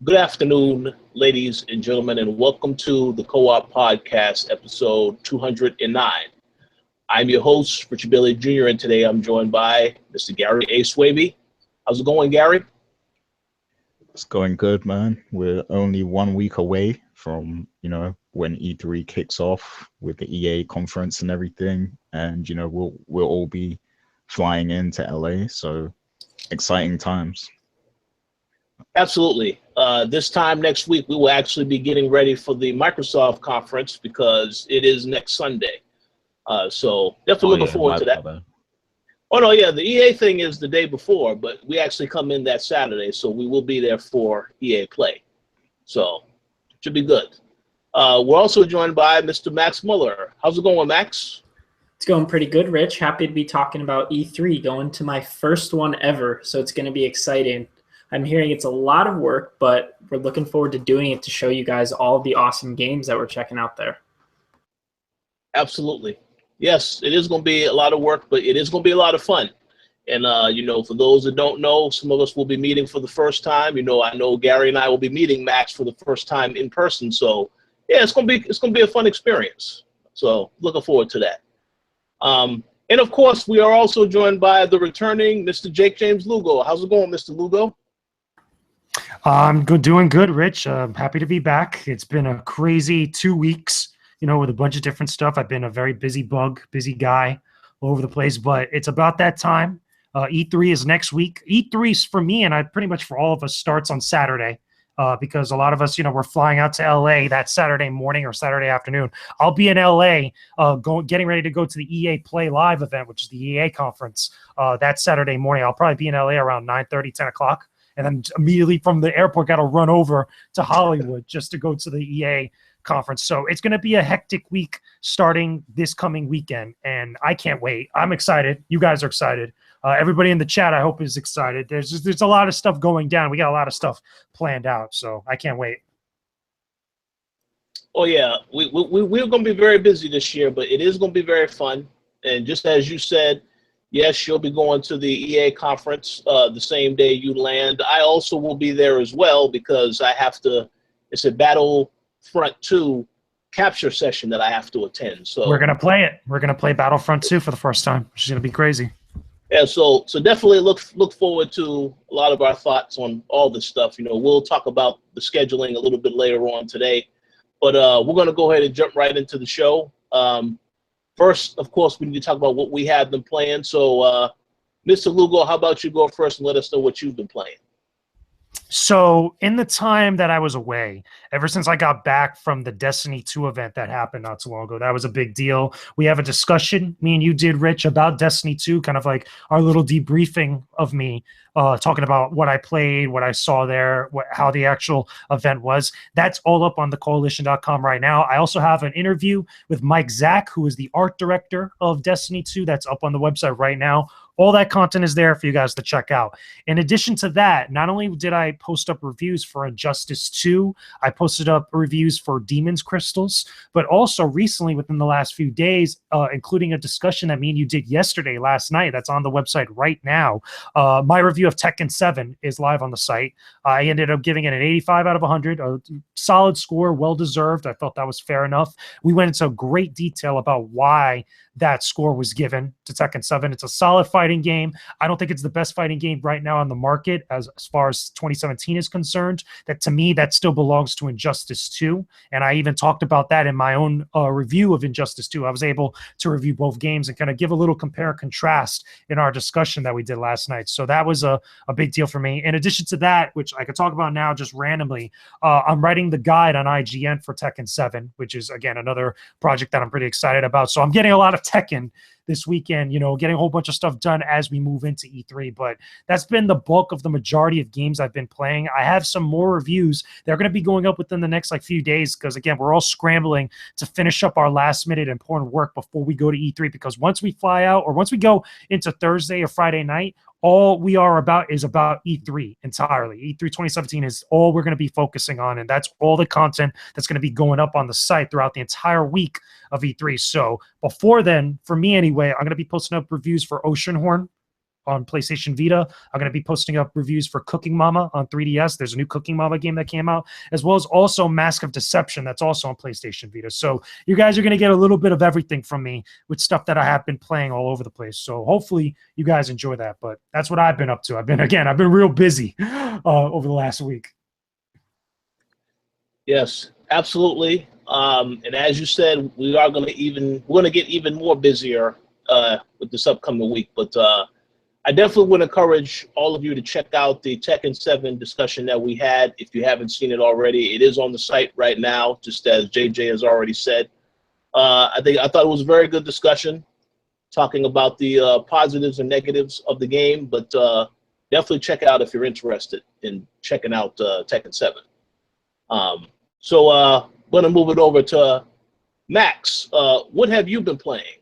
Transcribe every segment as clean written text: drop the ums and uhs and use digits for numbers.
Good afternoon, ladies and gentlemen, and welcome to the Co-op Podcast, episode 209. I'm your host, Richard Bailey Jr., and today I'm joined by Mr. Gary A. Swaby. How's it going, Gary? It's going good, man. We're only 1 week away from, when E3 kicks off with the EA conference and everything. And, we'll all be flying into LA. So exciting times. Absolutely. This time next week, we will actually be getting ready for the Microsoft conference because it is next Sunday. So definitely looking forward to that. Oh, no, yeah, the EA thing is the day before, but we actually come in that Saturday, so we will be there for EA Play. So should be good. We're also joined by Mr. Max Muller. How's it going, Max? It's going pretty good, Rich. Happy to be talking about E3, going to my first one ever, so it's going to be exciting. I'm hearing it's a lot of work, but we're looking forward to doing it to show you guys all of the awesome games that we're checking out there. Absolutely. Yes, it is going to be a lot of work, but it is going to be a lot of fun. And, for those that don't know, some of us will be meeting for the first time. I know Gary and I will be meeting Max for the first time in person. So, yeah, it's going to be a fun experience. So, looking forward to that. And, of course, we are also joined by the returning Mr. Jake James Lugo. How's it going, Mr. Lugo? I'm doing good, Rich. Happy to be back. It's been a crazy 2 weeks, with a bunch of different stuff. I've been a very busy guy all over the place, but it's about that time. E3 is next week. E3 is for me, and pretty much for all of us, starts on Saturday because a lot of us, we're flying out to LA that Saturday morning or Saturday afternoon. I'll be in LA getting ready to go to the EA Play Live event, which is the EA conference that Saturday morning. I'll probably be in LA around 9:30, 10 o'clock. And then immediately from the airport, got to run over to Hollywood just to go to the EA conference. So it's going to be a hectic week starting this coming weekend, and I can't wait. I'm excited. You guys are excited. Everybody in the chat, I hope, is excited. There's a lot of stuff going down. We got a lot of stuff planned out, so I can't wait. Oh, yeah. We're going to be very busy this year, but it is going to be very fun. And just as you said, yes, you'll be going to the EA conference the same day you land. I also will be there as well because I have to. It's a Battlefront 2 capture session that I have to attend. So we're gonna play it. We're gonna play Battlefront 2 for the first time, which is gonna be crazy. Yeah, so definitely look forward to a lot of our thoughts on all this stuff. We'll talk about the scheduling a little bit later on today, but we're gonna go ahead and jump right into the show. First, of course, we need to talk about what we have been playing. So, Mr. Lugo, how about you go first and let us know what you've been playing? So in the time that I was away, ever since I got back from the Destiny 2 event that happened not too long ago, that was a big deal. We have a discussion, me and you did, Rich, about Destiny 2, kind of like our little debriefing of me, talking about what I played, what I saw there, how the actual event was. That's all up on the Koalition.com right now. I also have an interview with Mike Zack, who is the art director of Destiny 2. That's up on the website right now. All that content is there for you guys to check out. In addition to that, not only did I post up reviews for Injustice 2, I posted up reviews for Demon's Crystals, but also recently within the last few days, including a discussion that me and you did last night, that's on the website right now. My review of Tekken 7 is live on the site. I ended up giving it an 85 out of 100, a solid score, well-deserved. I felt that was fair enough. We went into great detail about why that score was given to Tekken 7. It's a solid fighting game. I don't think it's the best fighting game right now on the market as far as 2017 is concerned. That to me, that still belongs to Injustice 2. And I even talked about that in my own review of Injustice 2. I was able to review both games and kind of give a little compare and contrast in our discussion that we did last night. So that was a big deal for me. In addition to that, which I could talk about now just randomly, I'm writing the guide on IGN for Tekken 7, which is, again, another project that I'm pretty excited about. So I'm getting a lot of Tekken this weekend, getting a whole bunch of stuff done as we move into E3. But that's been the bulk of the majority of games I've been playing. I have some more reviews. They're going to be going up within the next few days because, again, we're all scrambling to finish up our last minute important work before we go to E3, because once we fly out or once we go into Thursday or Friday night, all we are about is about E3 entirely. E3 2017 is all we're going to be focusing on, and that's all the content that's going to be going up on the site throughout the entire week of E3. So before then, for me anyway, I'm going to be posting up reviews for Oceanhorn, on PlayStation Vita. I'm going to be posting up reviews for Cooking Mama on 3DS. There's a new Cooking Mama game that came out, as well as also Mask of Deception that's also on PlayStation Vita. So you guys are going to get a little bit of everything from me with stuff that I have been playing all over the place. So hopefully you guys enjoy that. But that's what I've been up to. I've been real busy over the last week. Yes, absolutely. And as you said, we're going to get even more busier with this upcoming week. But I definitely would encourage all of you to check out the Tekken 7 discussion that we had. If you haven't seen it already, it is on the site right now, just as JJ has already said. I thought it was a very good discussion, talking about the positives and negatives of the game. But definitely check it out if you're interested in checking out Tekken 7. So I'm going to move it over to Max. What have you been playing?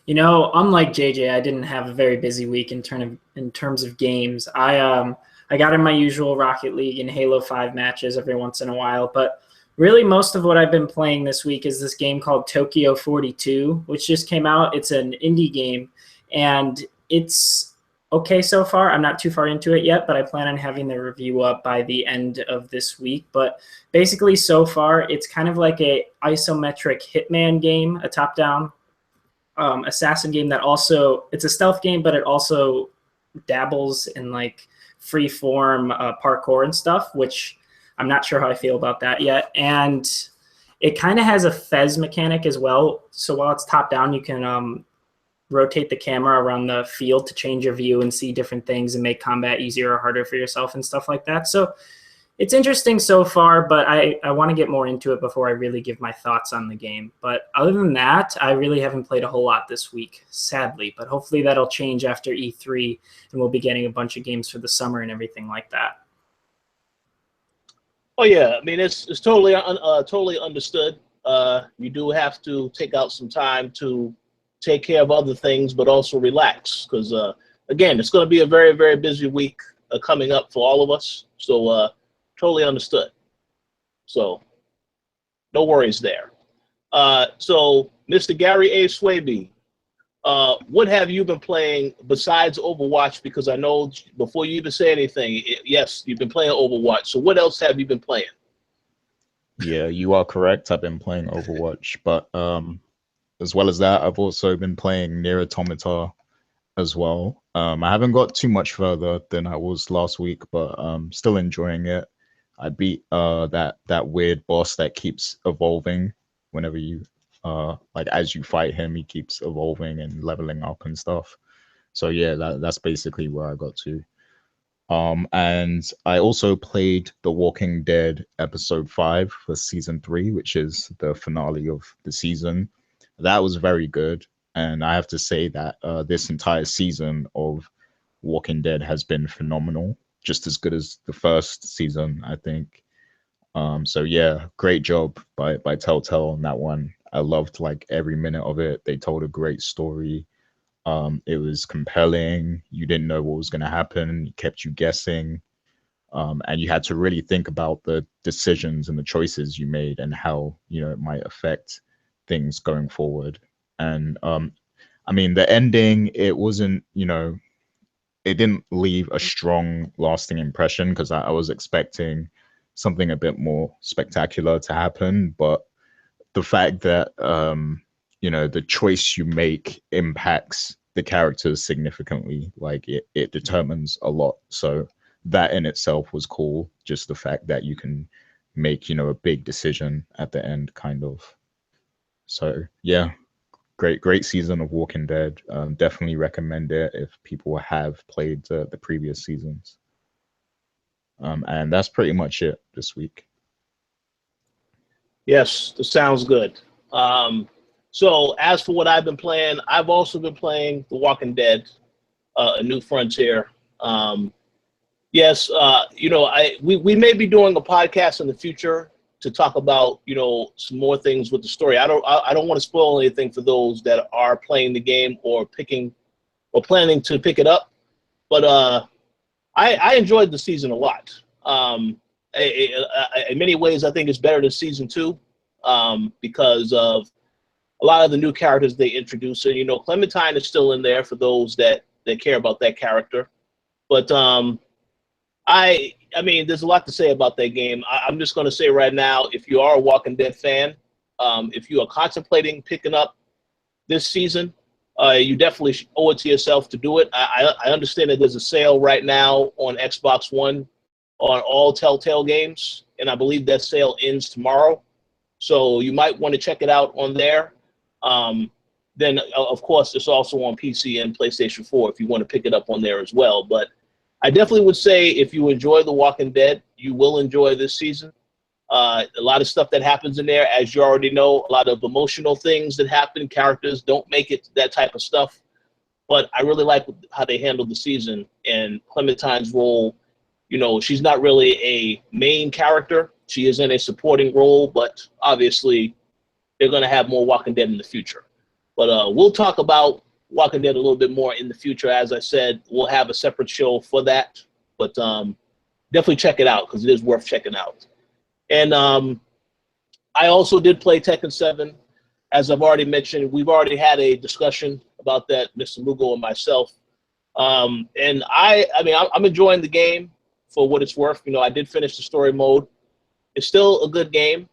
You know, unlike JJ, I didn't have a very busy week in terms of games. I got in my usual Rocket League and Halo 5 matches every once in a while, but really most of what I've been playing this week is this game called Tokyo 42, which just came out. It's an indie game, and it's okay so far. I'm not too far into it yet, but I plan on having the review up by the end of this week. But basically, so far, it's kind of like a isometric Hitman game, a top-down assassin game that also, it's a stealth game, but it also dabbles in like free form parkour and stuff, which I'm not sure how I feel about that yet. And it kind of has a Fez mechanic as well. So while it's top down, you can rotate the camera around the field to change your view and see different things and make combat easier or harder for yourself and stuff like that. So it's interesting so far, but I want to get more into it before I really give my thoughts on the game. But other than that, I really haven't played a whole lot this week, sadly. But hopefully that'll change after E3, and we'll be getting a bunch of games for the summer and everything like that. Oh yeah, I mean it's totally totally understood. You do have to take out some time to take care of other things, but also relax, because again, it's going to be a very, very busy week coming up for all of us. So totally understood. So no worries there. So Mr. Gary A. Swaby, what have you been playing besides Overwatch? Because I know before you even say anything, yes, you've been playing Overwatch. So what else have you been playing? Yeah, you are correct. I've been playing Overwatch, but as well as that, I've also been playing Nier Automata as well. I haven't got too much further than I was last week, but still enjoying it. I beat that weird boss that keeps evolving whenever you like as you fight him, he keeps evolving and leveling up and stuff. So yeah, that's basically where I got to. And I also played The Walking Dead episode 5 for season 3, which is the finale of the season. That was very good, and I have to say that this entire season of Walking Dead has been phenomenal, just as good as the first season, I think. So yeah, great job by Telltale on that one. I loved like every minute of it. They told a great story. It was compelling. You didn't know what was going to happen. It kept you guessing. And you had to really think about the decisions and the choices you made and how, it might affect things going forward. And I mean, the ending, it wasn't, it didn't leave a strong, lasting impression, because I was expecting something a bit more spectacular to happen. But the fact that, the choice you make impacts the characters significantly, like it determines a lot. So that in itself was cool. Just the fact that you can make, a big decision at the end, kind of. So yeah, great season of Walking Dead. Definitely recommend it if people have played the previous seasons. And that's pretty much it this week. Yes, this sounds good. So as for what I've been playing, I've also been playing The Walking Dead, A New Frontier. Yes, we may be doing a podcast in the future to talk about, some more things with the story. I don't want to spoil anything for those that are playing the game or planning to pick it up. But I enjoyed the season a lot. In many ways, I think it's better than season 2 because of a lot of the new characters they introduce. And, Clementine is still in there for those that care about that character. But I mean, there's a lot to say about that game. I'm just going to say right now, if you are a Walking Dead fan, if you are contemplating picking up this season, you definitely owe it to yourself to do it. I understand that there's a sale right now on Xbox One on all Telltale games, and I believe that sale ends tomorrow. So you might want to check it out on there. Then, of course, it's also on PC and PlayStation 4 if you want to pick it up on there as well. But I definitely would say if you enjoy The Walking Dead, you will enjoy this season. A lot of stuff that happens in there, as you already know, a lot of emotional things that happen. Characters don't make it, that type of stuff. But I really like how they handled the season. And Clementine's role, she's not really a main character. She is in a supporting role, but obviously they're going to have more Walking Dead in the future. But we'll talk about Walking Dead a little bit more in the future. As I said, we'll have a separate show for that. But definitely check it out because it is worth checking out. And I also did play Tekken 7. As I've already mentioned, we've already had a discussion about that, Mr. Lugo and myself. And I'm enjoying the game for what it's worth. I did finish the story mode. It's still a good game.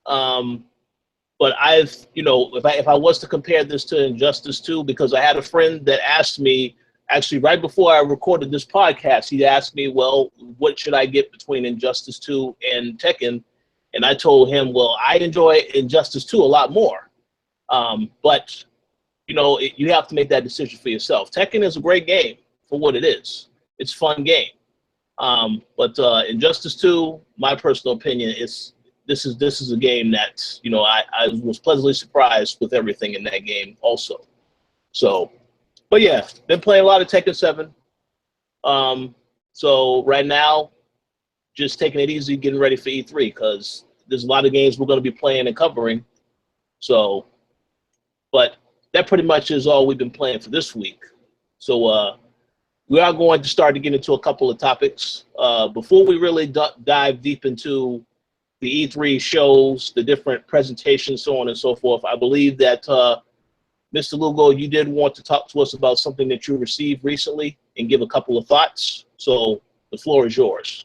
But if I was to compare this to Injustice 2, because I had a friend that asked me, actually right before I recorded this podcast, he asked me, well, what should I get between Injustice 2 and Tekken? And I told him, well, I enjoy Injustice 2 a lot more. But, you have to make that decision for yourself. Tekken is a great game for what it is. It's a fun game. But Injustice 2, my personal opinion, this is a game that, I was pleasantly surprised with everything in that game also. So, but yeah, been playing a lot of Tekken 7. So right now, just taking it easy, getting ready for E3 because there's a lot of games we're going to be playing and covering. So, but that pretty much is all we've been playing for this week. So we are going to start to get into a couple of topics. Before we really dive deep into the E3 shows, the different presentations, so on and so forth, I believe that Mr. Lugo, you did want to talk to us about something that you received recently and give a couple of thoughts. So the floor is yours.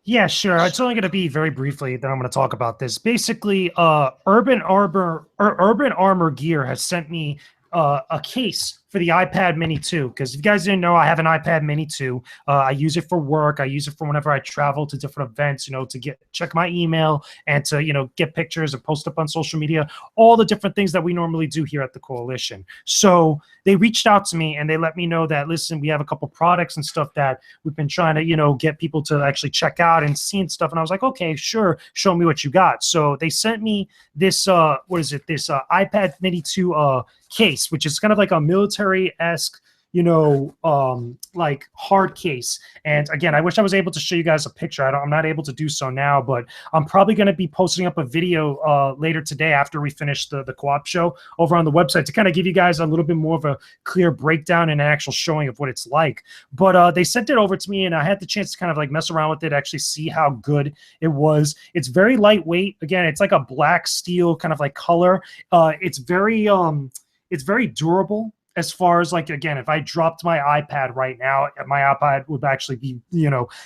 Yeah, sure. It's only going to be very briefly that I'm going to talk about this. Basically, Urban Armor Gear has sent me a case for the iPad Mini 2, because if you guys didn't know, I have an iPad Mini 2. I use it for work. I use it for whenever I travel to different events, to check my email and to, get pictures and post up on social media, all the different things that we normally do here at the Koalition. So they reached out to me and they let me know that, listen, we have a couple products and stuff that we've been trying to, get people to actually check out and see and stuff. And I was like, okay, sure. Show me what you got. So they sent me this, this iPad Mini 2 case, which is kind of like a military-esque, like hard case. And again, I wish I was able to show you guys a picture. I'm not able to do so now, but I'm probably going to be posting up a video later today after we finish the co-op show over on the website to kind of give you guys a little bit more of a clear breakdown and an actual showing of what it's like. But they sent it over to me and I had the chance to kind of like mess around with it, actually see how good it was. It's very lightweight. Again, it's like a black steel kind of like color. It's very durable. As far as like, again, if I dropped my iPad right now, my iPad would actually be,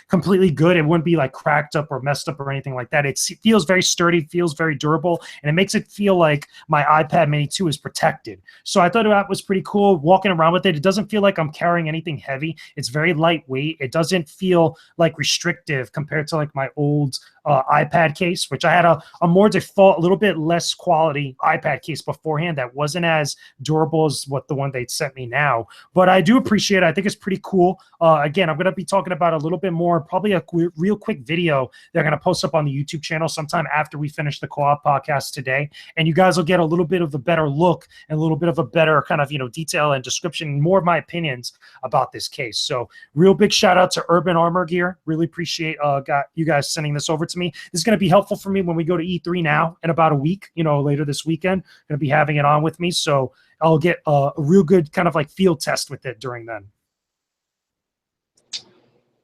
completely good. It wouldn't be like cracked up or messed up or anything like that. It feels very sturdy, feels very durable, and it makes it feel like my iPad Mini 2 is protected. So I thought that was pretty cool walking around with it. It doesn't feel like I'm carrying anything heavy. It's very lightweight. It doesn't feel like restrictive compared to like my old iPad case, which I had a more default, a little bit less quality iPad case beforehand that wasn't as durable as what the one they sent me now. But I do appreciate it. I think it's pretty cool. Again, I'm going to be talking about a little bit more, probably a real quick video they're going to post up on the YouTube channel sometime after we finish the co-op podcast today. And you guys will get a little bit of a better look and a little bit of a better kind of, detail and description, more of my opinions about this case. So real big shout out to Urban Armor Gear. Really appreciate you guys sending this over to me. This is going to be helpful for me when we go to E3 now in about a week, later this weekend. Going to be having it on with me. So I'll get a real good kind of like field test with it during then.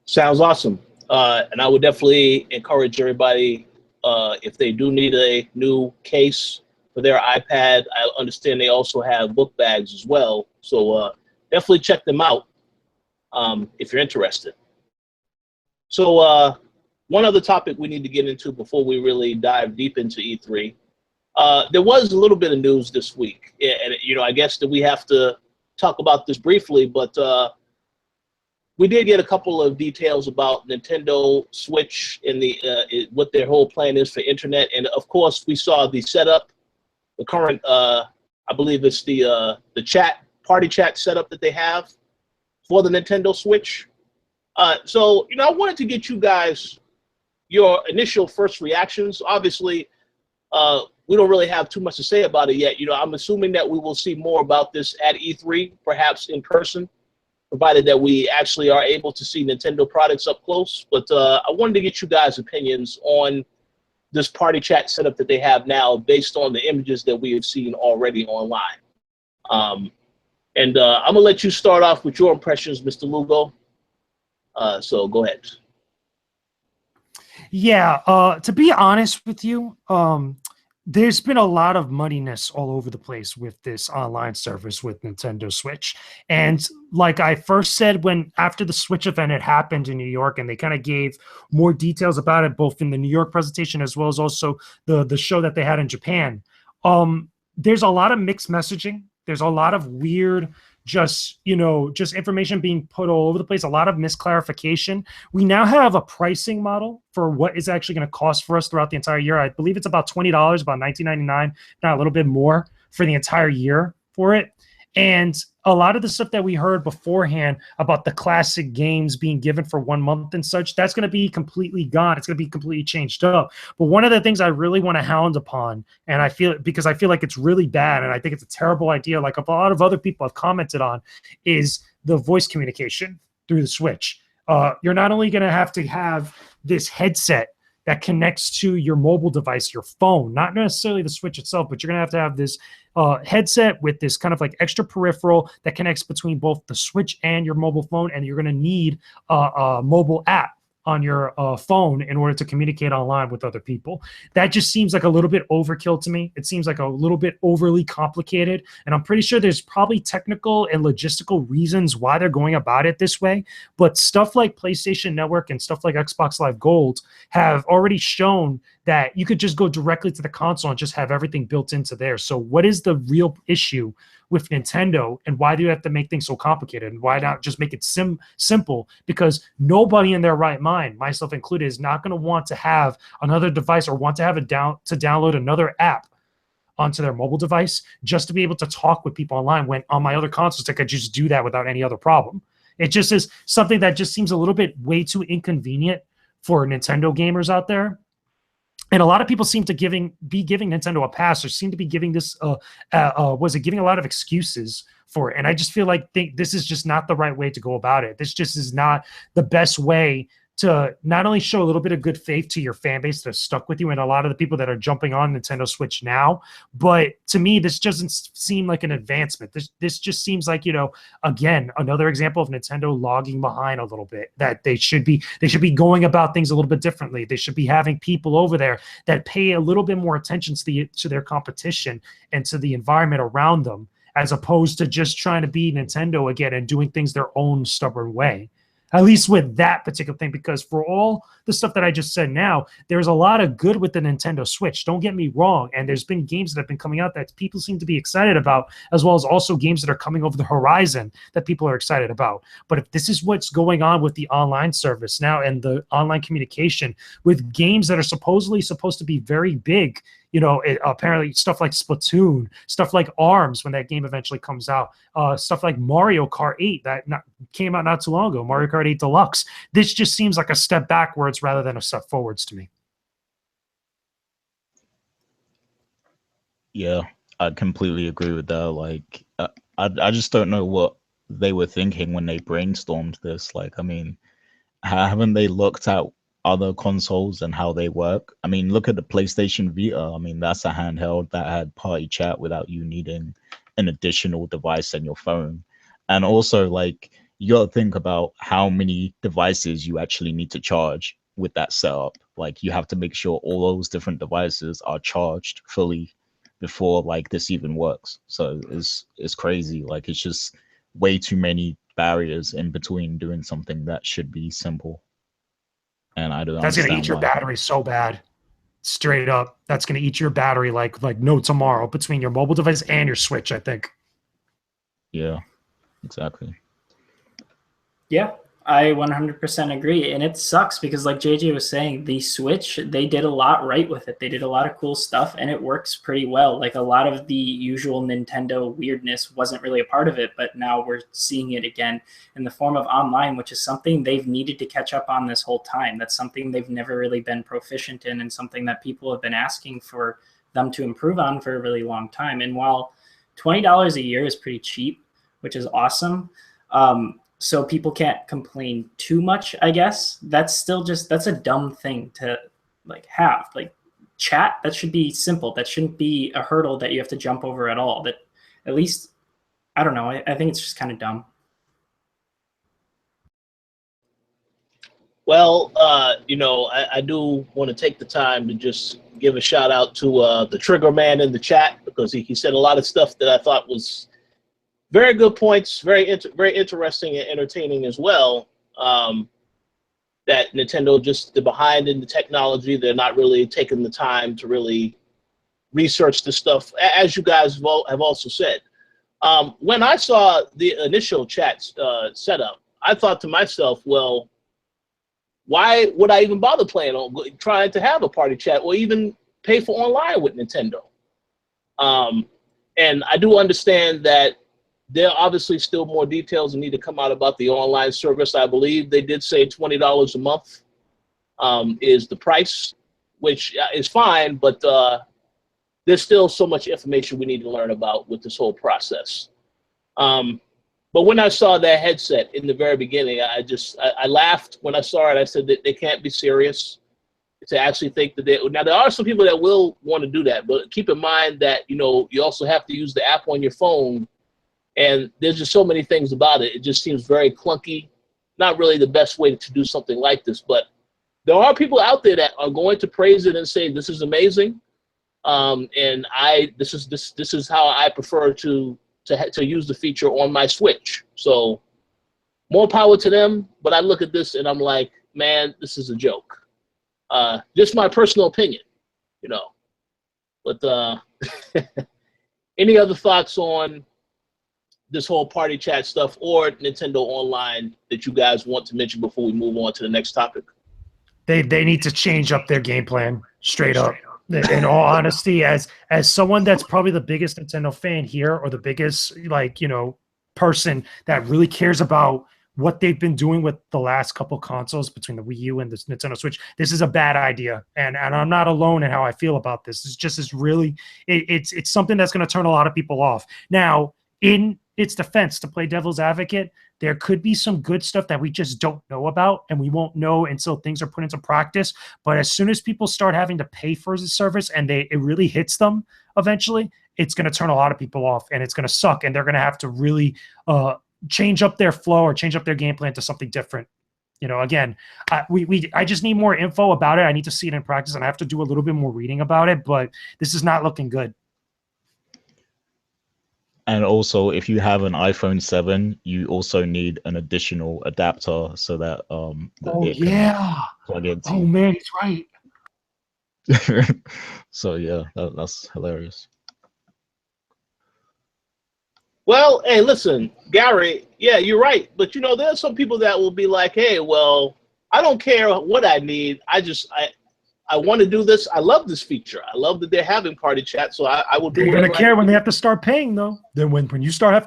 Sounds awesome. And I would definitely encourage everybody, if they do need a new case for their iPad. I understand they also have book bags as well. So definitely check them out if you're interested. So one other topic we need to get into before we really dive deep into E3. There was a little bit of news this week, and I guess that we have to talk about this briefly, but we did get a couple of details about Nintendo Switch and what their whole plan is for internet, and of course we saw the setup, the current, I believe it's the party chat setup that they have for the Nintendo Switch. So I wanted to get you guys your initial first reactions. Obviously, we don't really have too much to say about it yet. I'm assuming that we will see more about this at E3, perhaps in person, provided that we actually are able to see Nintendo products up close. But I wanted to get you guys' opinions on this party chat setup that they have now based on the images that we have seen already online. I'm going to let you start off with your impressions, Mr. Lugo. So go ahead. Yeah, to be honest with you, there's been a lot of muddiness all over the place with this online service with Nintendo Switch. And like I first said, after the Switch event had happened in New York, and they kind of gave more details about it, both in the New York presentation as well as also the show that they had in Japan. There's a lot of mixed messaging. There's a lot of weird, just information being put all over the place, a lot of misclarification. We now have a pricing model for what is actually going to cost for us throughout the entire year. I believe it's about $20, about $19.99, not a little bit more for the entire year for it. And a lot of the stuff that we heard beforehand about the classic games being given for 1 month and such, that's going to be completely gone. It's going to be completely changed up. But one of the things I really want to hound upon, and I feel like it's really bad, and I think it's a terrible idea, like a lot of other people have commented on, is the voice communication through the Switch. You're not only going to have this headset that connects to your mobile device, your phone, not necessarily the Switch itself, but you're going to have this headset with this kind of like extra peripheral that connects between both the Switch and your mobile phone, and you're going to need a mobile app on your phone in order to communicate online with other people. That just seems like a little bit overkill to me. It seems like a little bit overly complicated, and I'm pretty sure there's probably technical and logistical reasons why they're going about it this way, but stuff like PlayStation Network and stuff like Xbox Live Gold have already shown that you could just go directly to the console and just have everything built into there. So what is the real issue with Nintendo, and why do you have to make things so complicated, and why not just make it simple? Because nobody in their right mind, myself included, is not going to want to have another device or want to have download another app onto their mobile device just to be able to talk with people online, when on my other consoles I could just do that without any other problem. It just is something that just seems a little bit way too inconvenient for Nintendo gamers out there. And a lot of people seem to be giving Nintendo a pass, or seem to be giving this, giving a lot of excuses for it. And I just feel like this is just not the right way to go about it. This just is not the best way to not only show a little bit of good faith to your fan base that's stuck with you and a lot of the people that are jumping on Nintendo Switch now, but to me, this doesn't seem like an advancement. This just seems like, again, another example of Nintendo logging behind a little bit, that they should be going about things a little bit differently. They should be having people over there that pay a little bit more attention to their competition and to the environment around them, as opposed to just trying to be Nintendo again and doing things their own stubborn way. At least with that particular thing, because for all the stuff that I just said now, there's a lot of good with the Nintendo Switch. Don't get me wrong. And there's been games that have been coming out that people seem to be excited about, as well as also games that are coming over the horizon that people are excited about. But if this is what's going on with the online service now and the online communication with games that are supposedly supposed to be very big, apparently stuff like Splatoon, stuff like ARMS when that game eventually comes out, stuff like Mario Kart 8 that came out not too long ago, Mario Kart 8 Deluxe. This just seems like a step backwards rather than a step forwards to me. Yeah, I completely agree with that. Like, I just don't know what they were thinking when they brainstormed this. Like, I mean, haven't they looked at other consoles and how they work? I mean, look at the PlayStation Vita. I mean, that's a handheld that had party chat without you needing an additional device on your phone. And also, like, you got to think about how many devices you actually need to charge with that setup. Like, you have to make sure all those different devices are charged fully before like this even works. So it's crazy. Like it's just way too many barriers in between doing something that should be simple. And I don't That's gonna understand eat your why. battery so bad. Straight up. That's gonna eat your battery like no tomorrow between your mobile device and your Switch, I think. Yeah, exactly. Yeah, I 100% agree. And it sucks because, like JJ was saying, the Switch, they did a lot right with it. They did a lot of cool stuff and it works pretty well. Like a lot of the usual Nintendo weirdness wasn't really a part of it, but now we're seeing it again in the form of online, which is something they've needed to catch up on this whole time. That's something they've never really been proficient in and something that people have been asking for them to improve on for a really long time. And while $20 a year is pretty cheap, which is awesome, so people can't complain too much, I guess. That's still that's a dumb thing to like have. Like chat, that should be simple. That shouldn't be a hurdle that you have to jump over at all. That at least, I don't know. I think it's just kind of dumb. Well, I do want to take the time to just give a shout out to the Trigger Man in the chat, because he said a lot of stuff that I thought was very good points, very interesting and entertaining as well. That Nintendo they're behind in the technology. They're not really taking the time to really research the stuff, as you guys have also said. When I saw the initial chat setup, I thought to myself, well, why would I even bother trying to have a party chat or even pay for online with Nintendo? And I do understand that there are obviously still more details that need to come out about the online service. I believe they did say $20 a month is the price, which is fine, but there's still so much information we need to learn about with this whole process. But when I saw that headset in the very beginning, I laughed when I saw it. I said that they can't be serious to actually think that now there are some people that will want to do that, but keep in mind that, you also have to use the app on your phone. And there's just so many things about it. It just seems very clunky. Not really the best way to do something like this. But there are people out there that are going to praise it and say this is amazing. And this is how I prefer to use the feature on my Switch. So more power to them. But I look at this and I'm like, man, this is a joke. Just my personal opinion, But any other thoughts on this whole party chat stuff or Nintendo Online that you guys want to mention before we move on to the next topic? They need to change up their game plan straight up. In all honesty, as someone that's probably the biggest Nintendo fan here, or the biggest person that really cares about what they've been doing with the last couple consoles between the Wii U and the Nintendo Switch, this is a bad idea. And I'm not alone in how I feel about this. It's something that's going to turn a lot of people off. Now, in its defense, to play devil's advocate, there could be some good stuff that we just don't know about, and we won't know until things are put into practice. But as soon as people start having to pay for the service and it really hits them eventually, it's going to turn a lot of people off, and it's going to suck, and they're going to have to really change up their flow or change up their game plan to something different. Again, I just need more info about it. I need to see it in practice, and I have to do a little bit more reading about it, but this is not looking good. And also, if you have an iPhone 7, you also need an additional adapter so that it can plug into. Oh man, he's right. So yeah, that's hilarious. Well, hey, listen, Gary, yeah, you're right. But there's some people that will be like, hey, well, I don't care what I need. I want to do this. I love this feature. I love that they're having party chat. So I will do. They're gonna care when they have to start paying, though. Then when you start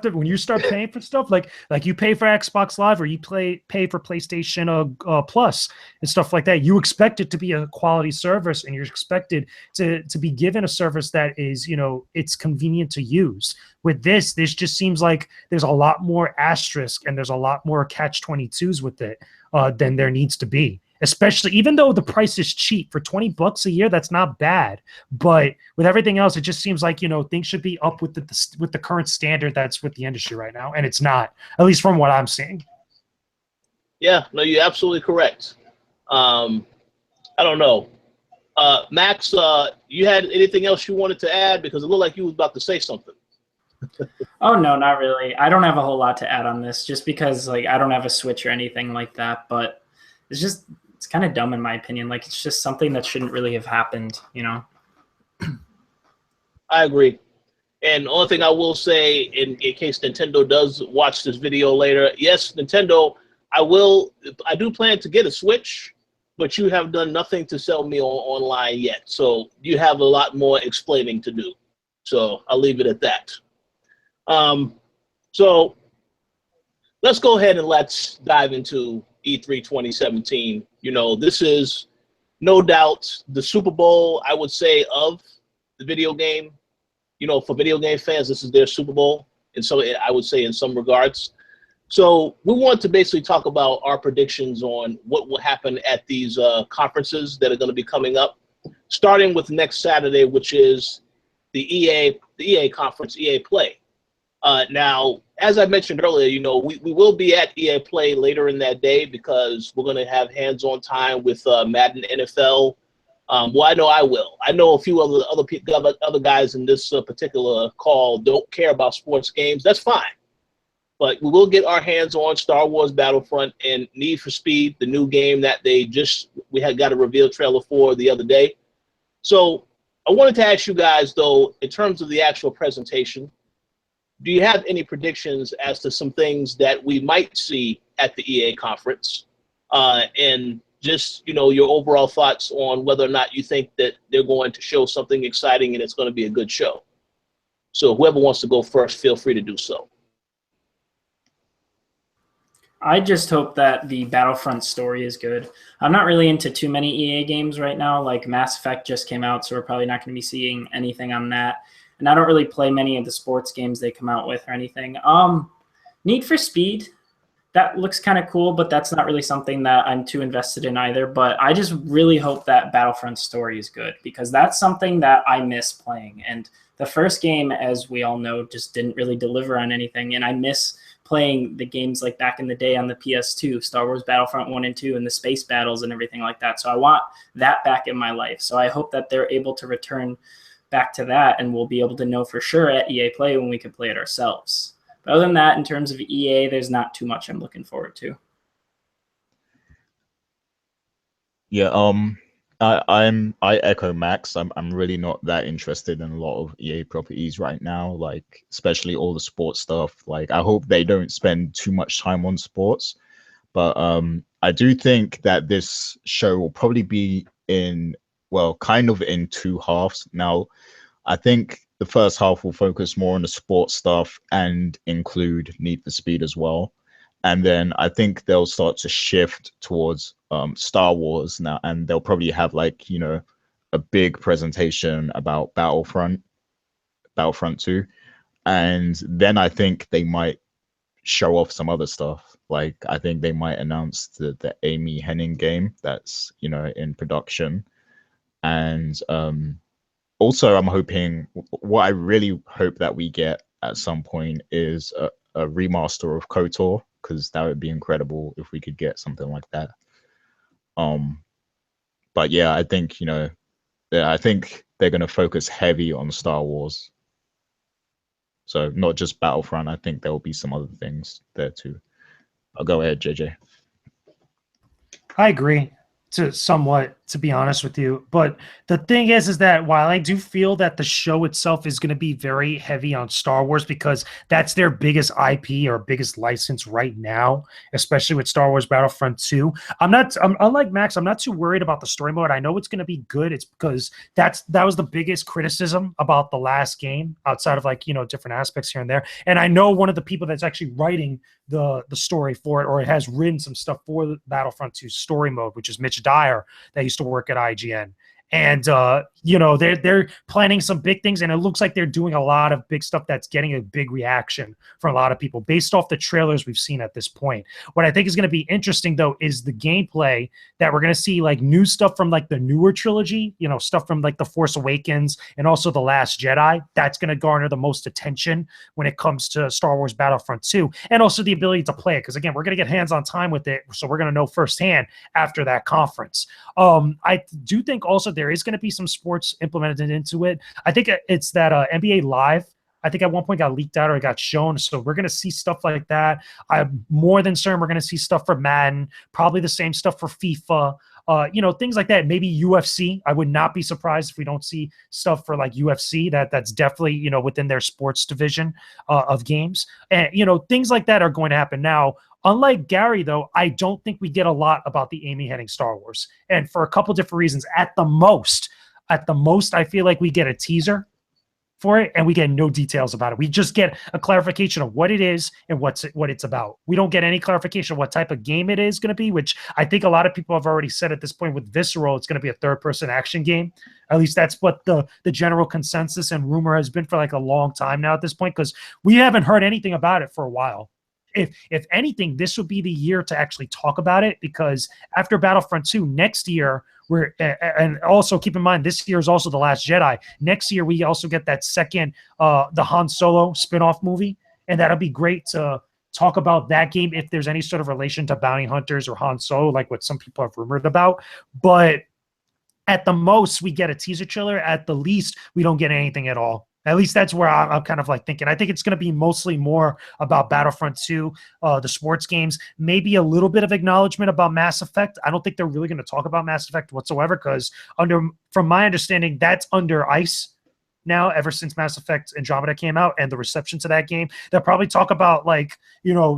paying for stuff like you pay for Xbox Live or you pay for PlayStation Plus and stuff like that, you expect it to be a quality service, and you're expected to be given a service that is it's convenient to use. With this just seems like there's a lot more asterisk and there's a lot more catch-22s with it than there needs to be. Especially, even though the price is cheap for $20 a year, that's not bad. But with everything else, it just seems like things should be up with the current standard that's with the industry right now, and it's not, at least from what I'm seeing. Yeah, no, you're absolutely correct. I don't know. Max, you had anything else you wanted to add? Because it looked like you was about to say something. Oh, no, not really. I don't have a whole lot to add on this just because like I don't have a Switch or anything like that, but it's kind of dumb in my opinion. Like it's just something that shouldn't really have happened, you know? I agree. And the only thing I will say in case Nintendo does watch this video later, yes, Nintendo, I do plan to get a Switch, but you have done nothing to sell me online yet. So you have a lot more explaining to do. So I'll leave it at that. So let's go ahead and let's dive into E3 2017. You know, this is no doubt the Super Bowl, I would say, of the video game. You know, for video game fans, this is their Super Bowl. And so I would say in some regards. So we want to basically talk about our predictions on what will happen at these conferences that are going to be coming up, starting with next Saturday, which is the EA conference, EA Play. Now, as I mentioned earlier, you know, we will be at EA Play later in that day because we're going to have hands-on time with Madden NFL. Well, I know I will. I know a few other guys in this particular call don't care about sports games. That's fine. But we will get our hands on Star Wars Battlefront and Need for Speed, the new game that we had got a reveal trailer for the other day. So I wanted to ask you guys, though, in terms of the actual presentation, do you have any predictions as to some things that we might see at the EA conference? And just, you know, your overall thoughts on whether or not you think that they're going to show something exciting and it's going to be a good show. So whoever wants to go first, feel free to do so. I just hope that the Battlefront story is good. I'm not really into too many EA games right now. Like Mass Effect just came out, so we're probably not going to be seeing anything on that. And I don't really play many of the sports games they come out with or anything. Need for Speed, that looks kind of cool, but that's not really something that I'm too invested in either. But I just really hope that Battlefront story is good because that's something that I miss playing. And the first game, as we all know, just didn't really deliver on anything. And I miss playing the games like back in the day on the PS2, Star Wars Battlefront 1 and 2, and the space battles and everything like that. So I want that back in my life. So I hope that they're able to return back to that, and we'll be able to know for sure at EA Play when we can play it ourselves. But other than that, in terms of EA, there's not too much I'm looking forward to. Yeah, I echo Max. I'm really not that interested in a lot of EA properties right now, like especially all the sports stuff. Like I hope they don't spend too much time on sports. But I do think that this show will probably be kind of in two halves. Now, I think the first half will focus more on the sports stuff and include Need for Speed as well. And then I think they'll start to shift towards Star Wars now, and they'll probably have like, you know, a big presentation about Battlefront 2. And then I think they might show off some other stuff. Like I think they might announce the Amy Hennig game that's, you know, in production. And also I'm hoping, what I really hope that we get at some point is a remaster of KOTOR, because that would be incredible if we could get something like that. But yeah, I think, you know, I think they're going to focus heavy on Star Wars. So not just Battlefront. I think there will be some other things there too. I'll go ahead, JJ. I agree to be honest with you. But the thing is that while I do feel that the show itself is going to be very heavy on Star Wars because that's their biggest IP or biggest license right now, especially with Star Wars Battlefront 2. Unlike Max, I'm not too worried about the story mode. I know it's going to be good. It's because that was the biggest criticism about the last game, outside of like, you know, different aspects here and there. And I know one of the people that's actually writing the story for it, or it has written some stuff for the Battlefront 2 story mode, which is Mitch Dyer, that used to work at IGN. And you know, they're planning some big things, and it looks like they're doing a lot of big stuff that's getting a big reaction from a lot of people based off the trailers we've seen at this point. What I think is going to be interesting though is the gameplay, that we're going to see like new stuff from like the newer trilogy, you know, stuff from like The Force Awakens and also The Last Jedi. That's going to garner the most attention when it comes to Star Wars Battlefront 2, and also the ability to play it, because again, we're going to get hands-on time with it, so we're going to know firsthand after that conference. I do think also there is going to be some sports implemented into it. I think it's that NBA Live, I think at one point got leaked out or it got shown. So we're going to see stuff like that. I'm more than certain we're going to see stuff for Madden, probably the same stuff for FIFA, things like that. Maybe UFC. I would not be surprised if we don't see stuff for like UFC. That's definitely, within their sports division of games. And, things like that are going to happen. Now, unlike Gary, though, I don't think we get a lot about the Amy Hennig Star Wars. And for a couple different reasons. At the most, I feel like we get a teaser for it, and we get no details about it. We just get a clarification of what it is and what it's about. We don't get any clarification of what type of game it is going to be, which I think a lot of people have already said at this point with Visceral, it's going to be a third-person action game. At least that's what the general consensus and rumor has been for like a long time now at this point, because we haven't heard anything about it for a while. If anything, this would be the year to actually talk about it, because after Battlefront 2 next year, and also keep in mind, this year is also The Last Jedi. Next year, we also get that second, the Han Solo spinoff movie, and that'll be great to talk about that game if there's any sort of relation to Bounty Hunters or Han Solo, like what some people have rumored about. But at the most, we get a teaser trailer. At the least, we don't get anything at all. At least that's where I'm kind of like thinking. I think it's going to be mostly more about Battlefront 2, the sports games, maybe a little bit of acknowledgement about Mass Effect. I don't think they're really going to talk about Mass Effect whatsoever, because from my understanding, that's under ice now ever since Mass Effect Andromeda came out and the reception to that game. They'll probably talk about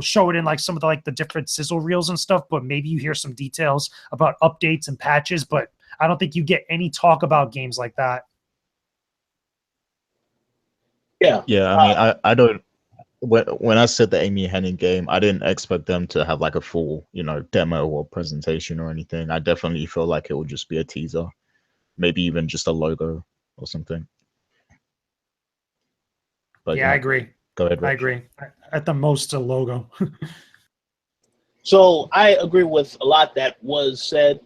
show it in like some of the different sizzle reels and stuff, but maybe you hear some details about updates and patches, but I don't think you get any talk about games like that. Yeah. I mean, I don't. When I said the Amy Hennig game, I didn't expect them to have like a full, demo or presentation or anything. I definitely feel like it will just be a teaser, maybe even just a logo or something. But yeah, I agree. Go ahead, Rich. I agree. At the most, a logo. So I agree with a lot that was said.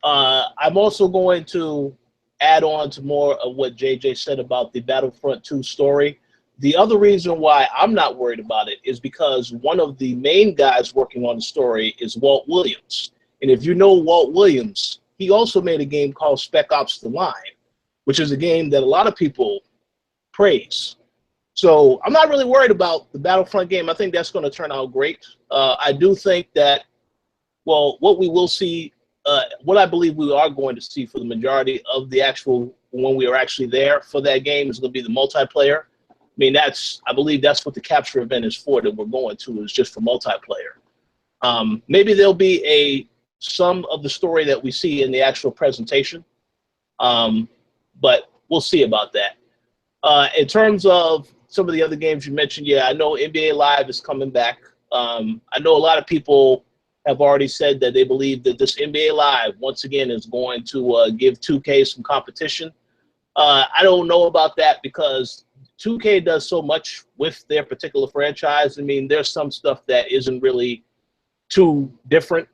I'm also going to add on to more of what JJ said about the Battlefront 2 story. The other reason why I'm not worried about it is because one of the main guys working on the story is Walt Williams. And if you know Walt Williams, he also made a game called Spec Ops: The Line, which is a game that a lot of people praise. So I'm not really worried about the Battlefront game. I think that's going to turn out great. I do think that, what we will see, what I believe we are going to see for the majority of the actual, when we are actually there for that game, is going to be the multiplayer. I mean, I believe that's what the capture event is for, that we're going to, is just for multiplayer. Maybe there'll be some of the story that we see in the actual presentation, but we'll see about that. In terms of some of the other games you mentioned, yeah, I know NBA Live is coming back. I know a lot of people have already said that they believe that this NBA Live, once again, is going to give 2K some competition. I don't know about that, because 2K does so much with their particular franchise. I mean, there's some stuff that isn't really too different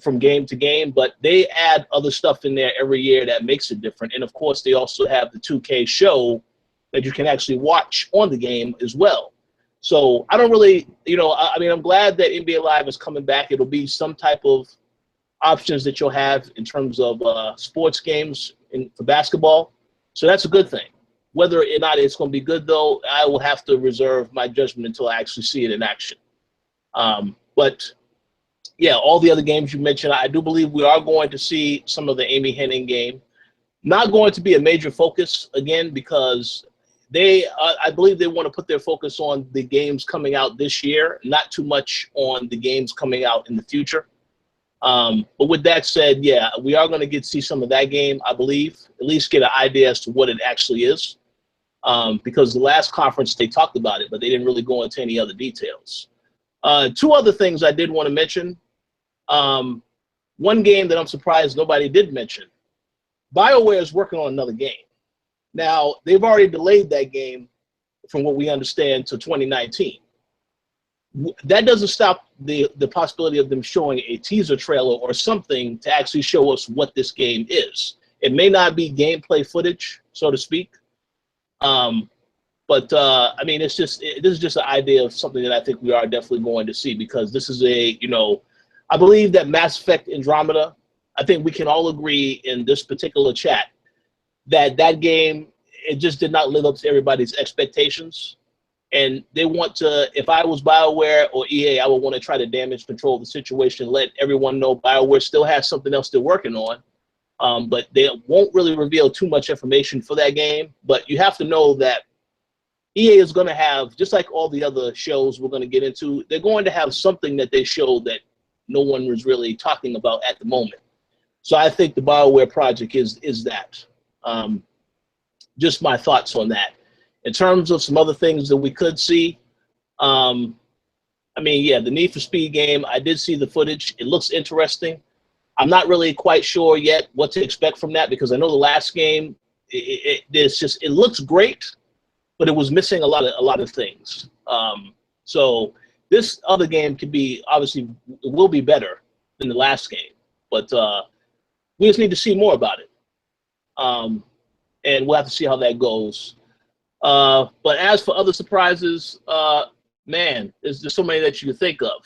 from game to game, but they add other stuff in there every year that makes it different. And of course, they also have the 2K show that you can actually watch on the game as well. So I don't really, I'm glad that NBA Live is coming back. It'll be some type of options that you'll have in terms of sports games for basketball. So that's a good thing. Whether or not it's going to be good, though, I will have to reserve my judgment until I actually see it in action. But yeah, all the other games you mentioned, I do believe we are going to see some of the Amy Hennig game. Not going to be a major focus, again, because I believe they want to put their focus on the games coming out this year, not too much on the games coming out in the future. But with that said, yeah, we are going to see some of that game, I believe, at least get an idea as to what it actually is. Because the last conference they talked about it, but they didn't really go into any other details. Two other things I did want to mention. One game that I'm surprised nobody did mention. BioWare is working on another game. Now, they've already delayed that game, from what we understand, to 2019. That doesn't stop the possibility of them showing a teaser trailer or something to actually show us what this game is. It may not be gameplay footage, so to speak. But I mean, this is just an idea of something that I think we are definitely going to see, because this is I believe that Mass Effect Andromeda, I think we can all agree in this particular chat that game, it just did not live up to everybody's expectations. And they want to, if I was BioWare or EA, I would want to try to damage control the situation, let everyone know BioWare still has something else they're working on. But they won't really reveal too much information for that game. But you have to know that EA is going to have, just like all the other shows we're going to get into, they're going to have something that they show that no one was really talking about at the moment. So I think the BioWare project is that. Just my thoughts on that. In terms of some other things that we could see, I mean, yeah, the Need for Speed game, I did see the footage. It looks interesting. I'm not really quite sure yet what to expect from that, because I know the last game, it looks great, but it was missing a lot of things. So this other game could be, obviously, it will be better than the last game, but we just need to see more about it. And we'll have to see how that goes. But as for other surprises, man, there's so many that you can think of.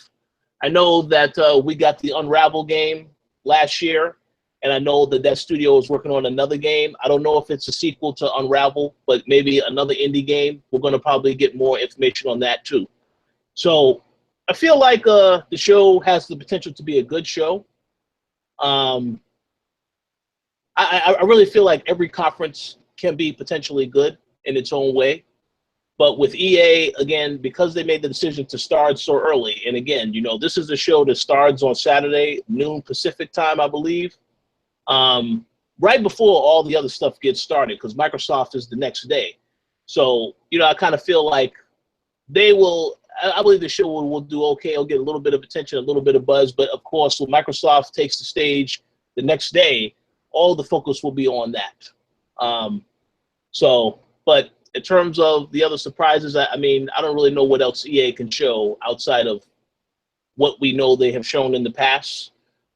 I know that we got the Unravel game last year, and I know that studio is working on another game. I don't know if it's a sequel to Unravel, but maybe another indie game. We're going to probably get more information on that too. So I feel like the show has the potential to be a good show. I really feel like every conference can be potentially good in its own way. But with EA, again, because they made the decision to start so early, and again, you know, this is a show that starts on Saturday, noon Pacific time, I believe, right before all the other stuff gets started, because Microsoft is the next day. So, you know, I kind of feel like they will, I believe the show will do okay. It'll get a little bit of attention, a little bit of buzz. But of course, when Microsoft takes the stage the next day, all the focus will be on that. But in terms of the other surprises, I mean, I don't really know what else EA can show outside of what we know they have shown in the past.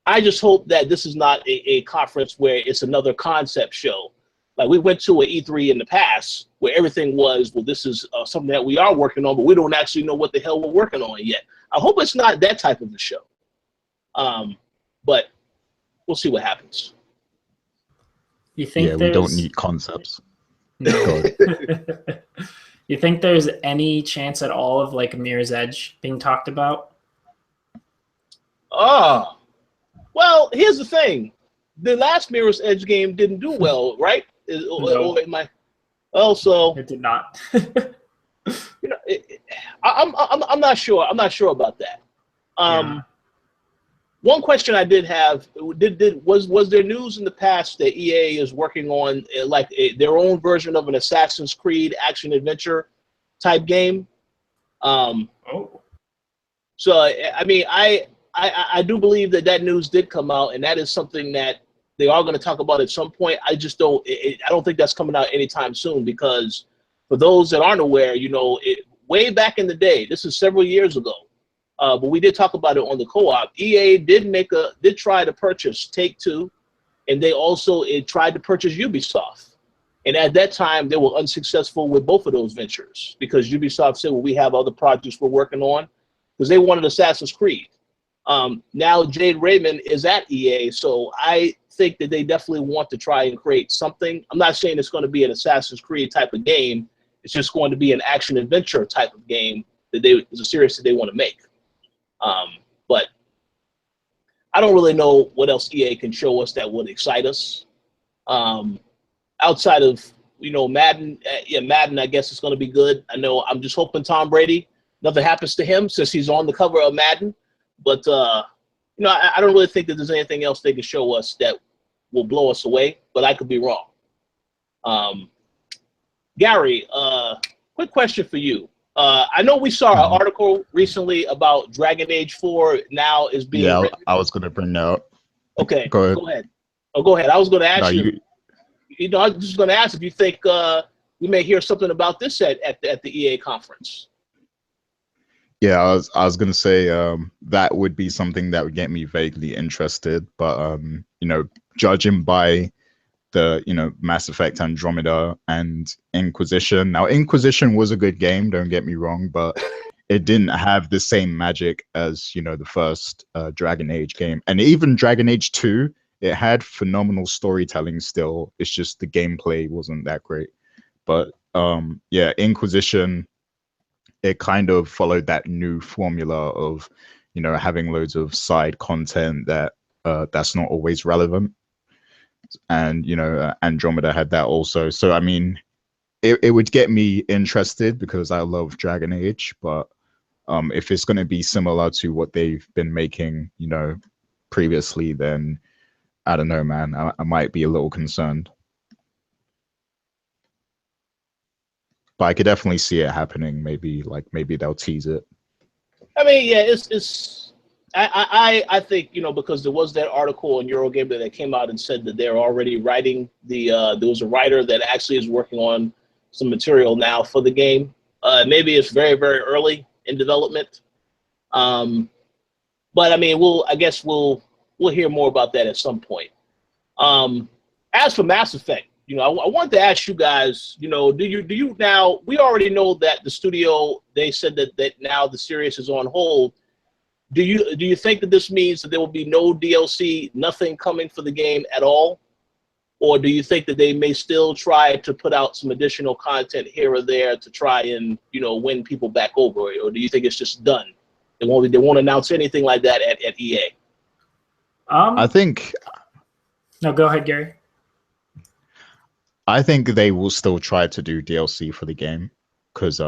I just hope that this is not a conference where it's another concept show. Like we went to an E3 in the past where everything was, well, this is something that we are working on, but we don't actually know what the hell we're working on yet. I hope it's not that type of a show. But we'll see what happens. You think we don't need concepts. No. You think there's any chance at all of like Mirror's Edge being talked about? Oh, well, here's the thing. The last Mirror's Edge game didn't do well, right? No. So It did not. You know, I'm not sure. I'm not sure about that. One question I did have was there news in the past that EA is working on their own version of an Assassin's Creed action adventure type game? So I mean, I do believe that news did come out, and that is something that they are going to talk about at some point. I just don't. I don't think that's coming out anytime soon, because for those that aren't aware, you know, way back in the day, this is several years ago. But we did talk about it on the co-op. EA did try to purchase Take-Two, and they also tried to purchase Ubisoft. And at that time, they were unsuccessful with both of those ventures, because Ubisoft said, well, we have other projects we're working on, because they wanted Assassin's Creed. Now Jade Raymond is at EA, so I think that they definitely want to try and create something. I'm not saying it's going to be an Assassin's Creed type of game. It's just going to be an action-adventure type of game that is a series that they want to make. But I don't really know what else EA can show us that would excite us. Outside of, you know, Madden, Madden, I guess it's going to be good. I'm just hoping Tom Brady, nothing happens to him since he's on the cover of Madden. But, you know, I don't really think that there's anything else they can show us that will blow us away, but I could be wrong. Gary, quick question for you. I know we saw an article recently about Dragon Age 4 now is being written. I was going to bring that up. Okay, go ahead. Oh, go ahead. I was going to ask you. You know, I was just going to ask if you think we may hear something about this at the EA conference. Yeah, I was going to say that would be something that would get me vaguely interested, but you know, judging by the, you know, Mass Effect Andromeda and Inquisition. Now, Inquisition was a good game, don't get me wrong, but it didn't have the same magic as, you know, the first Dragon Age game. And even Dragon Age 2 it had phenomenal storytelling still. It's just the gameplay wasn't that great. But yeah, Inquisition, it kind of followed that new formula of, you know, having loads of side content that that's not always relevant. And, you know, Andromeda had that also. So, I mean, it would get me interested because I love Dragon Age. But if it's going to be similar to what they've been making, you know, previously, then I don't know, man. I might be a little concerned. But I could definitely see it happening. Maybe they'll tease it. I mean, yeah, I think, you know, because there was that article on Eurogamer that came out and said that they're already writing there was a writer that actually is working on some material now for the game. Maybe it's very, very early in development. But I mean, I guess we'll hear more about that at some point. As for Mass Effect, you know, I wanted to ask you guys, you know, do you now, we already know that the studio, they said that now the series is on hold. Do you think that this means that there will be no DLC, nothing coming for the game at all? Or do you think that they may still try to put out some additional content here or there to try and, you know, win people back over? Or do you think it's just done? They won't announce anything like that at EA? I think... No, go ahead, Gary. I think they will still try to do DLC for the game because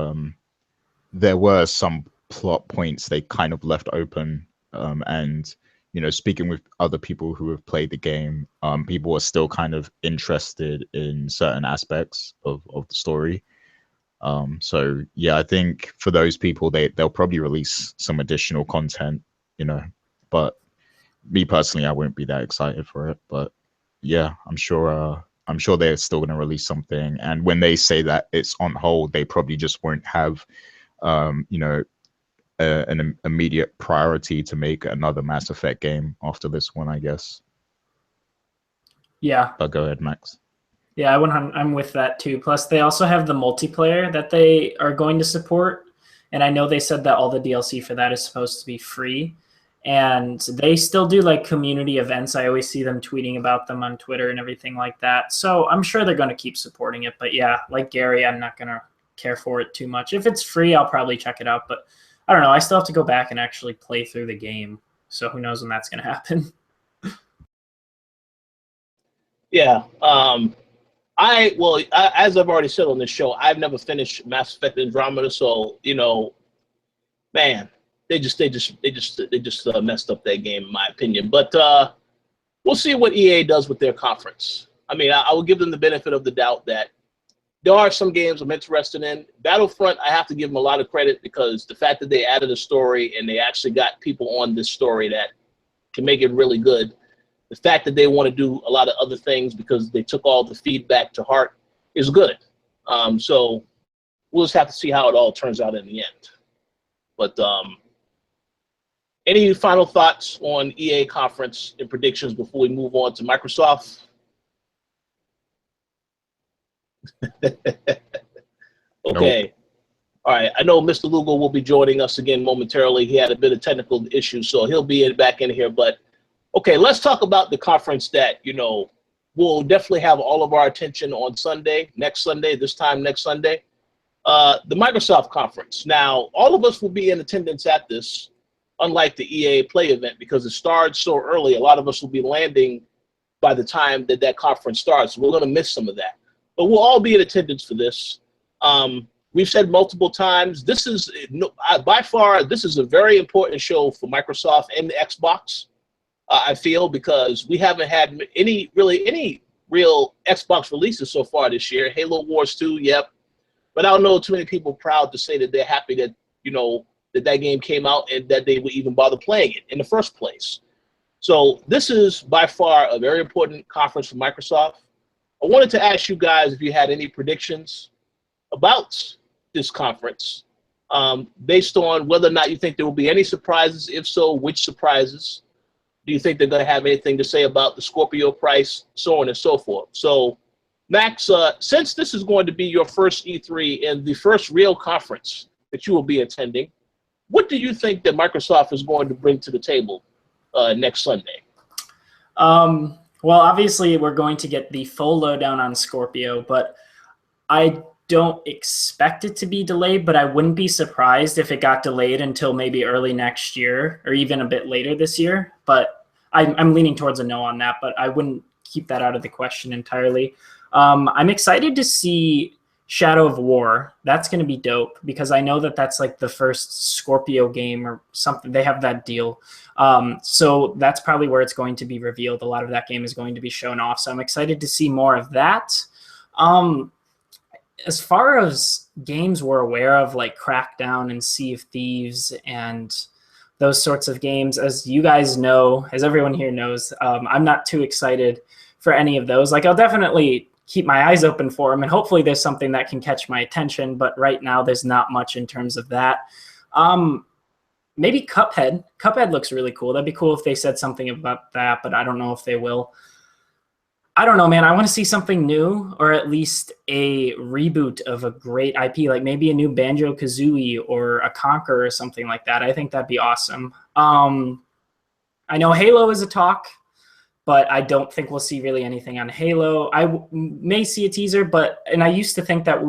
there were some plot points they kind of left open, and you know, speaking with other people who have played the game, people are still kind of interested in certain aspects of the story. So yeah, I think for those people, they'll probably release some additional content, you know. But me personally, I won't be that excited for it. But yeah, I'm sure they're still going to release something. And when they say that it's on hold, they probably just won't have, you know, an immediate priority to make another Mass Effect game after this one, I guess. Yeah. But go ahead, Max. Yeah, I'm with that too. Plus, they also have the multiplayer that they are going to support. And I know they said that all the DLC for that is supposed to be free. And they still do like community events. I always see them tweeting about them on Twitter and everything like that. So I'm sure they're going to keep supporting it. But yeah, like Gary, I'm not going to care for it too much. If it's free, I'll probably check it out. But I don't know. I still have to go back and actually play through the game. So who knows when that's going to happen. Yeah. As I've already said on this show, I've never finished Mass Effect Andromeda. So, you know, man, they just messed up that game, in my opinion. But we'll see what EA does with their conference. I mean, I will give them the benefit of the doubt that there are some games I'm interested in. Battlefront, I have to give them a lot of credit because the fact that they added a story and they actually got people on this story that can make it really good. The fact that they want to do a lot of other things because they took all the feedback to heart is good. So we'll just have to see how it all turns out in the end. But any final thoughts on EA conference and predictions before we move on to Microsoft? Okay. Nope. All right. I know Mr. Lugo will be joining us again momentarily. He had a bit of technical issues, so he'll be back in here. But okay, let's talk about the conference that, you know, will definitely have all of our attention on Sunday, next Sunday, this time next Sunday. The Microsoft conference. Now, all of us will be in attendance at this, unlike the EA Play event, because it starts so early. A lot of us will be landing by the time that conference starts. We're going to miss some of that. But we'll all be in attendance for this. We've said multiple times, this is, by far, this is a very important show for Microsoft and the Xbox, I feel, because we haven't had any real Xbox releases so far this year. Halo Wars 2, yep. But I don't know too many people proud to say that they're happy that, you know, that game came out and that they would even bother playing it in the first place. So this is by far a very important conference for Microsoft. I wanted to ask you guys if you had any predictions about this conference, based on whether or not you think there will be any surprises. If so, which surprises? Do you think they're going to have anything to say about the Scorpio price, so on and so forth? So, Max, since this is going to be your first E3 and the first real conference that you will be attending, what do you think that Microsoft is going to bring to the table next Sunday? Well, obviously, we're going to get the full lowdown on Scorpio, but I don't expect it to be delayed, but I wouldn't be surprised if it got delayed until maybe early next year or even a bit later this year. But I'm leaning towards a no on that, but I wouldn't keep that out of the question entirely. I'm excited to see Shadow of War. That's going to be dope because I know that that's like the first Scorpio game or something. They have that deal. So that's probably where it's going to be revealed. A lot of that game is going to be shown off. So I'm excited to see more of that. As far as games we're aware of, like Crackdown and Sea of Thieves and those sorts of games, as you guys know, as everyone here knows, I'm not too excited for any of those. Like, I'll definitely keep my eyes open for them, and hopefully there's something that can catch my attention, but right now there's not much in terms of that. Maybe Cuphead. Cuphead looks really cool. That'd be cool if they said something about that, but I don't know if they will. I don't know, man. I want to see something new, or at least a reboot of a great IP, like maybe a new Banjo-Kazooie or a Conquer or something like that. I think that'd be awesome. I know Halo is a talk, but I don't think we'll see really anything on Halo. I may see a teaser, and I used to think that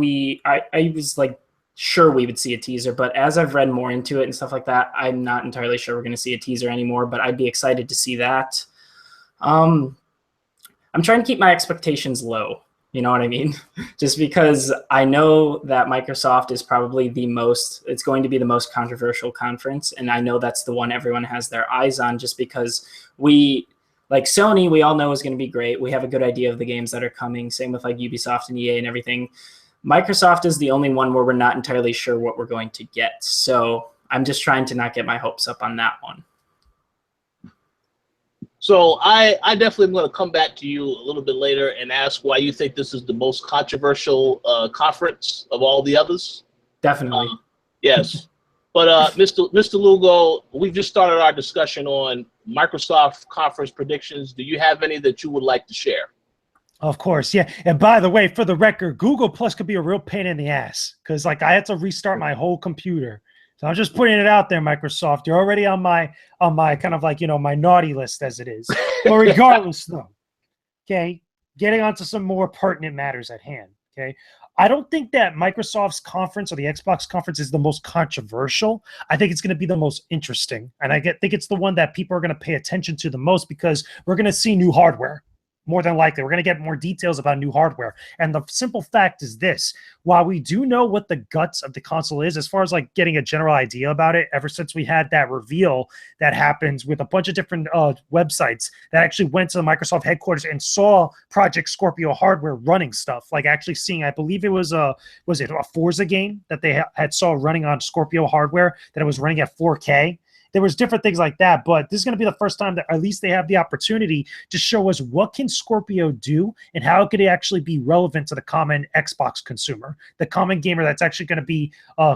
I was like sure we would see a teaser, but as I've read more into it and stuff like that, I'm not entirely sure we're going to see a teaser anymore, but I'd be excited to see that. I'm trying to keep my expectations low. You know what I mean? Just because I know that Microsoft is probably it's going to be the most controversial conference. And I know that's the one everyone has their eyes on, just because like Sony, we all know is going to be great. We have a good idea of the games that are coming. Same with like Ubisoft and EA and everything. Microsoft is the only one where we're not entirely sure what we're going to get. So I'm just trying to not get my hopes up on that one. So I definitely am going to come back to you a little bit later and ask why you think this is the most controversial conference of all the others. Definitely. Yes. But Mr. Lugo, we've just started our discussion on Microsoft conference predictions. Do you have any that you would like to share? Of course, yeah. And by the way, for the record, Google Plus could be a real pain in the ass because like I had to restart my whole computer. So I'm just putting it out there, Microsoft. You're already on my kind of like, my naughty list as it is. But regardless, though, okay, getting on to some more pertinent matters at hand, okay? I don't think that Microsoft's conference or the Xbox conference is the most controversial. I think it's going to be the most interesting. And I think it's the one that people are going to pay attention to the most because we're going to see new hardware. More than likely, we're going to get more details about new hardware. And the simple fact is this: while we do know what the guts of the console is, as far as like getting a general idea about it, ever since we had that reveal that happens with a bunch of different websites that actually went to the Microsoft headquarters and saw Project Scorpio hardware running stuff, like actually seeing, I believe it was a Forza game that they had saw running on Scorpio hardware, that it was running at 4K. There was different things like that, but this is going to be the first time that at least they have the opportunity to show us what can Scorpio do and how could it actually be relevant to the common Xbox consumer, the common gamer that's actually going to be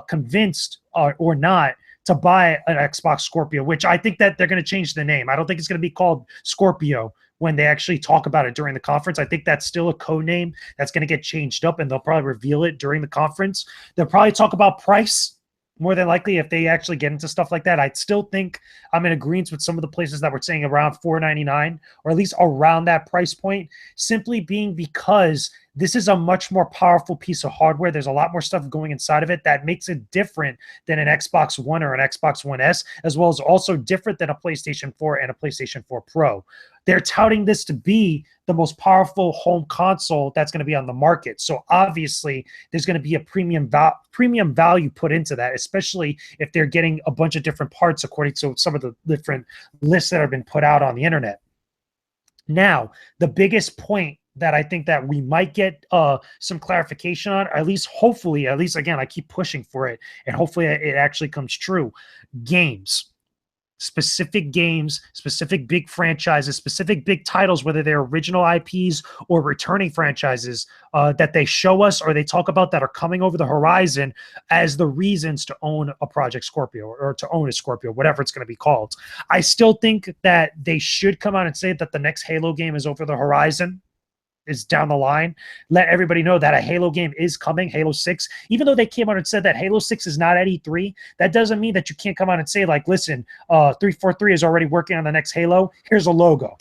convinced or not to buy an Xbox Scorpio, which I think that they're going to change the name. I don't think it's going to be called Scorpio when they actually talk about it during the conference. I think that's still a code name that's going to get changed up, and they'll probably reveal it during the conference. They'll probably talk about price. More than likely, if they actually get into stuff like that, I'd still think I'm in agreement with some of the places that were saying around $499, or at least around that price point, simply being because this is a much more powerful piece of hardware. There's a lot more stuff going inside of it that makes it different than an Xbox One or an Xbox One S, as well as also different than a PlayStation 4 and a PlayStation 4 Pro. They're touting this to be the most powerful home console that's going to be on the market. So obviously, there's going to be a premium value put into that, especially if they're getting a bunch of different parts according to some of the different lists that have been put out on the internet. Now, the biggest point that I think that we might get some clarification on, or at least hopefully, at least again, I keep pushing for it, and hopefully it actually comes true. Games. Specific games, specific big franchises, specific big titles, whether they're original IPs or returning franchises that they show us or they talk about that are coming over the horizon as the reasons to own a Project Scorpio or to own a Scorpio, whatever it's going to be called. I still think that they should come out and say that the next Halo game is over the horizon, is down the line. Let everybody know that a Halo game is coming, Halo 6. Even though they came out and said that Halo 6 is not at E3, that doesn't mean that you can't come out and say, like, listen, 343 is already working on the next Halo. Here's a logo.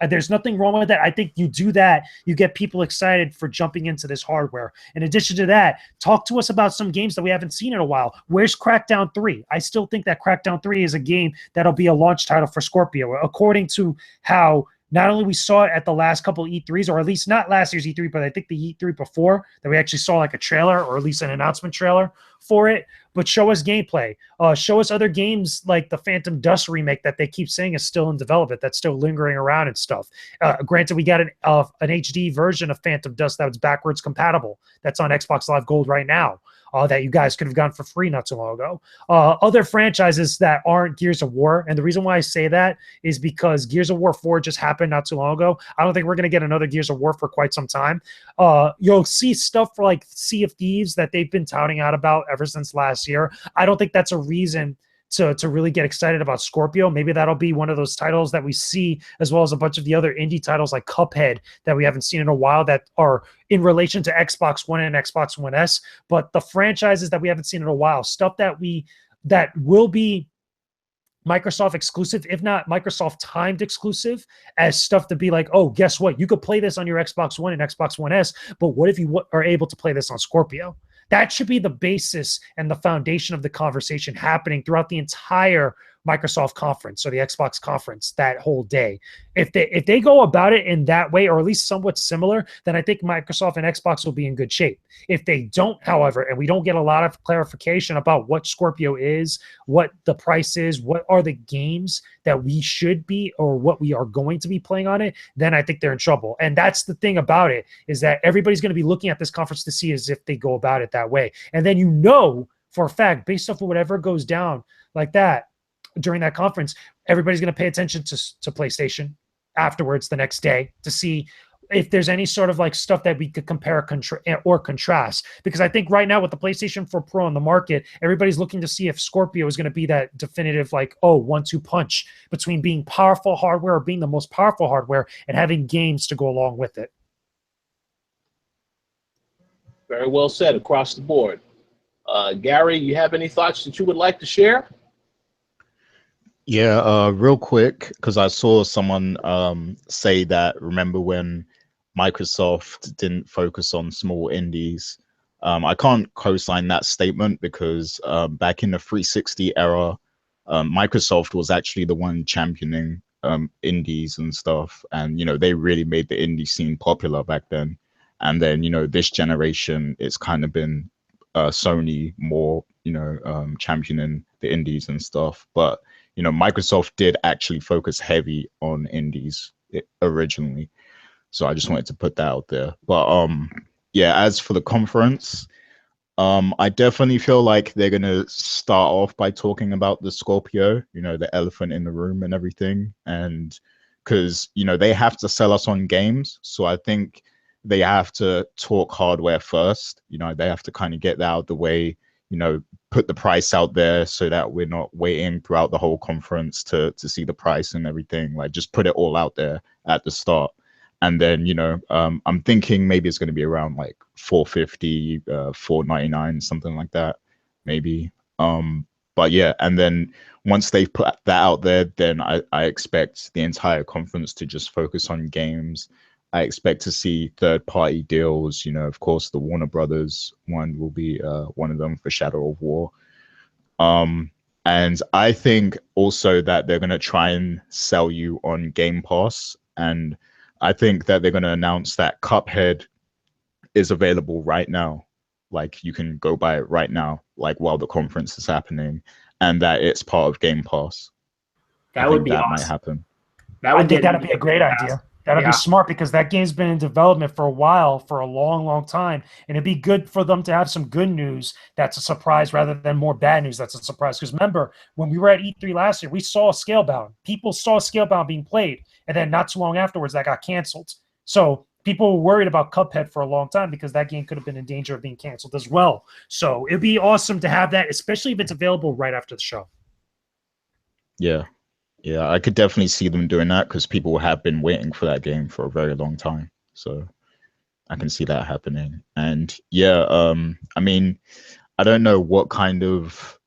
There's nothing wrong with that. I think you do that, you get people excited for jumping into this hardware. In addition to that, talk to us about some games that we haven't seen in a while. Where's Crackdown 3? I still think that Crackdown 3 is a game that'll be a launch title for Scorpio, according to how not only we saw it at the last couple E3s, or at least not last year's E3, but I think the E3 before, that we actually saw like a trailer or at least an announcement trailer for it, but show us gameplay. Show us other games like the Phantom Dust remake that they keep saying is still in development, that's still lingering around and stuff. Granted, we got an HD version of Phantom Dust that was backwards compatible. That's on Xbox Live Gold right now. That you guys could have gotten for free not too long ago. Other franchises that aren't Gears of War, and the reason why I say that is because Gears of War 4 just happened not too long ago. I don't think we're going to get another Gears of War for quite some time. You'll see stuff for like Sea of Thieves that they've been touting out about ever since last year. I don't think that's a reason to really get excited about Scorpio. Maybe that'll be one of those titles that we see, as well as a bunch of the other indie titles like Cuphead that we haven't seen in a while that are in relation to Xbox One and Xbox One S. But the franchises that we haven't seen in a while, stuff that will be Microsoft exclusive, if not Microsoft timed exclusive, as stuff to be like, oh, guess what? You could play this on your Xbox One and Xbox One S, but what if you are able to play this on Scorpio? That should be the basis and the foundation of the conversation happening throughout the entire Microsoft conference or the Xbox conference that whole day. If they go about it in that way, or at least somewhat similar, then I think Microsoft and Xbox will be in good shape. If they don't, however, and we don't get a lot of clarification about what Scorpio is, what the price is, what are the games that we should be or what we are going to be playing on it, then I think they're in trouble. And that's the thing about it, is that everybody's going to be looking at this conference to see as if they go about it that way. And then for a fact, based off of whatever goes down like that, during that conference, everybody's going to pay attention to PlayStation afterwards the next day to see if there's any sort of like stuff that we could compare or contrast. Because I think right now with the PlayStation 4 Pro on the market, everybody's looking to see if Scorpio is going to be that definitive like, 1-2 punch between being powerful hardware or being the most powerful hardware and having games to go along with it. Very well said across the board. Gary, you have any thoughts that you would like to share? Yeah, real quick, because I saw someone say that, remember when Microsoft didn't focus on small indies? I can't co-sign that statement because back in the 360 era, Microsoft was actually the one championing indies and stuff. And, they really made the indie scene popular back then. And then, this generation, it's kind of been Sony more, championing the indies and stuff. But Microsoft did actually focus heavy on indies originally. So I just wanted to put that out there. But yeah, as for the conference, I definitely feel like they're going to start off by talking about the Scorpio, the elephant in the room and everything. And because, they have to sell us on games. So I think they have to talk hardware first. They have to kind of get that out of the way, put the price out there so that we're not waiting throughout the whole conference to see the price and everything. Like, just put it all out there at the start. And then, I'm thinking maybe it's going to be around like $450, $499, something like that, maybe. But yeah, and then once they've put that out there, then I expect the entire conference to just focus on games. I expect to see third-party deals. Of course, the Warner Brothers one will be one of them for Shadow of War. And I think also that they're going to try and sell you on Game Pass. And I think that they're going to announce that Cuphead is available right now. Like, you can go buy it right now, like while the conference is happening, and that it's part of Game Pass. That would be that awesome. might happen. I think that'd be a great idea. That'd be smart because that game's been in development for a while, for a long, long time. And it'd be good for them to have some good news that's a surprise rather than more bad news that's a surprise. Because remember, when we were at E3 last year, we saw Scalebound. People saw Scalebound being played. And then not too long afterwards, that got canceled. So people were worried about Cuphead for a long time because that game could have been in danger of being canceled as well. So it'd be awesome to have that, especially if it's available right after the show. Yeah. Yeah, I could definitely see them doing that because people have been waiting for that game for a very long time. So I can see that happening. And yeah, I mean, I don't know what kind of,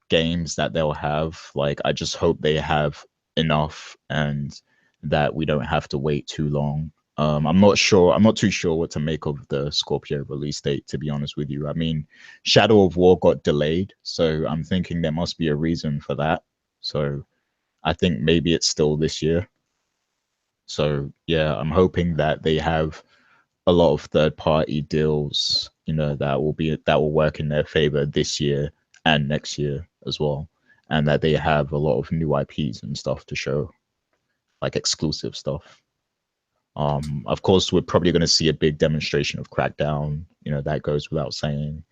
games that they'll have. Like, I just hope they have enough and that we don't have to wait too long. I'm not too sure what to make of the Scorpio release date, to be honest with you. I mean, Shadow of War got delayed, so I'm thinking there must be a reason for that. So I think maybe it's still this year. So yeah, I'm hoping that they have a lot of third-party deals, that will work in their favor this year and next year as well, and that they have a lot of new IPs and stuff to show, like exclusive stuff. Of course, we're probably going to see a big demonstration of Crackdown. That goes without saying.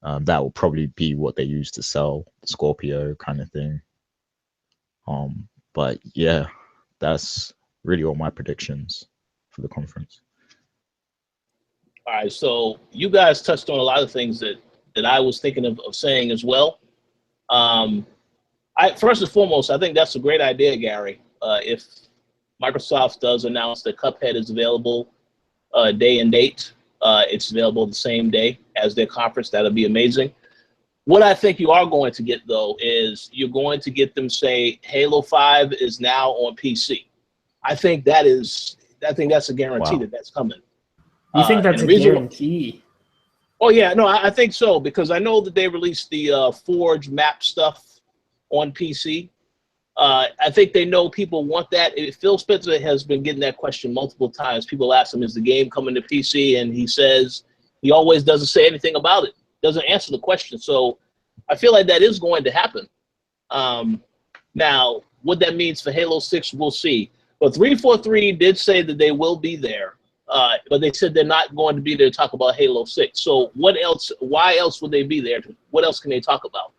That will probably be what they use to sell the Scorpio kind of thing. But yeah, that's really all my predictions for the conference. All right, so you guys touched on a lot of things that I was thinking of saying as well. First and foremost, I think that's a great idea, Gary. If Microsoft does announce that Cuphead is available day and date, it's available the same day as their conference, that'll be amazing. What I think you are going to get, though, is you're going to get them say Halo 5 is now on PC. I think that's a guarantee. Wow. That's coming. You think that's a guarantee? Oh, yeah. No, I think so, because I know that they released the Forge map stuff on PC. I think they know people want that. Phil Spencer has been getting that question multiple times. People ask him, is the game coming to PC? And he says he always doesn't say anything about it, doesn't answer the question. So I feel like that is going to happen. Now, what that means for Halo 6, we'll see. But 343 did say that they will be there. But they said they're not going to be there to talk about Halo 6. So what else? Why else would they be there? What else can they talk about?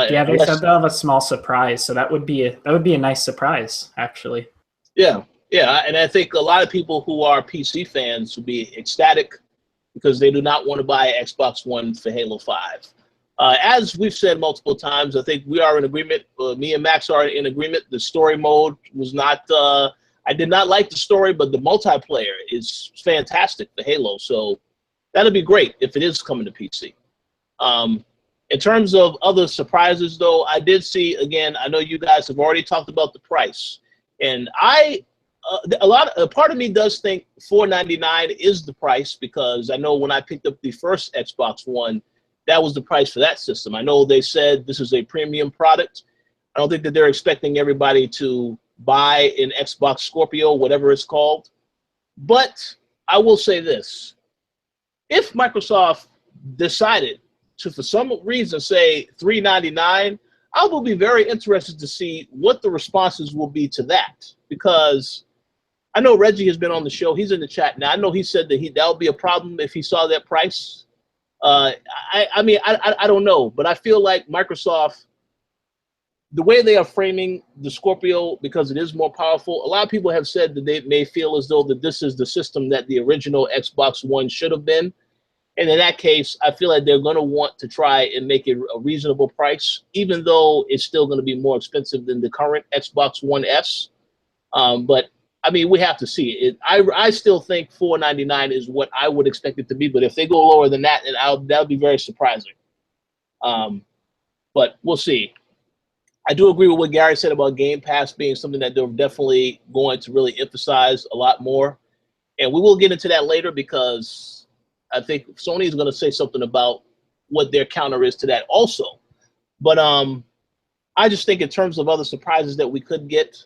Yeah, they said they'll have a small surprise, so that would be a nice surprise, actually. Yeah, and I think a lot of people who are PC fans will be ecstatic because they do not want to buy an Xbox One for Halo 5. As we've said multiple times, I think we are in agreement. Me and Max are in agreement. The story mode was not. I did not like the story, but the multiplayer is fantastic for Halo. So that'll be great if it is coming to PC. In terms of other surprises, though, I did see, again, I know you guys have already talked about the price. And part of me does think $499 is the price, because I know when I picked up the first Xbox One, that was the price for that system. I know they said this is a premium product. I don't think that they're expecting everybody to buy an Xbox Scorpio, whatever it's called. But I will say this. If Microsoft decided to, for some reason, say $399, I will be very interested to see what the responses will be to that. Because I know Reggie has been on the show. He's in the chat now. I know he said that that would be a problem if he saw that price. I mean, I don't know. But I feel like Microsoft, the way they are framing the Scorpio, because it is more powerful, a lot of people have said that they may feel as though that this is the system that the original Xbox One should have been. And in that case, I feel like they're going to want to try and make it a reasonable price, even though it's still going to be more expensive than the current Xbox One S. But, I mean, we have to see it. I still think $499 is what I would expect it to be. But if they go lower than that, that'll be very surprising. But we'll see. I do agree with what Gary said about Game Pass being something that they're definitely going to really emphasize a lot more. And we will get into that later, because I think Sony is going to say something about what their counter is to that also. But I just think in terms of other surprises that we could get,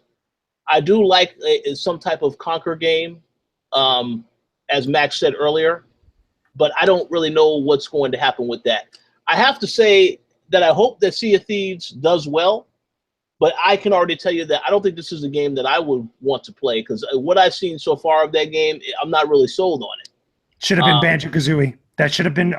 I do like some type of Conquer game, as Max said earlier, but I don't really know what's going to happen with that. I have to say that I hope that Sea of Thieves does well, but I can already tell you that I don't think this is a game that I would want to play, because what I've seen so far of that game, I'm not really sold on it. Should have been Banjo-Kazooie. That should have been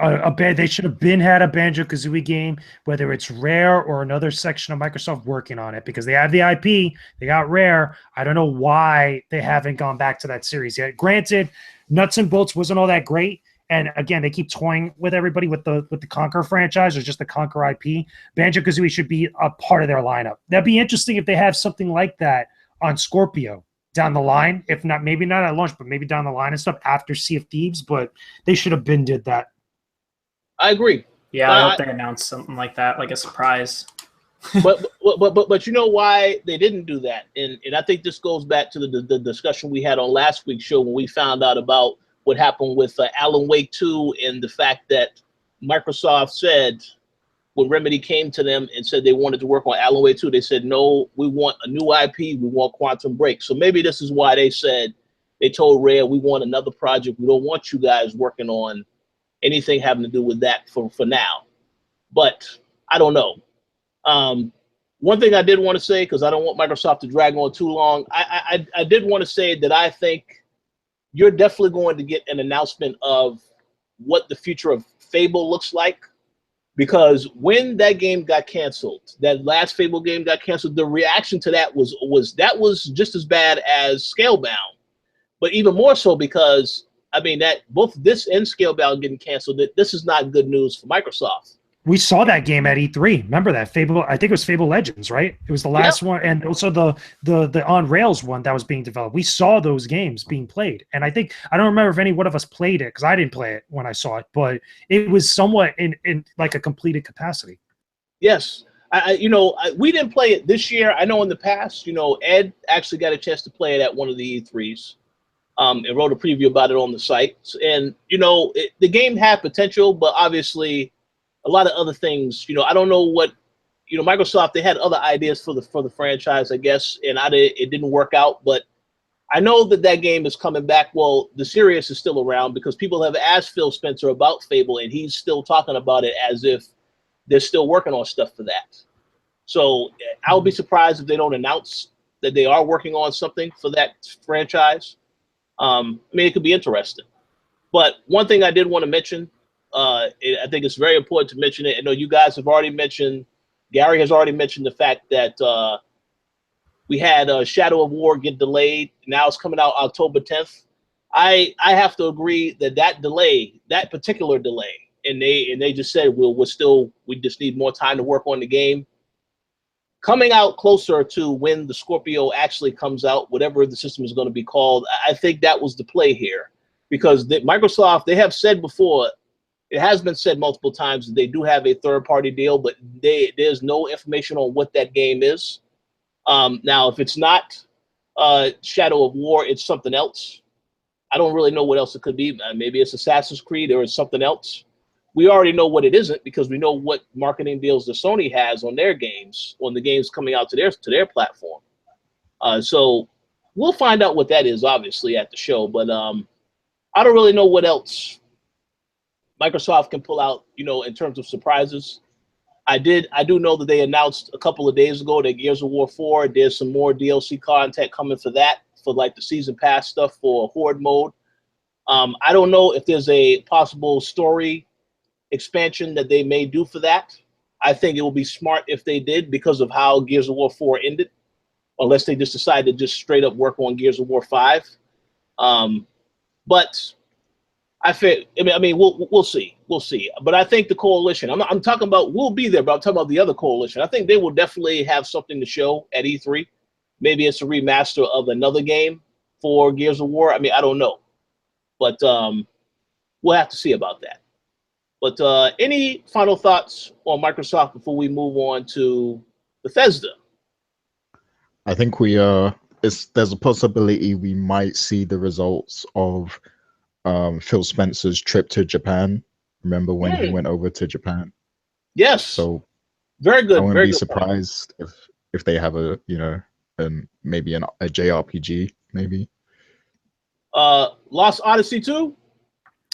they should have had a Banjo-Kazooie game, whether it's Rare or another section of Microsoft working on it, because they have the IP. They got Rare. I don't know why they haven't gone back to that series yet. Granted, Nuts and Bolts wasn't all that great, and again, they keep toying with everybody with the Conquer franchise or just the Conquer IP. Banjo-Kazooie should be a part of their lineup. That'd be interesting if they have something like that on Scorpio down the line, if not, maybe not at launch, but maybe down the line and stuff after Sea of Thieves. But they should have did that. I agree. Yeah, I hope they announce something like that, like a surprise. But you know why they didn't do that, and I think this goes back to the discussion we had on last week's show when we found out about what happened with Alan Wake 2 and the fact that Microsoft said when Remedy came to them and said they wanted to work on Alan Wake 2, they said, no, we want a new IP, we want Quantum Break. So maybe this is why they told Rare, we want another project. We don't want you guys working on anything having to do with that for now. But I don't know. One thing I did want to say, because I don't want Microsoft to drag on too long, I did want to say that I think you're definitely going to get an announcement of what the future of Fable looks like. Because when that game got canceled, that last Fable game got canceled, the reaction to that was just as bad as Scalebound. But even more so because, I mean, that both this and Scalebound getting canceled, this is not good news for Microsoft. We saw that game at E3. Remember that Fable? I think it was Fable Legends, right? It was the last one, and also the on Rails one that was being developed. We saw those games being played, and I don't remember if any one of us played it because I didn't play it when I saw it, but it was somewhat in like a completed capacity. Yes, we didn't play it this year. I know in the past, Ed actually got a chance to play it at one of the E3s. And wrote a preview about it on the site, and the game had potential, but obviously a lot of other things, I don't know what, Microsoft, they had other ideas for the franchise, I guess, and it didn't work out. But I know that game is coming back. Well, the series is still around because people have asked Phil Spencer about Fable, and he's still talking about it as if they're still working on stuff for that. So I would be surprised if they don't announce that they are working on something for that franchise. I mean, it could be interesting. But one thing I did want to mention, I think it's very important to mention it. I know you guys have already mentioned, Gary has already mentioned the fact that we had Shadow of War get delayed. Now it's coming out October 10th. I have to agree that particular delay, and they just said we just need more time to work on the game. Coming out closer to when the Scorpio actually comes out, whatever the system is going to be called, I think that was the play here. Because Microsoft, they have said before, it has been said multiple times that they do have a third-party deal, but there's no information on what that game is. Now, if it's not Shadow of War, it's something else. I don't really know what else it could be. Maybe it's Assassin's Creed or it's something else. We already know what it isn't because we know what marketing deals the Sony has on their games, on the games coming out to their platform. So we'll find out what that is, obviously, at the show. But I don't really know what else Microsoft can pull out, in terms of surprises. I do know that they announced a couple of days ago that Gears of War 4, there's some more DLC content coming for that, for like the season pass stuff for Horde mode. I don't know if there's a possible story expansion that they may do for that. I think it would be smart if they did because of how Gears of War 4 ended, unless they just decide to just straight up work on Gears of War 5. But I mean, we'll see. We'll see. But I think the Koalition, I'm talking about, we'll be there, but I'm talking about the other Koalition. I think they will definitely have something to show at E3. Maybe it's a remaster of another game for Gears of War. I mean, I don't know. But we'll have to see about that. But any final thoughts on Microsoft before we move on to Bethesda? I think there's a possibility we might see the results of Phil Spencer's trip to Japan. Remember when he went over to Japan? Yes. So very good. I wouldn't be surprised if they have maybe a JRPG, maybe. Lost Odyssey 2?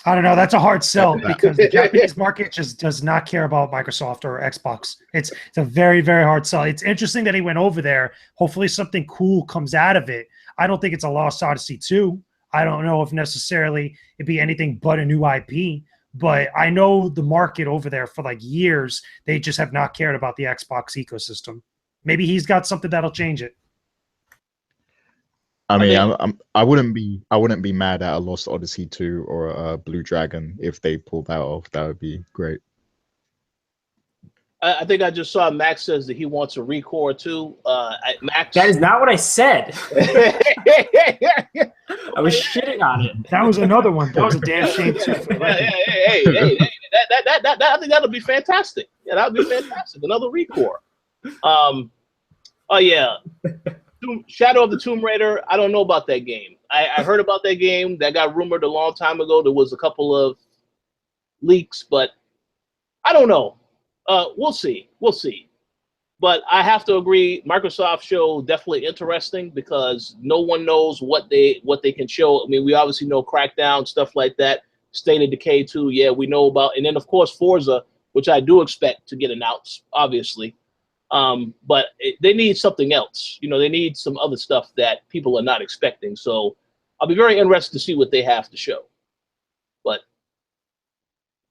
I don't know. That's a hard sell because the Japanese market just does not care about Microsoft or Xbox. It's a very, very hard sell. It's interesting that he went over there. Hopefully something cool comes out of it. I don't think it's a Lost Odyssey 2. I don't know if necessarily it'd be anything but a new IP, but I know the market over there for like years, they just have not cared about the Xbox ecosystem. Maybe he's got something that'll change it. I mean, I wouldn't be mad at a Lost Odyssey 2 or a Blue Dragon if they pulled that off. That would be great. I think I just saw Max says that he wants a Recore too. Max, that is not what I said. I was shitting on it. That was another one. That was a damn shame too. Hey, I think that'll be fantastic. Yeah, that'll be fantastic. Another Recore. Oh yeah, Shadow of the Tomb Raider. I don't know about that game. I heard about that game that got rumored a long time ago. There was a couple of leaks, but I don't know. We'll see. We'll see. But I have to agree, Microsoft show definitely interesting because no one knows what they can show. I mean, we obviously know Crackdown, stuff like that. State of Decay 2, yeah, we know about. And then, of course, Forza, which I do expect to get announced, obviously. But they need something else. You know, they need some other stuff that people are not expecting. So I'll be very interested to see what they have to show. But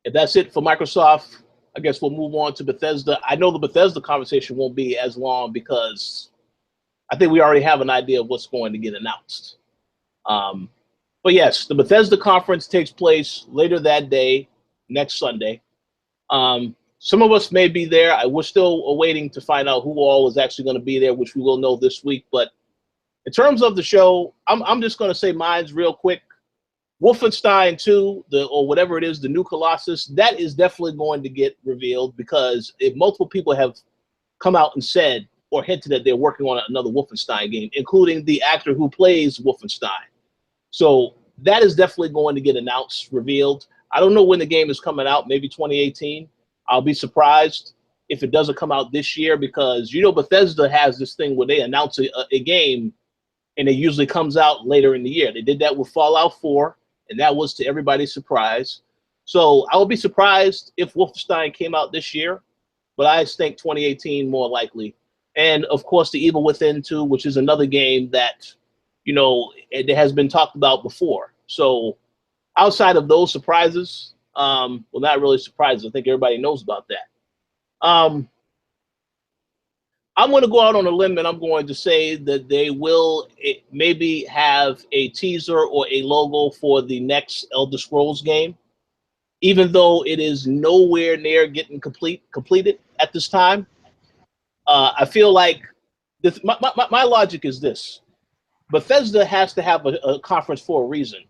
if that's it for Microsoft, I guess we'll move on to Bethesda. I know the Bethesda conversation won't be as long because I think we already have an idea of what's going to get announced. But yes, the Bethesda conference takes place later that day, next Sunday. Some of us may be there. We're still awaiting to find out who all is actually going to be there, which we will know this week. But in terms of the show, I'm just going to say mine's real quick. Wolfenstein 2, or whatever it is, the new Colossus, that is definitely going to get revealed because if multiple people have come out and said or hinted that they're working on another Wolfenstein game, including the actor who plays Wolfenstein. So that is definitely going to get announced, revealed. I don't know when the game is coming out, maybe 2018. I'll be surprised if it doesn't come out this year because, you know, Bethesda has this thing where they announce a game and it usually comes out later in the year. They did that with Fallout 4, and that was to everybody's surprise. So I would be surprised if Wolfenstein came out this year, but I think 2018 more likely. And, of course, The Evil Within 2, which is another game that, you know, it has been talked about before. So outside of those surprises, well, not really surprises. I think everybody knows about that. I'm going to go out on a limb and I'm going to say that they will maybe have a teaser or a logo for the next Elder Scrolls game, even though it is nowhere near getting completed at this time. I feel like my logic is this. Bethesda has to have a conference for a reason.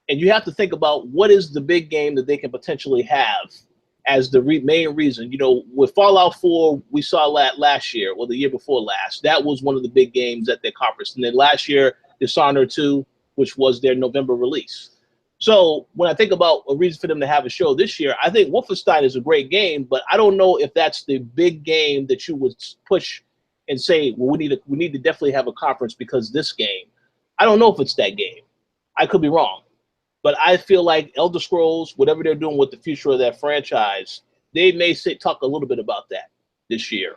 And you have to think about what is the big game that they can potentially have as the main reason. You know, with Fallout 4, we saw that last year, or the year before last. That was one of the big games at their conference. And then last year, Dishonored 2, which was their November release. So when I think about a reason for them to have a show this year, I think Wolfenstein is a great game, but I don't know if that's the big game that you would push and say, well, we need to definitely have a conference because this game. I don't know if it's that game. I could be wrong. But I feel like Elder Scrolls, whatever they're doing with the future of that franchise, they may talk a little bit about that this year.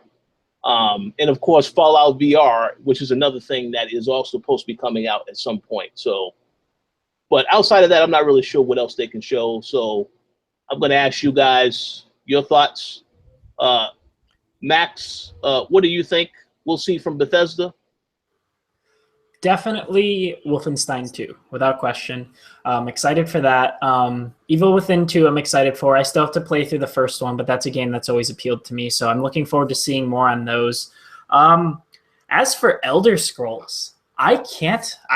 And, of course, Fallout VR, which is another thing that is also supposed to be coming out at some point. So, but outside of that, I'm not really sure what else they can show. So I'm going to ask you guys your thoughts. Max, what do you think we'll see from Bethesda? Definitely Wolfenstein 2, without question. I'm excited for that. Evil Within 2, I'm excited for. I still have to play through the first one, but that's a game that's always appealed to me, so I'm looking forward to seeing more on those. As for Elder Scrolls, I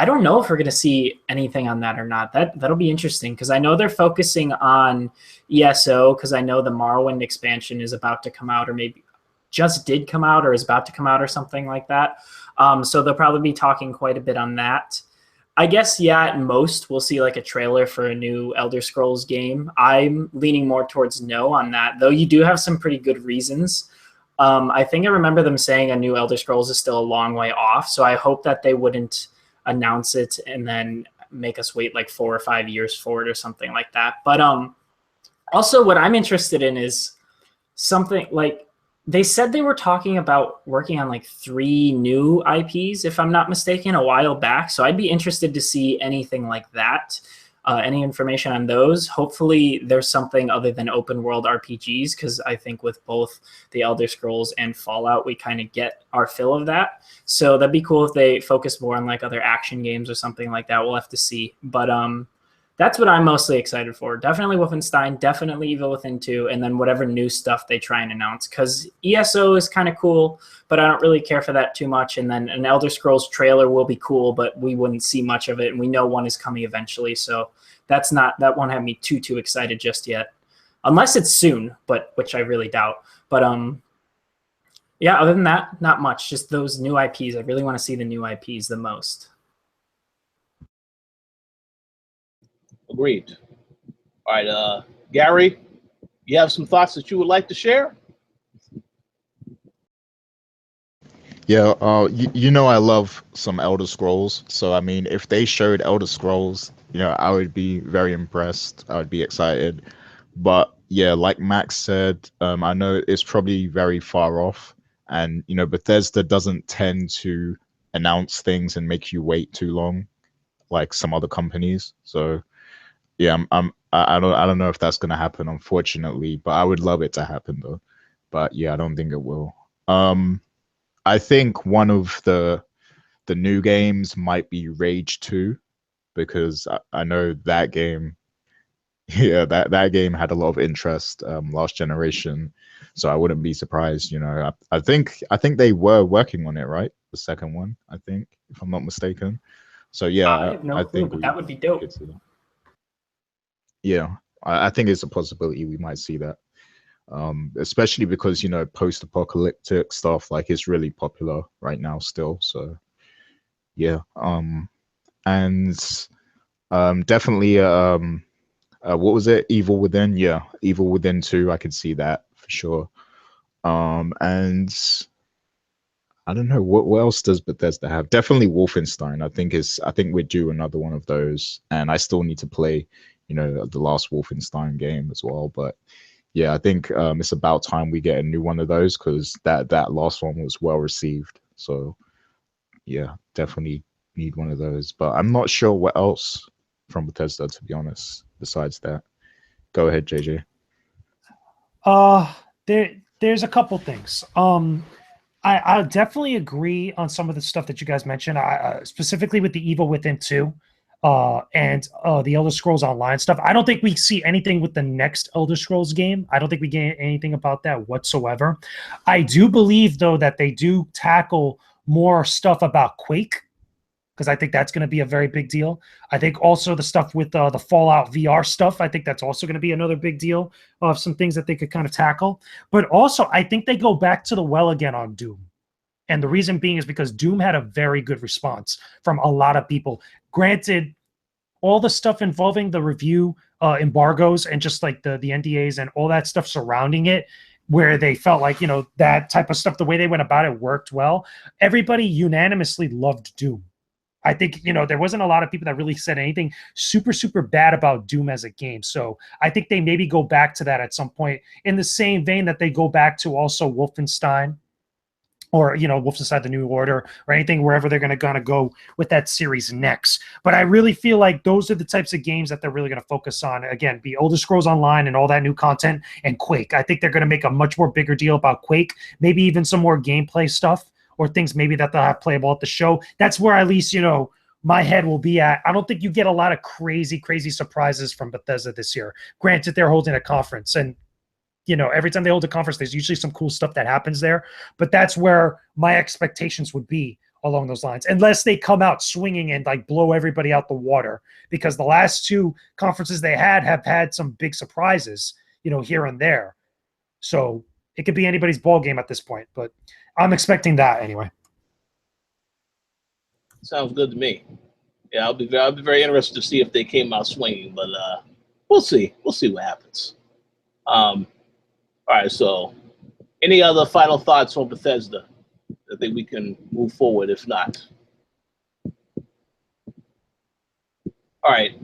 don't know if we're going to see anything on that or not. That'll be interesting, because I know they're focusing on ESO, because I know the Morrowind expansion is about to come out, or maybe just did come out, or is about to come out, or something like that. So they'll probably be talking quite a bit on that. I guess, yeah, at most we'll see like a trailer for a new Elder Scrolls game. I'm leaning more towards no on that, though you do have some pretty good reasons. I think I remember them saying a new Elder Scrolls is still a long way off, so I hope that they wouldn't announce it and then make us wait like 4 or 5 years for it or something like that. But also what I'm interested in is something like, they said they were talking about working on like 3 new IPs, if I'm not mistaken, a while back. So I'd be interested to see anything like that, any information on those. Hopefully there's something other than open world RPGs, because I think with both the Elder Scrolls and Fallout, we kind of get our fill of that. So that'd be cool if they focus more on like other action games or something like that. We'll have to see. But that's what I'm mostly excited for. Definitely Wolfenstein, definitely Evil Within 2, and then whatever new stuff they try and announce. Because ESO is kind of cool, but I don't really care for that too much. And then an Elder Scrolls trailer will be cool, but we wouldn't see much of it. And we know one is coming eventually, so that won't have me too excited just yet. Unless it's soon, which I really doubt. But Yeah, other than that, not much. Just those new IPs. I really want to see the new IPs the most. Agreed. All right, Gary, you have some thoughts that you would like to share? Yeah, you know I love some Elder Scrolls, so I mean, if they showed Elder Scrolls, you know, I would be very impressed. I would be excited. But yeah, like Max said, I know it's probably very far off, and you know, Bethesda doesn't tend to announce things and make you wait too long, like some other companies. So yeah, I don't know if that's gonna happen, unfortunately, but I would love it to happen though. But yeah, I don't think it will. I think one of the new games might be Rage 2 because I know that game, yeah, that game had a lot of interest last generation, so I wouldn't be surprised. You know, I think they were working on it, right? The second one, I think, if I'm not mistaken. So yeah, I have no I clue, think but that would be dope. could see that. Yeah, I think it's a possibility we might see that. Especially because you know post-apocalyptic stuff like is really popular right now still. So yeah, and definitely what was it? Evil Within. Yeah, Evil Within 2. I could see that for sure. And I don't know what else does Bethesda have. Definitely Wolfenstein. I think we're due another one of those, and I still need to play, you know, the last Wolfenstein game as well. But yeah, I think it's about time we get a new one of those because that last one was well received. So yeah, definitely need one of those. But I'm not sure what else from Bethesda, to be honest, besides that. Go ahead, JJ. There's a couple things. I definitely agree on some of the stuff that you guys mentioned. Specifically with the Evil Within 2, and the Elder Scrolls Online stuff. I don't think we see anything with the next Elder Scrolls game. I don't think we get anything about that whatsoever. I do believe though that they do tackle more stuff about Quake, because I think that's going to be a very big deal. I think also the stuff with the Fallout VR stuff, I think that's also going to be another big deal of some things that they could kind of tackle. But also, I think they go back to the well again on Doom. And the reason being is because Doom had a very good response from a lot of people. Granted, all the stuff involving the review embargoes and just like the NDAs and all that stuff surrounding it, where they felt like, you know, that type of stuff, the way they went about it worked well. Everybody unanimously loved Doom. I think, you know, there wasn't a lot of people that really said anything super, super bad about Doom as a game. So I think they maybe go back to that at some point in the same vein that they go back to also Wolfenstein or, you know, Wolfenstein the New Order or anything wherever they're going to go with that series next. But I really feel like those are the types of games that they're really going to focus on. Again, be Elder Scrolls Online and all that new content and Quake. I think they're going to make a much more bigger deal about Quake, maybe even some more gameplay stuff or things maybe that they'll have playable at the show. That's where at least, you know, my head will be at. I don't think you get a lot of crazy, crazy surprises from Bethesda this year. Granted, they're holding a conference, and you know, every time they hold a conference, there's usually some cool stuff that happens there. But that's where my expectations would be along those lines, unless they come out swinging and like blow everybody out the water. Because the last two conferences they have had some big surprises, you know, here and there. So it could be anybody's ball game at this point, but I'm expecting that anyway. Sounds good to me. Yeah, I'll be very interested to see if they came out swinging, but we'll see. We'll see what happens. All right. So, any other final thoughts on Bethesda? I think we can move forward. If not, all right.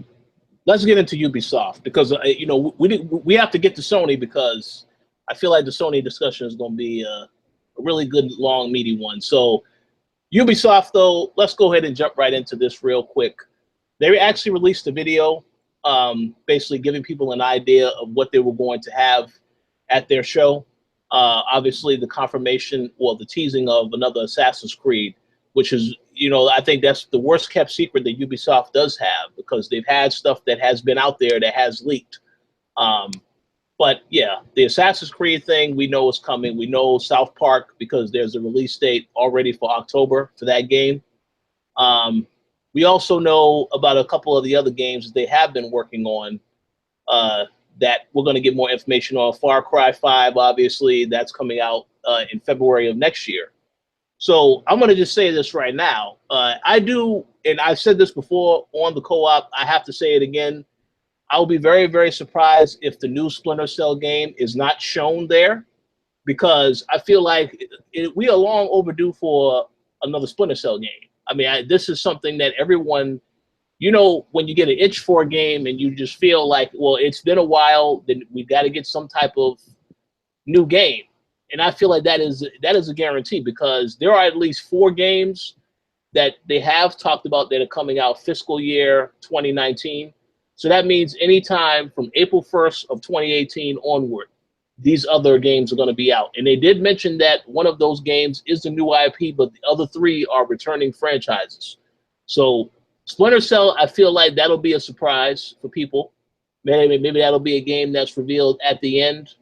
Let's get into Ubisoft because you know we have to get to Sony because I feel like the Sony discussion is going to be a really good, long, meaty one. So. Ubisoft, though, let's go ahead and jump right into this real quick. They actually released a video basically giving people an idea of what they were going to have at their show. Obviously, the confirmation or the teasing of another Assassin's Creed, which is, you know, I think that's the worst kept secret that Ubisoft does have because they've had stuff that has been out there that has leaked. But yeah, the Assassin's Creed thing we know is coming. We know South Park because there's a release date already for October for that game. We also know about a couple of the other games that they have been working on that we're going to get more information on. Far Cry 5, obviously, that's coming out in February of next year. So I'm going to just say this right now. I do, and I've said this before on the co-op, I have to say it again. I'll be very, very surprised if the new Splinter Cell game is not shown there, because I feel like we are long overdue for another Splinter Cell game. I mean, this is something that everyone, you know, when you get an itch for a game and you just feel like, well, it's been a while, then we got to get some type of new game. And I feel like that is a guarantee, because there are at least 4 games that they have talked about that are coming out fiscal year 2019. So that means anytime from April 1st of 2018 onward, these other games are going to be out. And they did mention that one of those games is the new IP, but the other 3 are returning franchises. So Splinter Cell, I feel like that'll be a surprise for people. Maybe that'll be a game that's revealed at the end,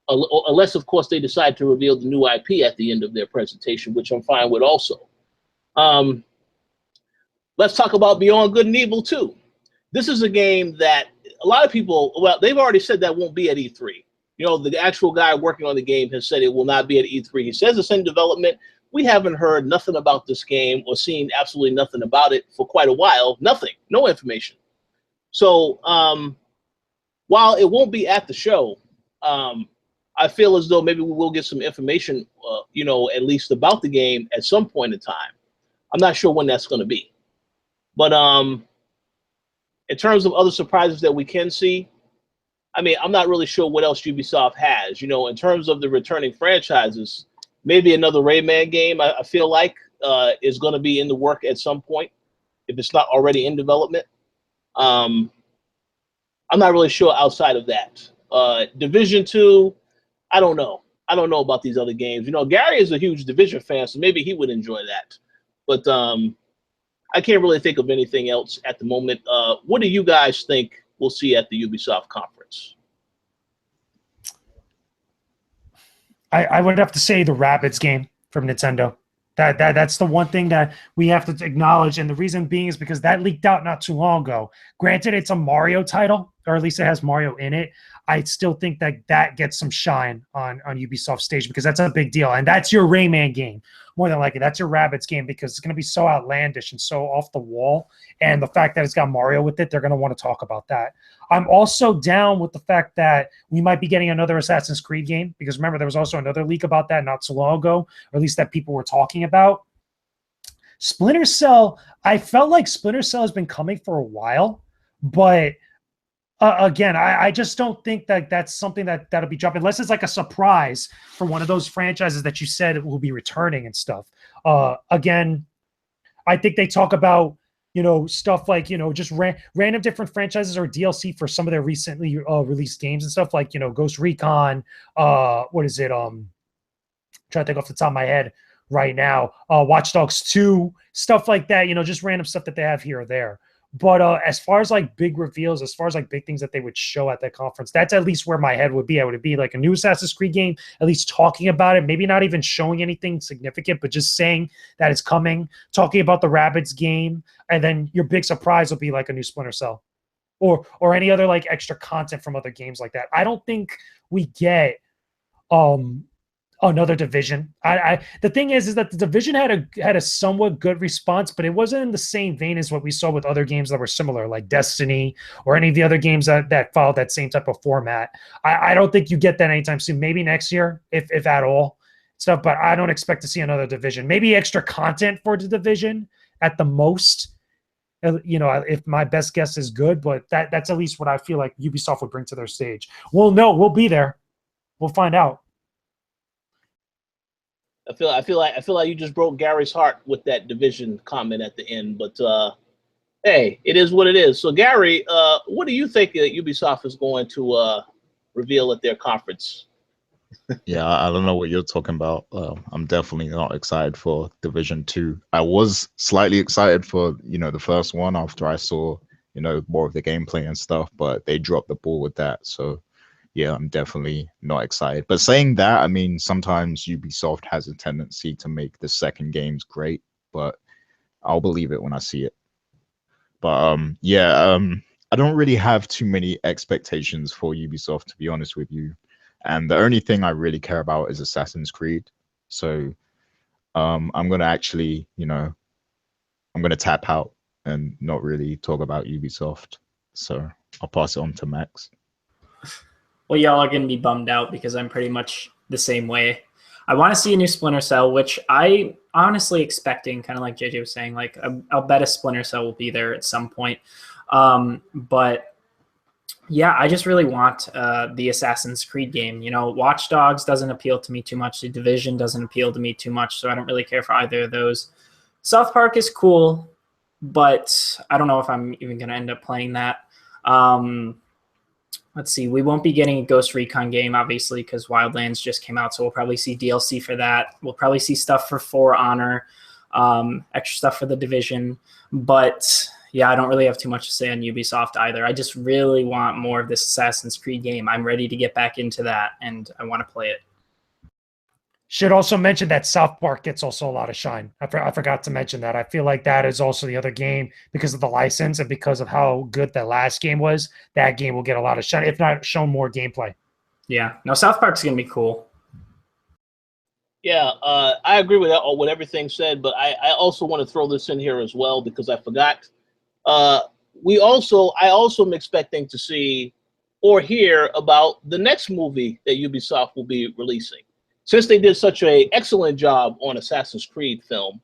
unless, of course, they decide to reveal the new IP at the end of their presentation, which I'm fine with also. Let's talk about Beyond Good and Evil 2. This is a game that a lot of people, well, they've already said that won't be at E3. You know, the actual guy working on the game has said it will not be at E3. He says it's in development. We haven't heard nothing about this game or seen absolutely nothing about it for quite a while. Nothing, no information. So while it won't be at the show, I feel as though maybe we will get some information, you know, at least about the game at some point in time. I'm not sure when that's going to be. But in terms of other surprises that we can see, I mean, I'm not really sure what else Ubisoft has. You know, in terms of the returning franchises, maybe another Rayman game, I feel like, is going to be in the work at some point, if it's not already in development. I'm not really sure outside of that. Division 2, I don't know. I don't know about these other games. You know, Gary is a huge Division fan, so maybe he would enjoy that. But I can't really think of anything else at the moment. What do you guys think we'll see at the Ubisoft conference? I would have to say the Rabbids game from Nintendo. That's the one thing that we have to acknowledge, and the reason being is because that leaked out not too long ago. Granted, it's a Mario title, or at least it has Mario in it. I still think that gets some shine on Ubisoft stage, because that's a big deal, and that's your Rayman game. More than likely, that's your Rabbids game, because it's going to be so outlandish and so off the wall. And the fact that it's got Mario with it, they're going to want to talk about that. I'm also down with the fact that we might be getting another Assassin's Creed game, because remember, there was also another leak about that not so long ago, or at least that people were talking about. Splinter Cell, I felt like Splinter Cell has been coming for a while, but again, I just don't think that that's something that'll be dropped, unless it's like a surprise for one of those franchises that you said will be returning and stuff. Again, I think they talk about, you know, stuff like, you know, just random different franchises or DLC for some of their recently released games and stuff, like, you know, Ghost Recon, what is it? I'm trying to think off the top of my head right now. Watch Dogs 2, stuff like that, you know, just random stuff that they have here or there. But as far as like big reveals, as far as like big things that they would show at that conference, that's at least where my head would be. I would be like a new Assassin's Creed game, at least talking about it, maybe not even showing anything significant, but just saying that it's coming, talking about the Rabbids game, and then your big surprise will be like a new Splinter Cell or any other like extra content from other games like that. I don't think we get another Division. The thing is that the Division had a somewhat good response, but it wasn't in the same vein as what we saw with other games that were similar, like Destiny or any of the other games that followed that same type of format. I don't think you get that anytime soon. Maybe next year, if at all, stuff. But I don't expect to see another Division. Maybe extra content for the Division at the most. You know, if my best guess is good, but that's at least what I feel like Ubisoft would bring to their stage. We'll know. We'll be there. We'll find out. I feel like you just broke Gary's heart with that Division comment at the end, but hey, it is what it is. So Gary, what do you think Ubisoft is going to reveal at their conference? Yeah, I don't know what you're talking about. I'm definitely not excited for Division 2. I was slightly excited for, you know, the first one after I saw, you know, more of the gameplay and stuff, but they dropped the ball with that. So yeah, I'm definitely not excited. But saying that, I mean, sometimes Ubisoft has a tendency to make the second games great, but I'll believe it when I see it. But I don't really have too many expectations for Ubisoft, to be honest with you. And the only thing I really care about is Assassin's Creed. So I'm gonna actually, I'm gonna tap out and not really talk about Ubisoft. So I'll pass it on to Max. Well, y'all are gonna be bummed out because I'm pretty much the same way. I want to see a new Splinter Cell, which I honestly expecting, kind of like JJ was saying, like I'll bet a Splinter Cell will be there at some point. But yeah, I just really want the Assassin's Creed game. Watch Dogs doesn't appeal to me too much. The Division doesn't appeal to me too much, so I don't really care for either of those. South Park is cool, but I don't know if I'm even going to end up playing that. Let's see. We won't be getting a Ghost Recon game, obviously, because Wildlands just came out, so we'll probably see DLC for that. We'll probably see stuff for For Honor, extra stuff for the Division. But yeah, I don't really have too much to say on Ubisoft either. I just really want more of this Assassin's Creed game. I'm ready to get back into that, and I want to play it. Should also mention that South Park gets also a lot of shine. I forgot to mention that. I feel like that is also the other game because of the license and because of how good the last game was. That game will get a lot of shine, if not shown more gameplay. Yeah. No, South Park's going to be cool. Yeah, I agree with everything said, but I also want to throw this in here as well because I forgot. I also am expecting to see or hear about the next movie that Ubisoft will be releasing. Since they did such an excellent job on Assassin's Creed film,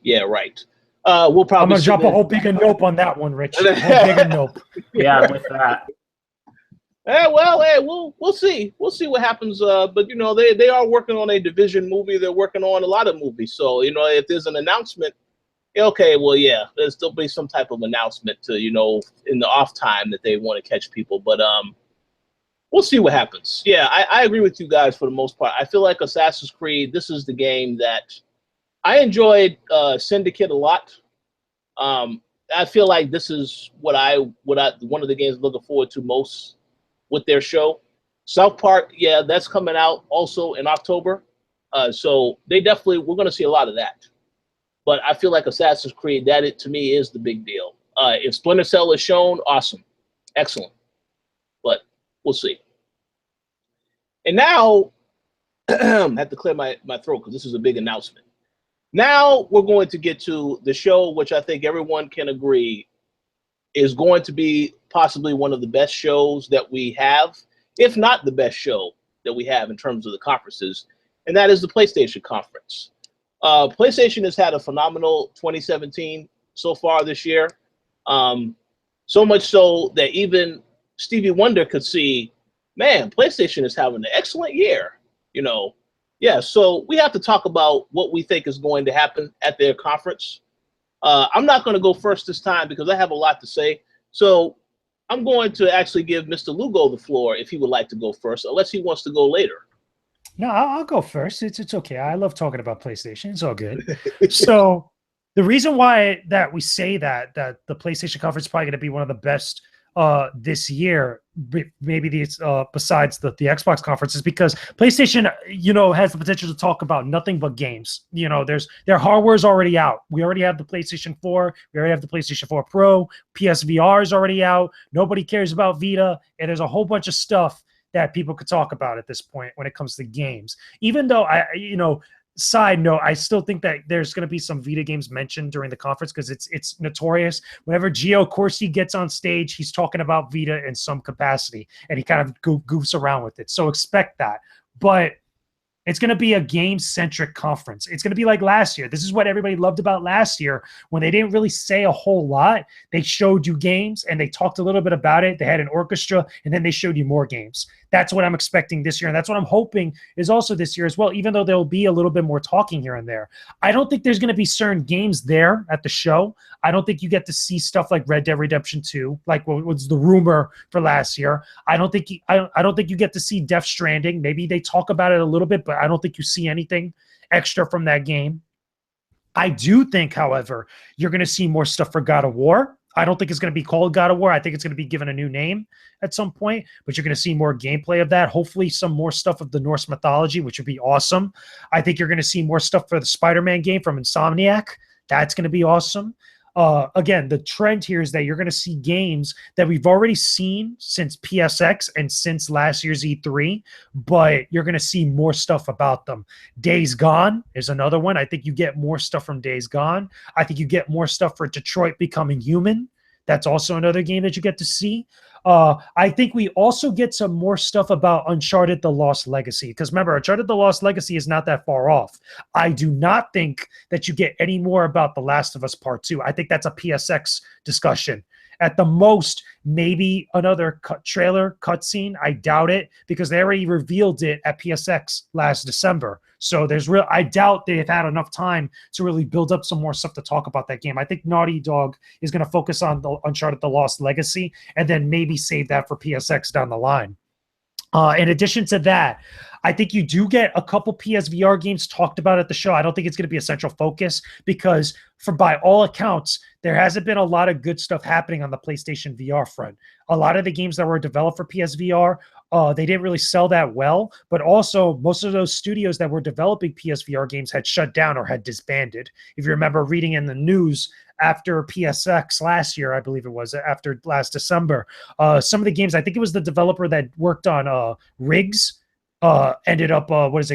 yeah, right. We'll probably. I'm gonna drop a whole big nope on that one, Rich. A whole big nope. Yeah, with that. We'll see. We'll see what happens. But they are working on a Division movie. They're working on a lot of movies. So if there's an announcement, okay, well, yeah, there's still be some type of announcement to in the off time that they want to catch people. But we'll see what happens. Yeah, I agree with you guys for the most part. I feel like Assassin's Creed, this is the game that I enjoyed Syndicate a lot. I feel like this is what one of the games I'm looking forward to most with their show. South Park, yeah, that's coming out also in October. So we're going to see a lot of that. But I feel like Assassin's Creed, to me is the big deal. If Splinter Cell is shown, awesome. Excellent. But we'll see. And now, I have to clear my throat because this is a big announcement. Now we're going to get to the show, which I think everyone can agree is going to be possibly one of the best shows that we have, if not the best show that we have in terms of the conferences, and that is the PlayStation Conference. PlayStation has had a phenomenal 2017 so far this year, so much so that even Stevie Wonder could see, man, PlayStation is having an excellent year, Yeah, so we have to talk about what we think is going to happen at their conference. I'm not going to go first this time because I have a lot to say. So I'm going to actually give Mr. Lugo the floor if he would like to go first, unless he wants to go later. No, I'll go first. It's okay. I love talking about PlayStation. It's all good. So the reason why that we say that the PlayStation conference is probably going to be one of the best this year, maybe besides the Xbox conference, is because PlayStation, has the potential to talk about nothing but games. Their hardware is already out. We already have the PlayStation 4. We already have the PlayStation 4 Pro. PSVR is already out. Nobody cares about Vita, and there's a whole bunch of stuff that people could talk about at this point when it comes to games. Even though side note, I still think that there's going to be some Vita games mentioned during the conference because it's notorious. Whenever Gio Corsi gets on stage, he's talking about Vita in some capacity, and he kind of goofs around with it. So expect that. But it's going to be a game-centric conference. It's going to be like last year. This is what everybody loved about last year when they didn't really say a whole lot. They showed you games, and they talked a little bit about it. They had an orchestra, and then they showed you more games. That's what I'm expecting this year, and that's what I'm hoping is also this year as well, even though there'll be a little bit more talking here and there. I don't think there's going to be certain games there at the show. I don't think you get to see stuff like Red Dead Redemption 2, like what was the rumor for last year. I don't think you get to see Death Stranding. Maybe they talk about it a little bit, but I don't think you see anything extra from that game. I do think, however, you're going to see more stuff for God of War. I don't think it's going to be called God of War. I think it's going to be given a new name at some point, but you're going to see more gameplay of that. Hopefully some more stuff of the Norse mythology, which would be awesome. I think you're going to see more stuff for the Spider-Man game from Insomniac. That's going to be awesome. again, the trend here is that you're going to see games that we've already seen since PSX and since last year's E3, but you're going to see more stuff about them. Days Gone is another one. I think you get more stuff from Days Gone. I think you get more stuff for Detroit Becoming Human. That's also another game that you get to see. I think we also get some more stuff about Uncharted The Lost Legacy, because remember, Uncharted The Lost Legacy is not that far off. I do not think that you get any more about The Last of Us Part 2. I think that's a PSX discussion. At the most, maybe another trailer cutscene. I doubt it, because they already revealed it at PSX last December. So I doubt they've had enough time to really build up some more stuff to talk about that game. I think Naughty Dog is going to focus on the Uncharted The Lost Legacy and then maybe save that for PSX down the line. In addition to that, I think you do get a couple PSVR games talked about at the show. I don't think it's going to be a central focus because, by all accounts, there hasn't been a lot of good stuff happening on the PlayStation VR front. A lot of the games that were developed for PSVR, they didn't really sell that well, but also most of those studios that were developing PSVR games had shut down or had disbanded. If you remember reading in the news after PSX last year, I believe it was, after last December, some of the games, I think it was the developer that worked on Riggs, ended up,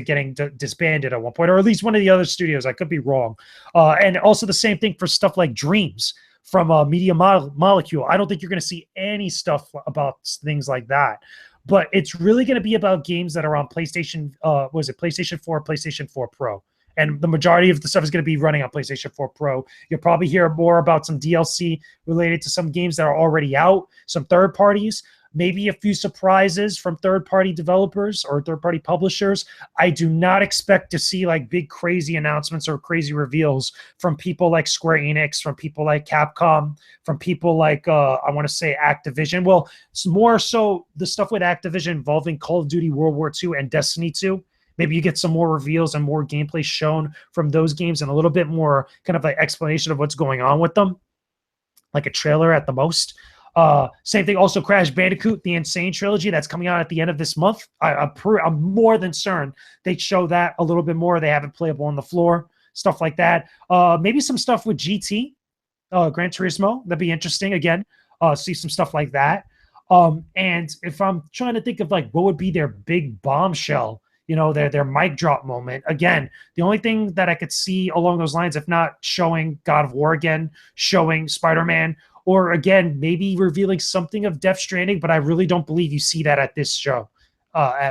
getting disbanded at one point, or at least one of the other studios. I could be wrong. And also the same thing for stuff like Dreams from Media Molecule. I don't think you're going to see any stuff about things like that. But it's really going to be about games that are on PlayStation, PlayStation 4, PlayStation 4 Pro. And the majority of the stuff is going to be running on PlayStation 4 Pro. You'll probably hear more about some DLC related to some games that are already out, some third parties, maybe a few surprises from third-party developers or third-party publishers. I do not expect to see like big crazy announcements or crazy reveals from people like Square Enix, from people like Capcom, from people like, I want to say Activision. Well, it's more so the stuff with Activision involving Call of Duty World War II and Destiny 2. Maybe you get some more reveals and more gameplay shown from those games and a little bit more kind of like explanation of what's going on with them, like a trailer at the most. Same thing, also Crash Bandicoot, the Insane Trilogy, that's coming out at the end of this month. I'm more than certain they'd show that a little bit more. They have it playable on the floor, stuff like that. Maybe some stuff with GT, Gran Turismo. That'd be interesting. Again, see some stuff like that. And if I'm trying to think of like what would be their big bombshell, their mic drop moment. Again, the only thing that I could see along those lines, if not showing God of War again, showing Spider-Man, or again, maybe revealing something of Death Stranding, but I really don't believe you see that at this show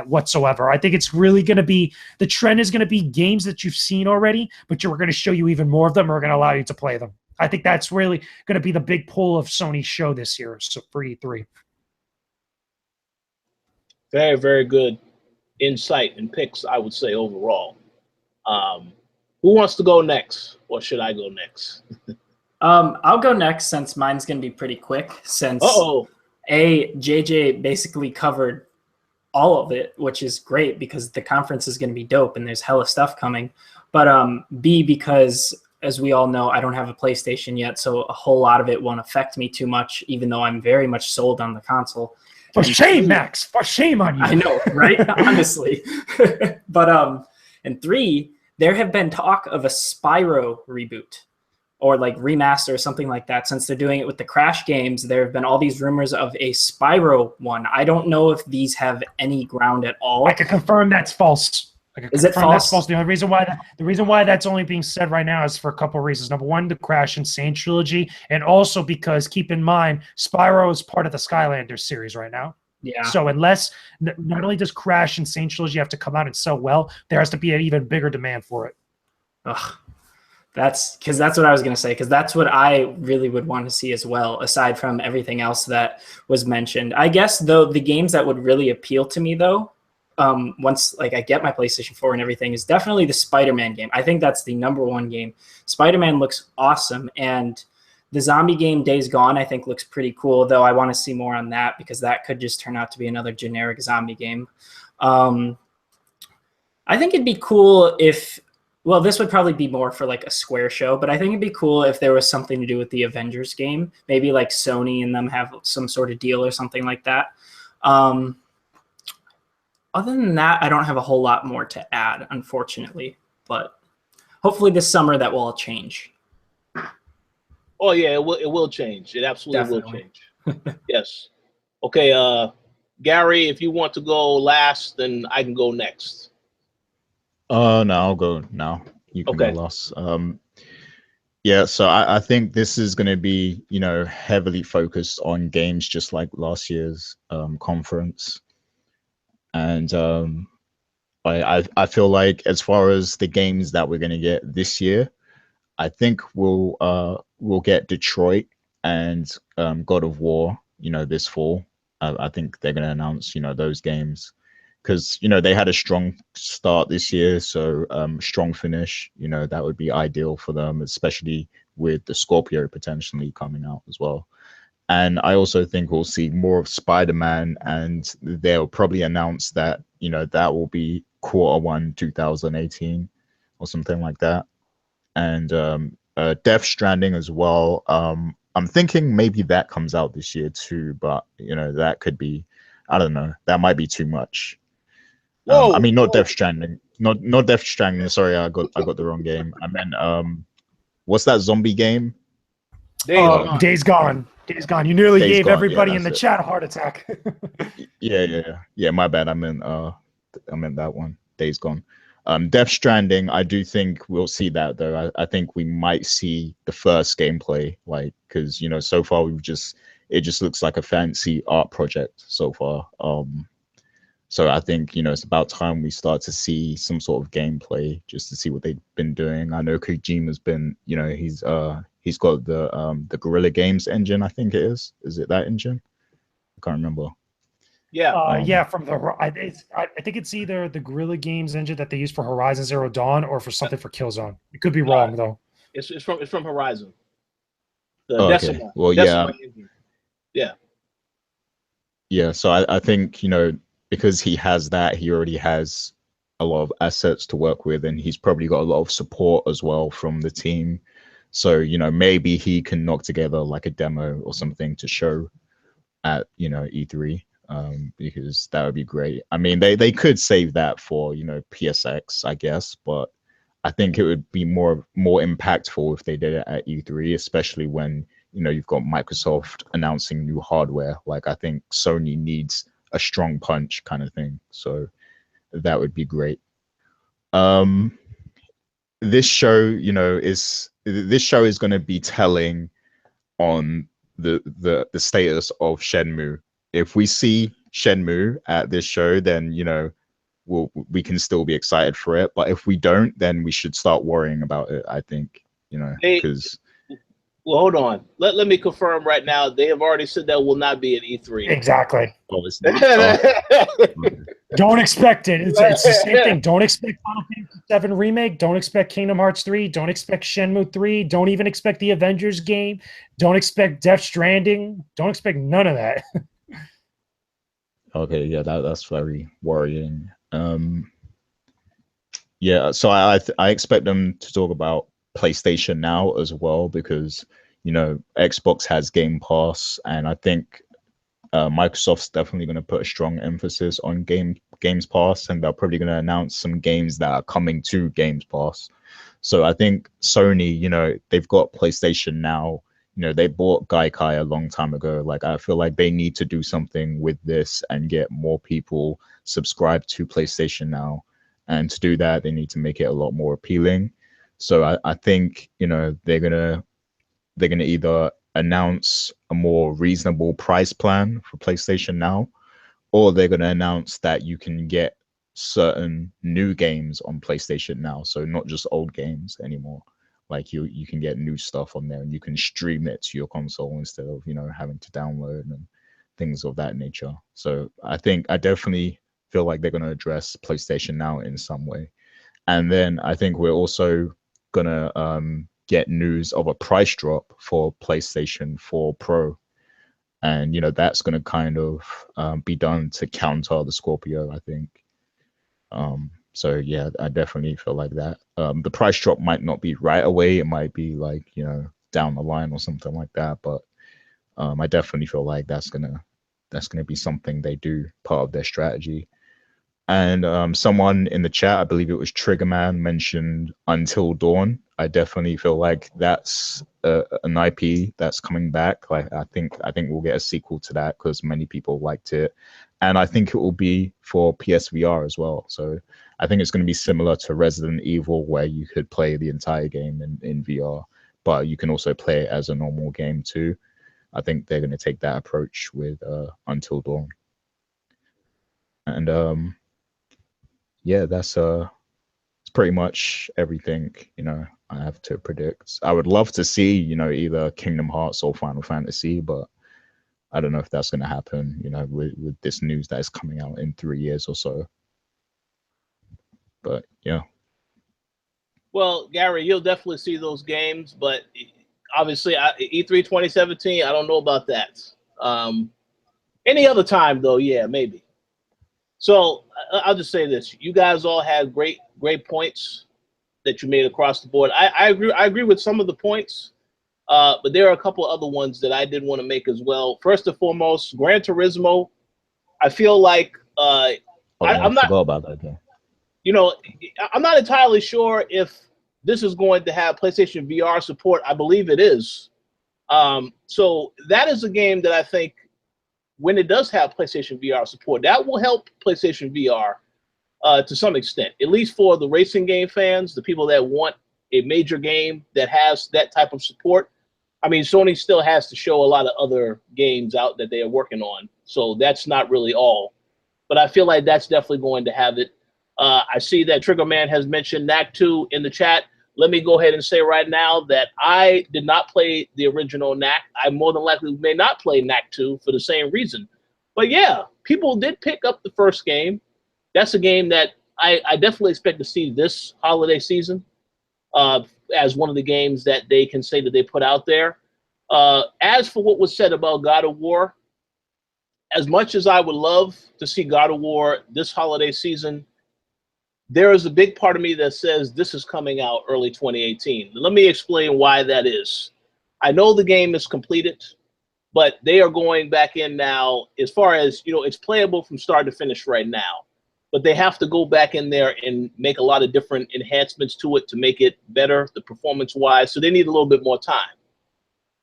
whatsoever. I think it's really going to be, the trend is going to be games that you've seen already, but we're going to show you even more of them, or we're going to allow you to play them. I think that's really going to be the big pull of Sony's show this year, so for E3. Very, very good insight and picks, I would say, overall. Who wants to go next, or should I go next? I'll go next since mine's going to be pretty quick, since JJ basically covered all of it, which is great because the conference is going to be dope and there's hella stuff coming. But B, because as we all know, I don't have a PlayStation yet, so a whole lot of it won't affect me too much, even though I'm very much sold on the console. For shame, Max. For shame on you. I know, right? Honestly. But and 3, there have been talk of a Spyro reboot, or like remaster or something like that. Since they're doing it with the Crash games, there have been all these rumors of a Spyro one. I don't know if these have any ground at all. I can confirm that's false. Is it false? That's false. The reason why that's only being said right now is for a couple of reasons. Number one, the Crash Insane trilogy, and also because, keep in mind, Spyro is part of the Skylanders series right now. Yeah. So unless, not only does Crash Insane trilogy have to come out and sell well, there has to be an even bigger demand for it. Ugh. That's what I was going to say, because that's what I really would want to see as well, aside from everything else that was mentioned. I guess, though, the games that would really appeal to me, though, once like I get my PlayStation 4 and everything, is definitely the Spider-Man game. I think that's the #1 game. Spider-Man looks awesome, and the zombie game Days Gone I think looks pretty cool, though I want to see more on that because that could just turn out to be another generic zombie game. I think it'd be cool if, well, this would probably be more for like a Square show, but I think it'd be cool if there was something to do with the Avengers game. Maybe like Sony and them have some sort of deal or something like that. Other than that, I don't have a whole lot more to add, unfortunately. But hopefully this summer that will all change. Oh yeah, it will change. It absolutely Definitely. will change. Yes. Okay, Gary, if you want to go last, then I can go next. No, I'll go now. You can go Okay. last. Yeah, so I think this is going to be, heavily focused on games just like last year's conference. And I feel like as far as the games that we're going to get this year, I think we'll get Detroit and God of War, this fall. I think they're going to announce, those games because, they had a strong start this year. So strong finish, that would be ideal for them, especially with the Scorpio potentially coming out as well. And I also think we'll see more of Spider-Man, and they'll probably announce that, that will be Q1 2018 or something like that. And Death Stranding as well. I'm thinking maybe that comes out this year too, but that could be, I don't know, that might be too much. I mean, not Death Stranding, not Death Stranding. Sorry, I got the wrong game. I meant what's that zombie game? Days Gone. Days Gone. You nearly Days gave Gone, everybody yeah, in the that's it. chat a heart attack. Yeah. My bad. I meant that one. Days Gone. Death Stranding. I do think we'll see that though. I think we might see the first gameplay, like because so far it just looks like a fancy art project so far. So I think it's about time we start to see some sort of gameplay just to see what they've been doing. I know Kojima's been, he's got the Guerrilla Games engine. I think it is. Is it that engine? I can't remember. Yeah, from I think it's either the Guerrilla Games engine that they use for Horizon Zero Dawn or for something for Killzone. It could be wrong though. It's from Horizon. The okay. Decima. Well, Decima engine. Yeah. Yeah. So I think because he has that, he already has a lot of assets to work with, and he's probably got a lot of support as well from the team. So maybe he can knock together like a demo or something to show at E3. Because that would be great. I mean, they could save that for PSX, I guess, but I think it would be more impactful if they did it at E3, especially when you've got Microsoft announcing new hardware. Like I think Sony needs a strong punch kind of thing, so that would be great. This show, is going to be telling on the status of Shenmue. If we see Shenmue at this show, then we can still be excited for it. But if we don't, then we should start worrying about it. I think because. Well, hold on. Let me confirm right now. They have already said that will not be at E3. Exactly. Oh, it's not. Don't expect it. It's the same thing. Don't expect Final Fantasy VII Remake. Don't expect Kingdom Hearts 3. Don't expect Shenmue 3. Don't even expect the Avengers game. Don't expect Death Stranding. Don't expect none of that. Okay, yeah, that's very worrying. Yeah, so I expect them to talk about PlayStation Now as well, because Xbox has Game Pass, and I think Microsoft's definitely going to put a strong emphasis on Games Pass, and they're probably going to announce some games that are coming to Games Pass. So I think Sony, they've got PlayStation Now. They bought Gaikai a long time ago. Like I feel like they need to do something with this and get more people subscribed to PlayStation Now. And to do that, they need to make it a lot more appealing. So I think they're gonna either announce a more reasonable price plan for PlayStation Now, or they're gonna announce that you can get certain new games on PlayStation Now. So not just old games anymore. Like you can get new stuff on there, and you can stream it to your console instead of having to download and things of that nature. So I definitely feel like they're going to address PlayStation Now in some way. And then I think we're also going to get news of a price drop for PlayStation 4 Pro. And, that's going to kind of be done to counter the Scorpio, I think. So, yeah, I definitely feel like that. The price drop might not be right away. It might be like, down the line or something like that. But I definitely feel like that's gonna be something they do, part of their strategy. And someone in the chat, I believe it was Triggerman, mentioned Until Dawn. I definitely feel like that's an IP that's coming back. Like I think we'll get a sequel to that because many people liked it, and I think it will be for PSVR as well. So I think it's going to be similar to Resident Evil, where you could play the entire game in VR, but you can also play it as a normal game too. I think they're going to take that approach with Until Dawn, and yeah, that's it's pretty much everything, I have to predict. I would love to see, either Kingdom Hearts or Final Fantasy, but I don't know if that's going to happen, with this news that is coming out in 3 years or so. But yeah. Well, Gary, you'll definitely see those games, but obviously E3 2017, I don't know about that. Any other time though, yeah, maybe. So I'll just say this: you guys all had great points that you made across the board. I agree with some of the points, but there are a couple other ones that I did want to make as well. First and foremost, Gran Turismo. I feel like I'm not. Forgot about that. Yeah. I'm not entirely sure if this is going to have PlayStation VR support. I believe it is. So that is a game that I think, when it does have PlayStation VR support, that will help PlayStation VR to some extent, at least for the racing game fans, the people that want a major game that has that type of support. I mean, Sony still has to show a lot of other games out that they are working on, so that's not really all. But I feel like that's definitely going to have it. I see that Triggerman has mentioned Knack 2 in the chat. Let me go ahead and say right now that I did not play the original Knack. I more than likely may not play Knack 2 for the same reason. But yeah, people did pick up the first game. That's a game that I definitely expect to see this holiday season as one of the games that they can say that they put out there. As for what was said about God of War, as much as I would love to see God of War this holiday season, there is a big part of me that says this is coming out early 2018. Let me explain why that is. I know the game is completed, but they are going back in now as far as, it's playable from start to finish right now. But they have to go back in there and make a lot of different enhancements to it to make it better, the performance-wise. So they need a little bit more time.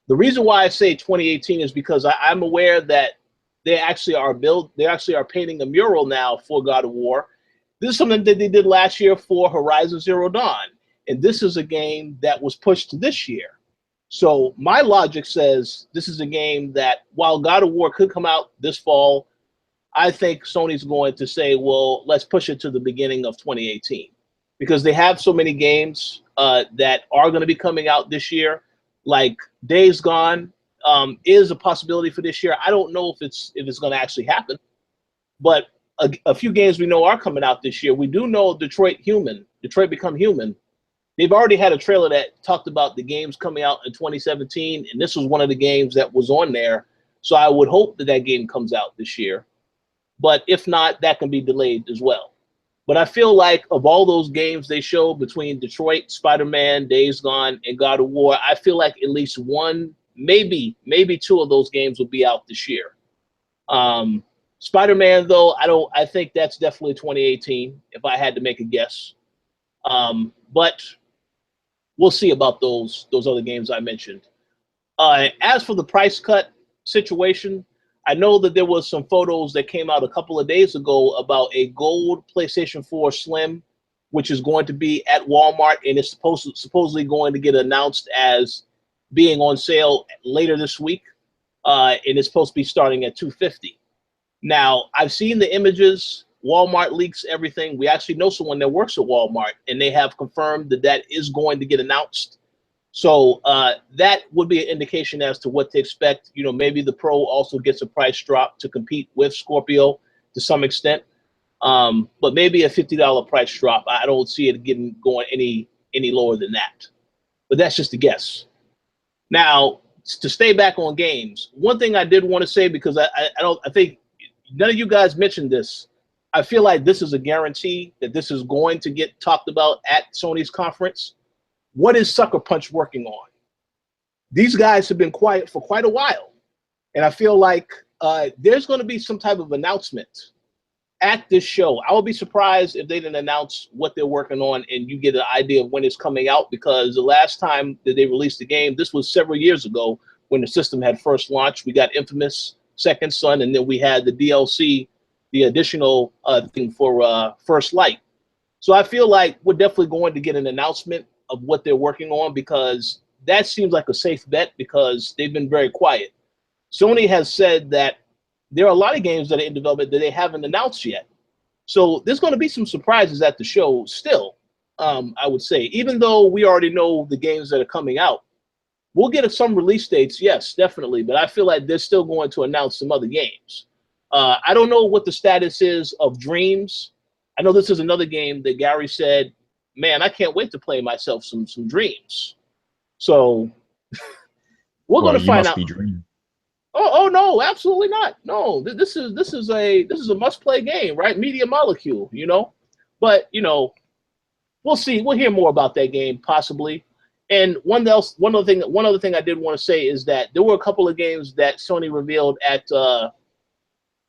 The reason why I say 2018 is because I'm aware that they actually are painting a mural now for God of War. This is something that they did last year for Horizon Zero Dawn. And this is a game that was pushed to this year. So my logic says this is a game that, while God of War could come out this fall, I think Sony's going to say, well, let's push it to the beginning of 2018. Because they have so many games that are going to be coming out this year. Like Days Gone is a possibility for this year. I don't know if it's going to actually happen. But a few games we know are coming out this year. We do know Detroit Become Human. They've already had a trailer that talked about the games coming out in 2017, and this was one of the games that was on there. So I would hope that game comes out this year. But if not, that can be delayed as well. But I feel like of all those games they showed between Detroit, Spider-Man, Days Gone, and God of War, I feel like at least one, maybe two of those games will be out this year. Spider-Man, though, I think that's definitely 2018, if I had to make a guess. But we'll see about those other games I mentioned. As for the price cut situation, I know that there was some photos that came out a couple of days ago about a gold PlayStation 4 Slim, which is going to be at Walmart, and it's supposedly going to get announced as being on sale later this week, and it's supposed to be starting at $250. Now, I've seen the images. Walmart leaks everything. We actually know someone that works at Walmart, and they have confirmed that is going to get announced. So that would be an indication as to what to expect. Maybe the Pro also gets a price drop to compete with Scorpio to some extent, but maybe a $50 price drop. I don't see it going any lower than that. But that's just a guess. Now, to stay back on games, one thing I did want to say, because I think none of you guys mentioned this. I feel like this is a guarantee that this is going to get talked about at Sony's conference. What is Sucker Punch working on? These guys have been quiet for quite a while. And I feel like there's going to be some type of announcement at this show. I would be surprised if they didn't announce what they're working on and you get an idea of when it's coming out, because the last time that they released the game, this was several years ago when the system had first launched. We got Infamous Second Son, and then we had the DLC, the additional thing for First Light. So I feel like we're definitely going to get an announcement of what they're working on, because that seems like a safe bet because they've been very quiet. Sony has said that there are a lot of games that are in development that they haven't announced yet. So there's going to be some surprises at the show still, I would say. Even though we already know the games that are coming out, we'll get some release dates, yes, definitely. But I feel like they're still going to announce some other games. I don't know what the status is of Dreams. I know this is another game that Gary said, man, I can't wait to play myself some Dreams. So we're going to find out. Oh no, absolutely not. No, this is a must-play game, right? Media Molecule, you know. But you know, we'll see. We'll hear more about that game possibly. And one other thing I did want to say is that there were a couple of games that Sony revealed at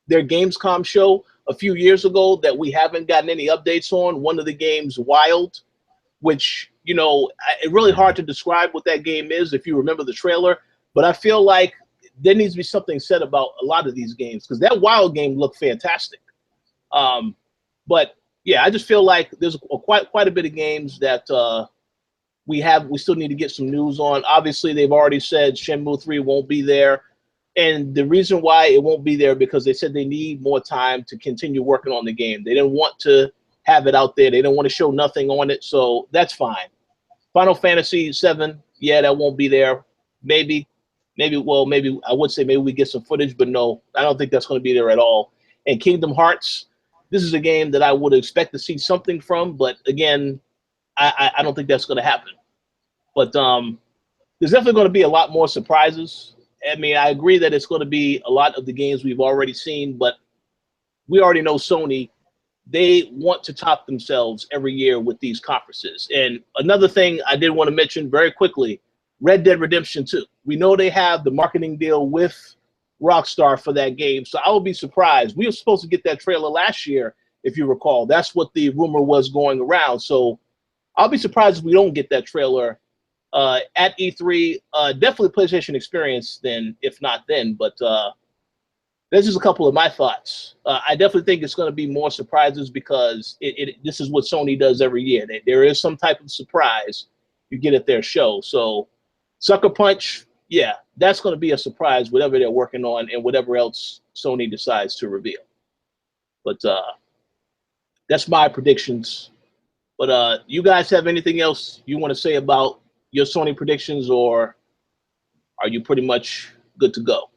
their Gamescom show a few years ago that we haven't gotten any updates on. One of the games, Wild, which, you know, it's really hard to describe what that game is if you remember the trailer. But I feel like there needs to be something said about a lot of these games, because that Wild game looked fantastic. But yeah, I just feel like there's quite a bit of games that we still need to get some news on. Obviously, they've already said Shenmue 3 won't be there. And the reason why it won't be there, because they said they need more time to continue working on the game. They didn't want to have it out there. They didn't want to show nothing on it. So that's fine. Final Fantasy 7, yeah, that won't be there. Maybe I would say maybe we get some footage, but no, I don't think that's going to be there at all. And Kingdom Hearts, this is a game that I would expect to see something from, but again, I don't think that's going to happen. But there's definitely going to be a lot more surprises. I mean, I agree that it's going to be a lot of the games we've already seen, but we already know Sony, they want to top themselves every year with these conferences. And another thing I did want to mention very quickly, Red Dead Redemption 2. We know they have the marketing deal with Rockstar for that game, so I would be surprised. We were supposed to get that trailer last year, if you recall. That's what the rumor was going around. So I'll be surprised if we don't get that trailer at E3. Definitely PlayStation Experience then, if not then. But there's just a couple of my thoughts. I definitely think it's going to be more surprises, because this is what Sony does every year. There is some type of surprise you get at their show. So Sucker Punch, yeah, that's going to be a surprise, whatever they're working on and whatever else Sony decides to reveal. But that's my predictions. But you guys have anything else you want to say about your Sony predictions, or are you pretty much good to go?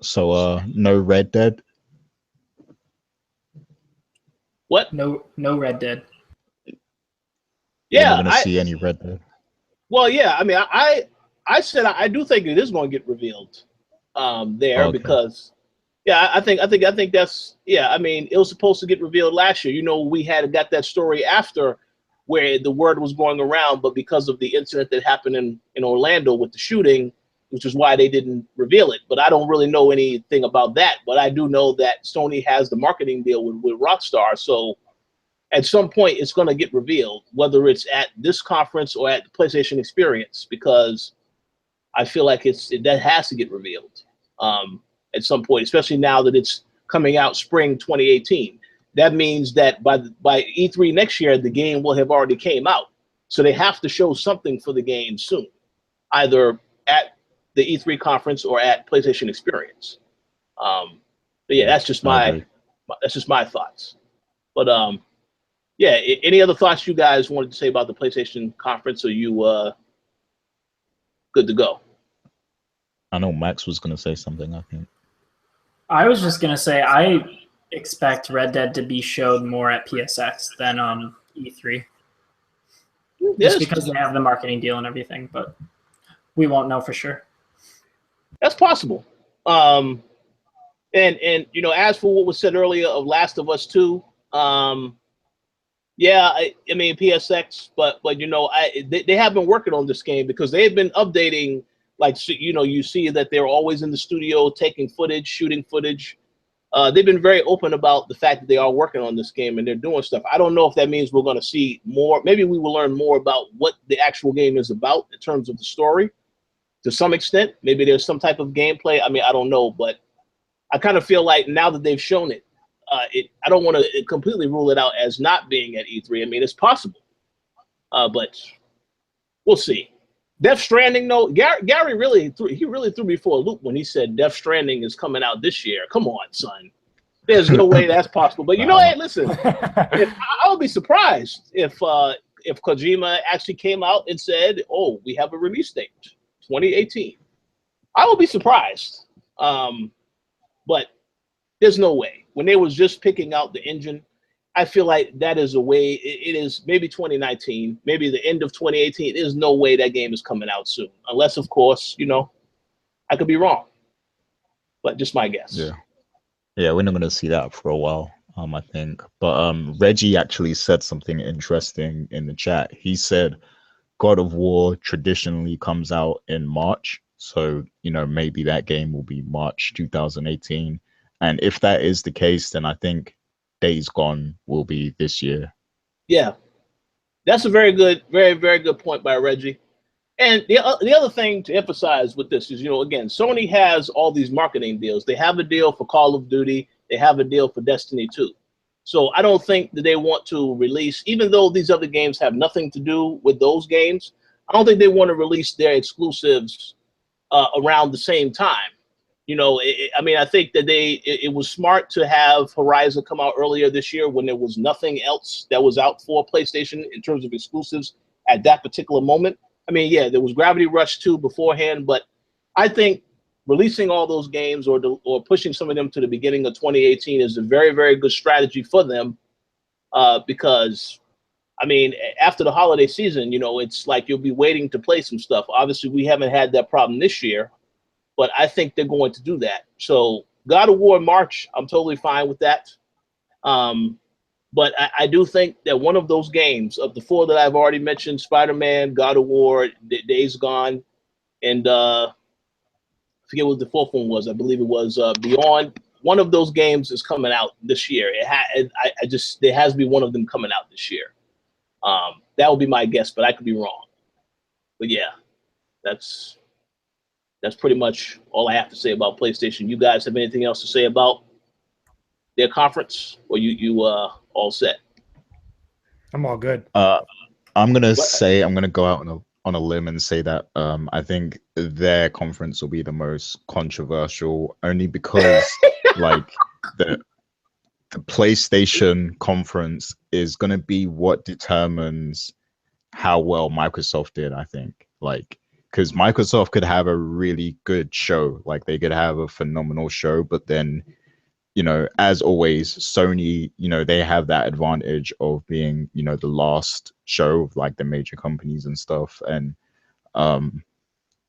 So no Red Dead? What? No Red Dead. Yeah, I'm going to see any Red Dead. Well, yeah, I mean, I said I do think it is going to get revealed there. Okay. Because yeah, I think that's, yeah, I mean, it was supposed to get revealed last year. You know, we got that story after where the word was going around, but because of the incident that happened in Orlando with the shooting, which is why they didn't reveal it. But I don't really know anything about that. But I do know that Sony has the marketing deal with Rockstar. So at some point, it's going to get revealed, whether it's at this conference or at the PlayStation Experience, because I feel like that has to get revealed at some point, especially now that it's coming out spring 2018. That means that by E3 next year, the game will have already came out. So they have to show something for the game soon, either at the E3 conference or at PlayStation Experience. But yeah, that's just my thoughts. But yeah, any other thoughts you guys wanted to say about the PlayStation conference? Or you good to go? I know Max was going to say something, I think. I was just going to say I expect Red Dead to be showed more at PSX than on E3. Just because they have the marketing deal and everything, but we won't know for sure. That's possible. And you know, as for what was said earlier of Last of Us 2, yeah, I mean PSX, but you know, they have been working on this game because they've been updating. Like, you know, you see that they're always in the studio taking footage, shooting footage. they've been very open about the fact that they are working on this game and they're doing stuff. I don't know if that means we're going to see more. Maybe we will learn more about what the actual game is about in terms of the story to some extent. Maybe there's some type of gameplay. I mean, I don't know, but I kind of feel like now that they've shown it, I don't want to completely rule it out as not being at E3. I mean, it's possible, but we'll see. Death Stranding, though, Gary really threw me for a loop when he said Death Stranding is coming out this year. Come on, son. There's no way that's possible. But you know, hey, listen, I would be surprised if Kojima actually came out and said, "Oh, we have a release date, 2018." I would be surprised. But there's no way. When they was just picking out the engine, I feel like that is a way. It is maybe 2019, maybe the end of 2018. There's no way that game is coming out soon, unless, of course, you know, I could be wrong. But just my guess. Yeah, we're not going to see that for a while, I think. But Reggie actually said something interesting in the chat. He said God of War traditionally comes out in March. So, you know, maybe that game will be March 2018. And if that is the case, then I think Days Gone will be this year. Yeah, that's a very good, very, very good point by Reggie. And the other thing to emphasize with this is, you know, again, Sony has all these marketing deals. They have a deal for Call of Duty. They have a deal for Destiny 2. So I don't think that they want to release, even though these other games have nothing to do with those games, I don't think they want to release their exclusives around the same time. You know, I mean, I think that it was smart to have Horizon come out earlier this year when there was nothing else that was out for PlayStation in terms of exclusives at that particular moment. I mean, yeah, there was Gravity Rush 2 beforehand, but I think releasing all those games or pushing some of them to the beginning of 2018 is a very, very good strategy for them because, I mean, after the holiday season, you know, it's like you'll be waiting to play some stuff. Obviously, we haven't had that problem this year, but I think they're going to do that. So God of War March, I'm totally fine with that. But I do think that one of those games of the four that I've already mentioned, Spider-Man, God of War, Days Gone, and I forget what the fourth one was. I believe it was Beyond. One of those games is coming out this year. There has to be one of them coming out this year. That would be my guess, but I could be wrong. But yeah, that's pretty much all I have to say about PlayStation. You guys have anything else to say about their conference, or you all set? I'm all good. I'm gonna go out on a limb and say that I think their conference will be the most controversial, only because like the PlayStation conference is gonna be what determines how well Microsoft did. I think, like, because Microsoft could have a really good show, like they could have a phenomenal show, but then, you know, as always, Sony, you know, they have that advantage of being, you know, the last show of like the major companies and stuff. And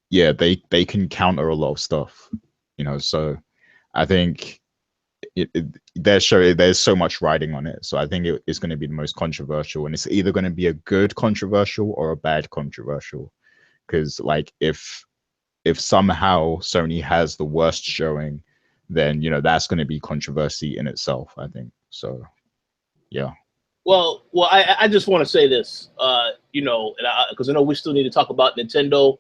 yeah, they can counter a lot of stuff, you know, so I think their show, there's so much riding on it. So I think it's going to be the most controversial, and it's either going to be a good controversial or a bad controversial. Because like if somehow Sony has the worst showing, then, you know, that's going to be controversy in itself, I think. So, yeah. Well, I just want to say this, you know, because I know we still need to talk about Nintendo.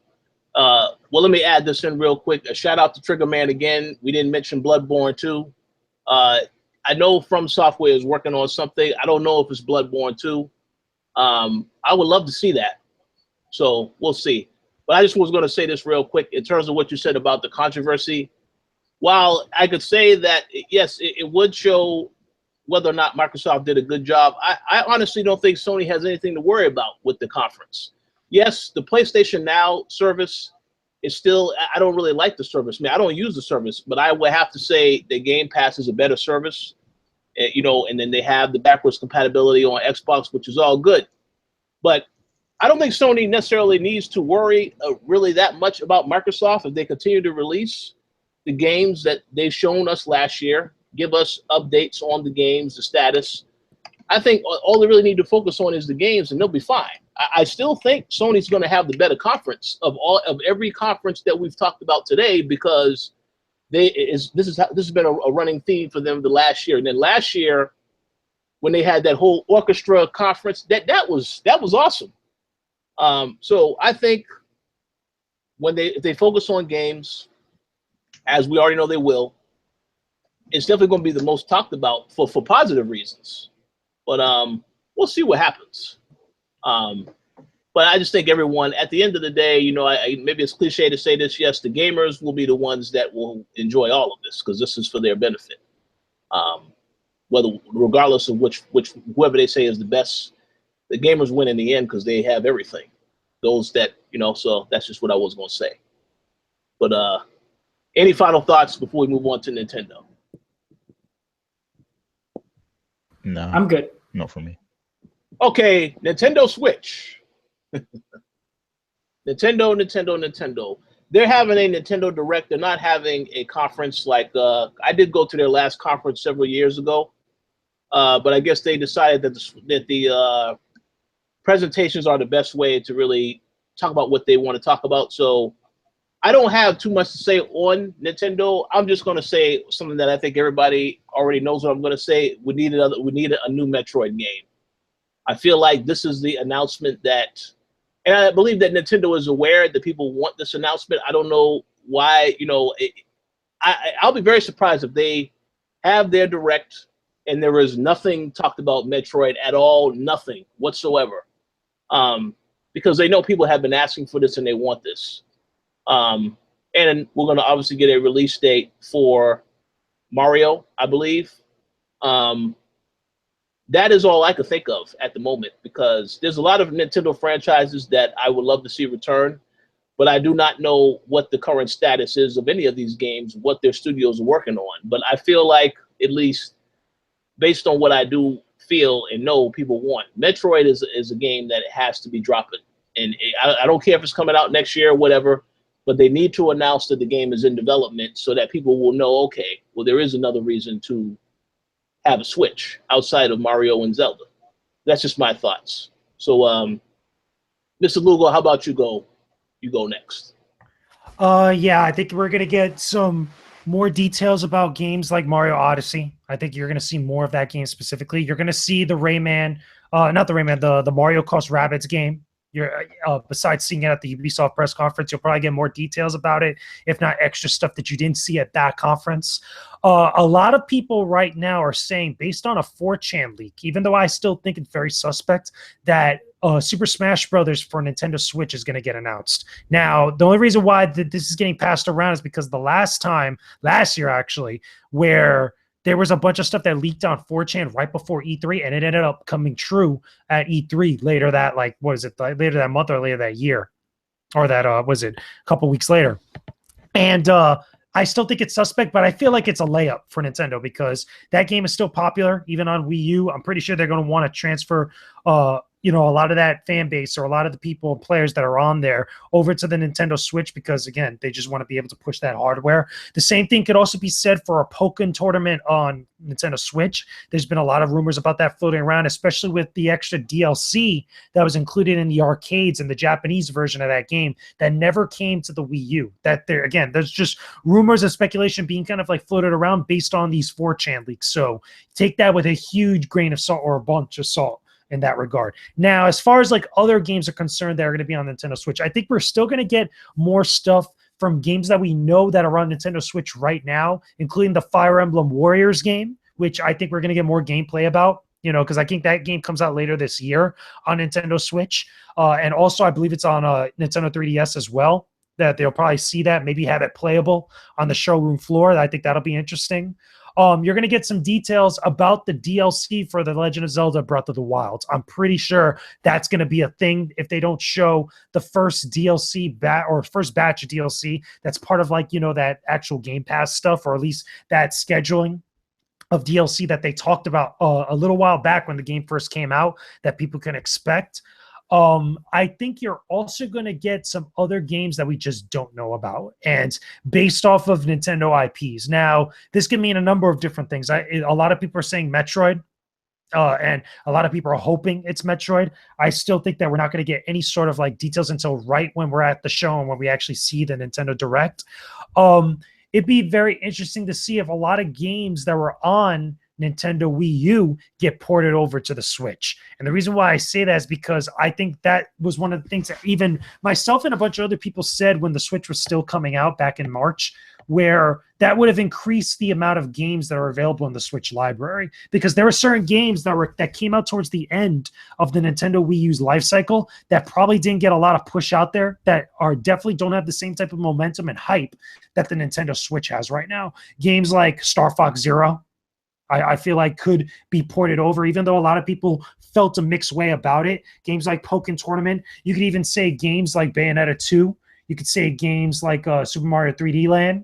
Well, let me add this in real quick. A shout out to Trigger Man again. We didn't mention Bloodborne 2. I know From Software is working on something. I don't know if it's Bloodborne 2. I would love to see that. So we'll see. But I just was going to say this real quick in terms of what you said about the controversy. While I could say that, yes, it would show whether or not Microsoft did a good job, I honestly don't think Sony has anything to worry about with the conference. Yes, the PlayStation Now service is still, I don't really like the service. I mean, I don't use the service, but I would have to say the Game Pass is a better service, you know, and then they have the backwards compatibility on Xbox, which is all good. But I don't think Sony necessarily needs to worry really that much about Microsoft if they continue to release the games that they've shown us last year, give us updates on the games, the status. I think all they really need to focus on is the games, and they'll be fine. I still think Sony's going to have the better conference of every conference that we've talked about today, because this has been a running theme for them the last year. And then last year, when they had that whole orchestra conference, that was awesome. So I think if they focus on games, as we already know they will, it's definitely going to be the most talked about for positive reasons. But we'll see what happens. But I just think everyone, at the end of the day, maybe it's cliche to say this. Yes, the gamers will be the ones that will enjoy all of this because this is for their benefit. Regardless of whoever they say is the best, the gamers win in the end because they have everything. Those that so that's just what I was going to say. But any final thoughts before we move on to Nintendo? No, I'm good. Not for me. Okay, Nintendo Switch. Nintendo. They're having a Nintendo Direct. They're not having a conference like I did go to their last conference several years ago, but I guess they decided that the presentations are the best way to really talk about what they want to talk about. So I don't have too much to say on Nintendo. I'm just going to say something that I think everybody already knows what I'm going to say. We need a new Metroid game. I feel like this is the announcement that, and I believe that Nintendo is aware that people want this announcement. I don't know why, I'll be very surprised if they have their Direct and there is nothing talked about Metroid at all, nothing whatsoever. Because they know people have been asking for this and they want this. And we're going to obviously get a release date for Mario, I believe. That is all I could think of at the moment because there's a lot of Nintendo franchises that I would love to see return, but I do not know what the current status is of any of these games, what their studios are working on. But I feel like, at least based on what I do feel and know people want, Metroid is a game that has to be dropping. And I don't care if it's coming out next year or whatever, but they need to announce that the game is in development so that people will know, okay, well, there is another reason to have a Switch outside of Mario and Zelda. That's just my thoughts. So, Mr. Google, how about you go next? Yeah, I think we're going to get some more details about games like Mario Odyssey. I think you're going to see more of that game specifically. You're going to see the the Mario Cross Rabbids game. Besides seeing it at the Ubisoft press conference, you'll probably get more details about it, if not extra stuff that you didn't see at that conference. A lot of people right now are saying, based on a 4chan leak, even though I still think it's very suspect, that Super Smash Brothers for Nintendo Switch is going to get announced. Now, the only reason why this is getting passed around is because last year actually, where there was a bunch of stuff that leaked on 4chan right before E3, and it ended up coming true at E3 later that, later that month or later that year, or that, a couple weeks later. And I still think it's suspect, but I feel like it's a layup for Nintendo because that game is still popular, even on Wii U. I'm pretty sure they're going to want to transfer a lot of that fan base or a lot of the people and players that are on there over to the Nintendo Switch because, again, they just want to be able to push that hardware. The same thing could also be said for a Pokken tournament on Nintendo Switch. There's been a lot of rumors about that floating around, especially with the extra DLC that was included in the arcades and the Japanese version of that game that never came to the Wii U. There's just rumors and speculation being kind of floated around based on these 4chan leaks. So take that with a huge grain of salt or a bunch of salt in that regard. Now, as far as other games are concerned that are going to be on Nintendo Switch, I think we're still going to get more stuff from games that we know that are on Nintendo Switch right now, including the Fire Emblem Warriors game, which I think we're going to get more gameplay about, because I think that game comes out later this year on Nintendo Switch. And also, I believe it's on Nintendo 3DS as well, that they'll probably see that, maybe have it playable on the showroom floor. I think that'll be interesting. You're going to get some details about the DLC for The Legend of Zelda Breath of the Wild. I'm pretty sure that's going to be a thing if they don't show the first DLC first batch of DLC that's part of that actual Game Pass stuff, or at least that scheduling of DLC that they talked about a little while back when the game first came out that people can expect. I think you're also going to get some other games that we just don't know about, and based off of Nintendo IPs. Now, this can mean a number of different things. A lot of people are saying Metroid, and a lot of people are hoping it's Metroid. I still think that we're not going to get any sort of details until right when we're at the show and when we actually see the Nintendo Direct. it'd be very interesting to see if a lot of games that were on Nintendo Wii U get ported over to the Switch. And the reason why I say that is because I think that was one of the things that even myself and a bunch of other people said when the Switch was still coming out back in March, where that would have increased the amount of games that are available in the Switch library, because there were certain games that came out towards the end of the Nintendo Wii U's life cycle that probably didn't get a lot of push out there, that are definitely don't have the same type of momentum and hype that the Nintendo Switch has right now. Games like Star Fox Zero, I feel like could be ported over, even though a lot of people felt a mixed way about it. Games like Pokken Tournament, you could even say games like Bayonetta 2, you could say games like Super Mario 3D Land,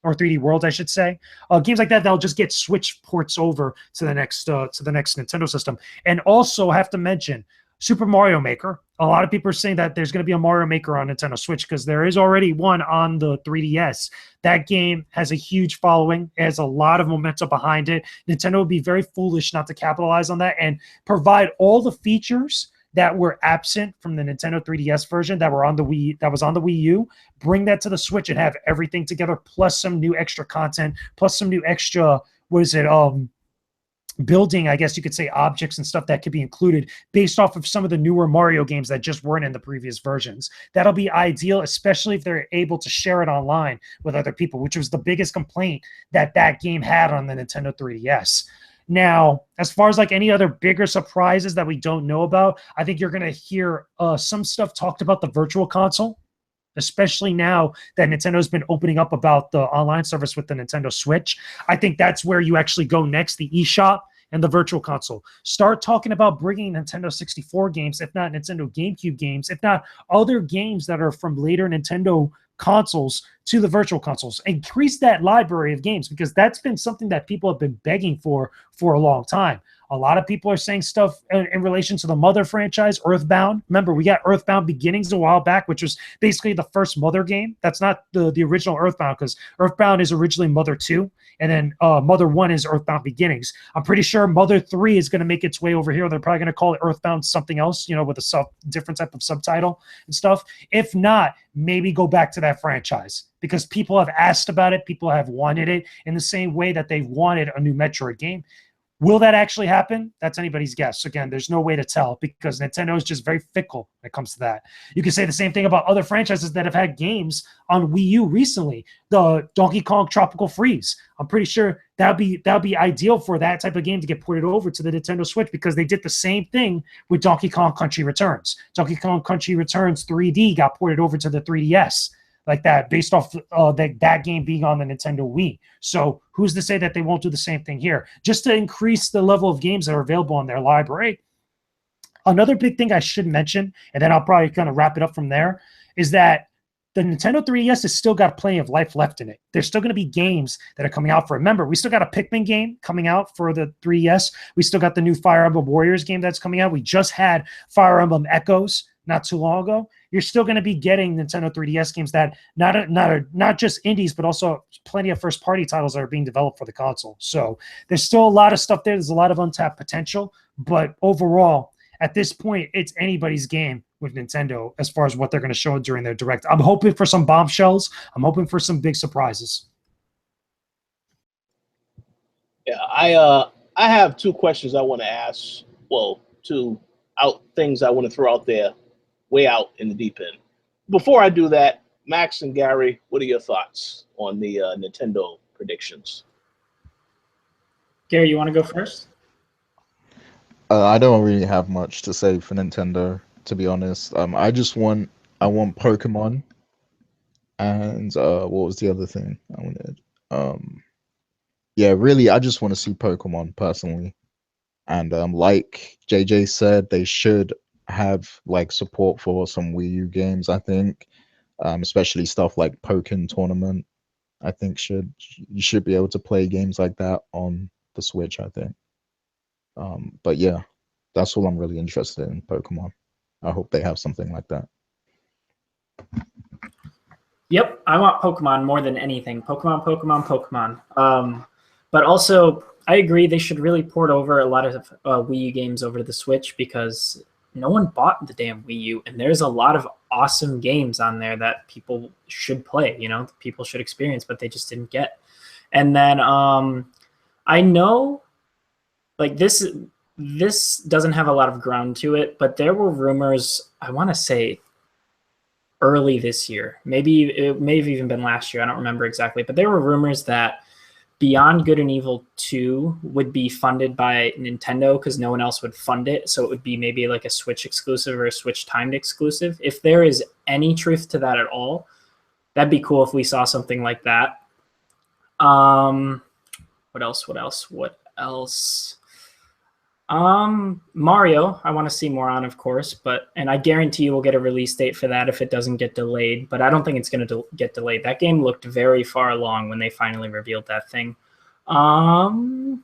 or 3D World, I should say. Games like that, they'll just get Switch ports over to the next Nintendo system. And also, I have to mention, Super Mario Maker. A lot of people are saying that there's going to be a Mario Maker on Nintendo Switch because there is already one on the 3DS. That game has a huge following. It has a lot of momentum behind it. Nintendo would be very foolish not to capitalize on that and provide all the features that were absent from the Nintendo 3DS version that was on the Wii U, bring that to the Switch and have everything together, plus some new extra content, plus some new extra, building, I guess you could say, objects and stuff that could be included based off of some of the newer Mario games that just weren't in the previous versions. That'll be ideal, especially if they're able to share it online with other people, which was the biggest complaint that game had on the Nintendo 3DS. Now, as far as like any other bigger surprises that we don't know about, I think you're going to hear some stuff talked about the Virtual Console, especially now that Nintendo's been opening up about the online service with the Nintendo Switch. I think that's where you actually go next, the eShop and the Virtual Console. Start talking about bringing Nintendo 64 games, if not Nintendo GameCube games, if not other games that are from later Nintendo consoles to the Virtual Consoles. Increase that library of games, because that's been something that people have been begging for a long time. A lot of people are saying stuff in relation to the Mother franchise, Earthbound. Remember, we got Earthbound Beginnings a while back, which was basically the first Mother game. That's not the original Earthbound, because Earthbound is originally Mother 2, and then Mother 1 is Earthbound Beginnings. I'm pretty sure Mother 3 is going to make its way over here. They're probably going to call it Earthbound something else, with a different type of subtitle and stuff. If not, maybe go back to that franchise, because people have asked about it. People have wanted it in the same way that they've wanted a new Metroid game. Will that actually happen? That's anybody's guess. Again, there's no way to tell, because Nintendo is just very fickle when it comes to that. You can say the same thing about other franchises that have had games on Wii U recently. The Donkey Kong Tropical Freeze. I'm pretty sure that'd be ideal for that type of game to get ported over to the Nintendo Switch, because they did the same thing with Donkey Kong Country Returns. Donkey Kong Country Returns 3D got ported over to the 3DS. Like that, based off that game being on the Nintendo Wii. So who's to say that they won't do the same thing here? Just to increase the level of games that are available on their library. Another big thing I should mention, and then I'll probably kind of wrap it up from there, is that the Nintendo 3DS has still got plenty of life left in it. There's still going to be games that are coming out for it. Remember, we still got a Pikmin game coming out for the 3DS. We still got the new Fire Emblem Warriors game that's coming out. We just had Fire Emblem Echoes not too long ago. You're still going to be getting Nintendo 3DS games that not just indies, but also plenty of first-party titles that are being developed for the console. So there's still a lot of stuff there. There's a lot of untapped potential. But overall, at this point, it's anybody's game with Nintendo as far as what they're going to show during their Direct. I'm hoping for some bombshells. I'm hoping for some big surprises. Yeah, I have two questions I want to ask. Well, things I want to throw out there, way out in the deep end. Before I do that, Max and Gary, what are your thoughts on the Nintendo predictions? Gary, you want to go first? I don't really have much to say for Nintendo, to be honest. I want Pokemon, and what was the other thing I wanted? Yeah, really, I just want to see Pokemon personally. And like JJ said, they should have like support for some Wii U games, I think, especially stuff like Pokken Tournament. I think you should be able to play games like that on the Switch, I think. But yeah, that's all I'm really interested in, Pokemon. I hope they have something like that. Yep, I want Pokemon more than anything. Pokemon. But also, I agree they should really port over a lot of Wii U games over to the Switch, because no one bought the damn Wii U, and there's a lot of awesome games on there that people should play, people should experience, but they just didn't get. And then I know, like, this doesn't have a lot of ground to it, but there were rumors, I want to say early this year, maybe it may have even been last year, I don't remember exactly, but there were rumors that Beyond Good and Evil 2 would be funded by Nintendo because no one else would fund it. So it would be maybe like a Switch exclusive or a Switch timed exclusive. If there is any truth to that at all, that'd be cool if we saw something like that. What else? Mario, I want to see more on, of course, and I guarantee you we'll get a release date for that if it doesn't get delayed, but I don't think it's going to get delayed. That game looked very far along when they finally revealed that thing. Metroid,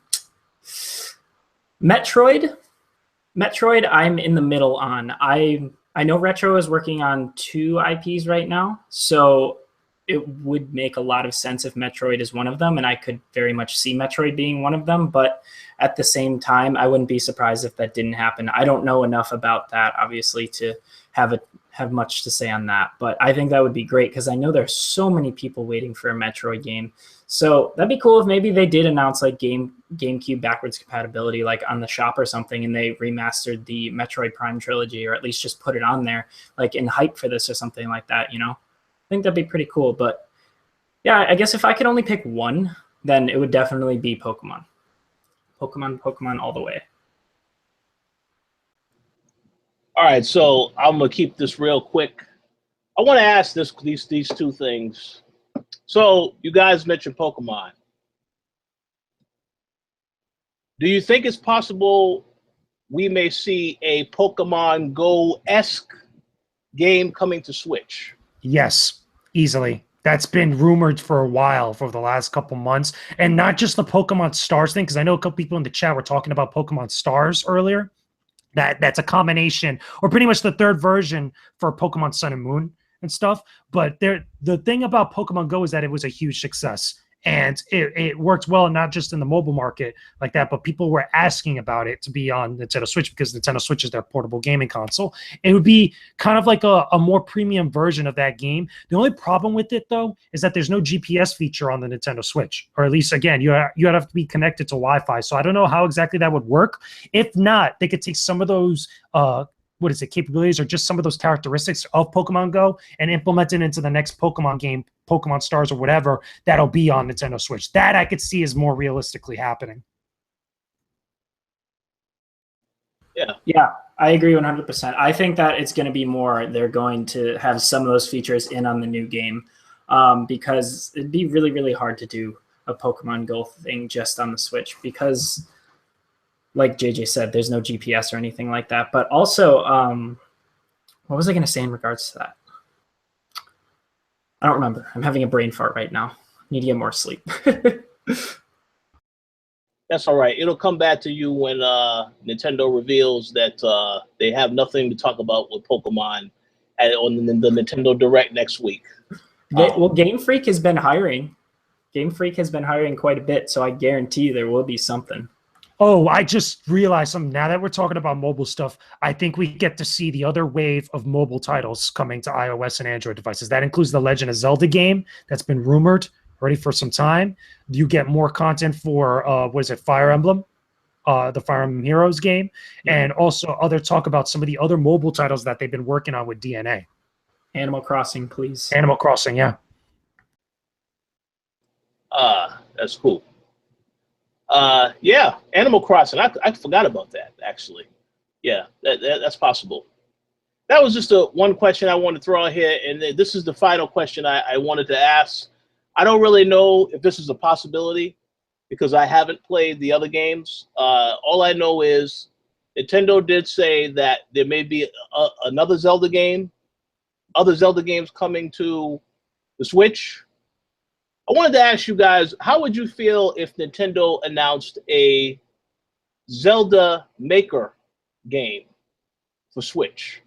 I'm in the middle on. I know Retro is working on 2 IPs right now, so it would make a lot of sense if Metroid is one of them, and I could very much see Metroid being one of them, but at the same time, I wouldn't be surprised if that didn't happen. I don't know enough about that, obviously, to have much to say on that, but I think that would be great because I know there's so many people waiting for a Metroid game. So that'd be cool if maybe they did announce like GameCube backwards compatibility, like on the shop or something, and they remastered the Metroid Prime trilogy, or at least just put it on there, like in hype for this or something like that. I think that'd be pretty cool. But yeah, I guess if I could only pick one, then it would definitely be Pokemon. Pokemon all the way. All right, so I'm gonna keep this real quick. I want to ask these 2 things. So you guys mentioned Pokemon. Do you think it's possible we may see a Pokemon Go-esque game coming to Switch? Yes, easily. That's been rumored for a while, for the last couple months. And not just the Pokemon Stars thing, because I know a couple people in the chat were talking about Pokemon Stars earlier. That's a combination, or pretty much the third version for Pokemon Sun and Moon and stuff. But the thing about Pokemon Go is that it was a huge success. And it worked well, not just in the mobile market like that, but people were asking about it to be on Nintendo Switch because Nintendo Switch is their portable gaming console. It would be kind of like a more premium version of that game. The only problem with it, though, is that there's no GPS feature on the Nintendo Switch, or at least, again, you'd have to be connected to Wi-Fi. So I don't know how exactly that would work. If not, they could take some of those capabilities or just some of those characteristics of Pokemon Go and implement it into the next Pokemon game, Pokemon Stars or whatever, that'll be on Nintendo Switch. That I could see is more realistically happening. Yeah, I agree 100%. I think that it's going to be more, they're going to have some of those features in on the new game because it'd be really, really hard to do a Pokemon Go thing just on the Switch because, like JJ said, there's no GPS or anything like that. But also, what was I going to say in regards to that? I don't remember. I'm having a brain fart right now. Need to get more sleep. That's all right. It'll come back to you when Nintendo reveals that they have nothing to talk about with Pokemon on the Nintendo Direct next week. Well, Game Freak has been hiring. Game Freak has been hiring quite a bit, so I guarantee you there will be something. Oh, I just realized something. Now that we're talking about mobile stuff, I think we get to see the other wave of mobile titles coming to iOS and Android devices. That includes the Legend of Zelda game that's been rumored already for some time. You get more content for, Fire Emblem, the Fire Emblem Heroes game, and also other talk about some of the other mobile titles that they've been working on with DNA. Animal Crossing, please. Animal Crossing, yeah. That's cool. Yeah, Animal Crossing. I forgot about that, actually. Yeah, that's possible. That was just one question I wanted to throw out here, and this is the final question I wanted to ask. I don't really know if this is a possibility because I haven't played the other games. All I know is Nintendo did say that there may be another Zelda game, other Zelda games coming to the Switch. I wanted to ask you guys, how would you feel if Nintendo announced a Zelda Maker game for Switch?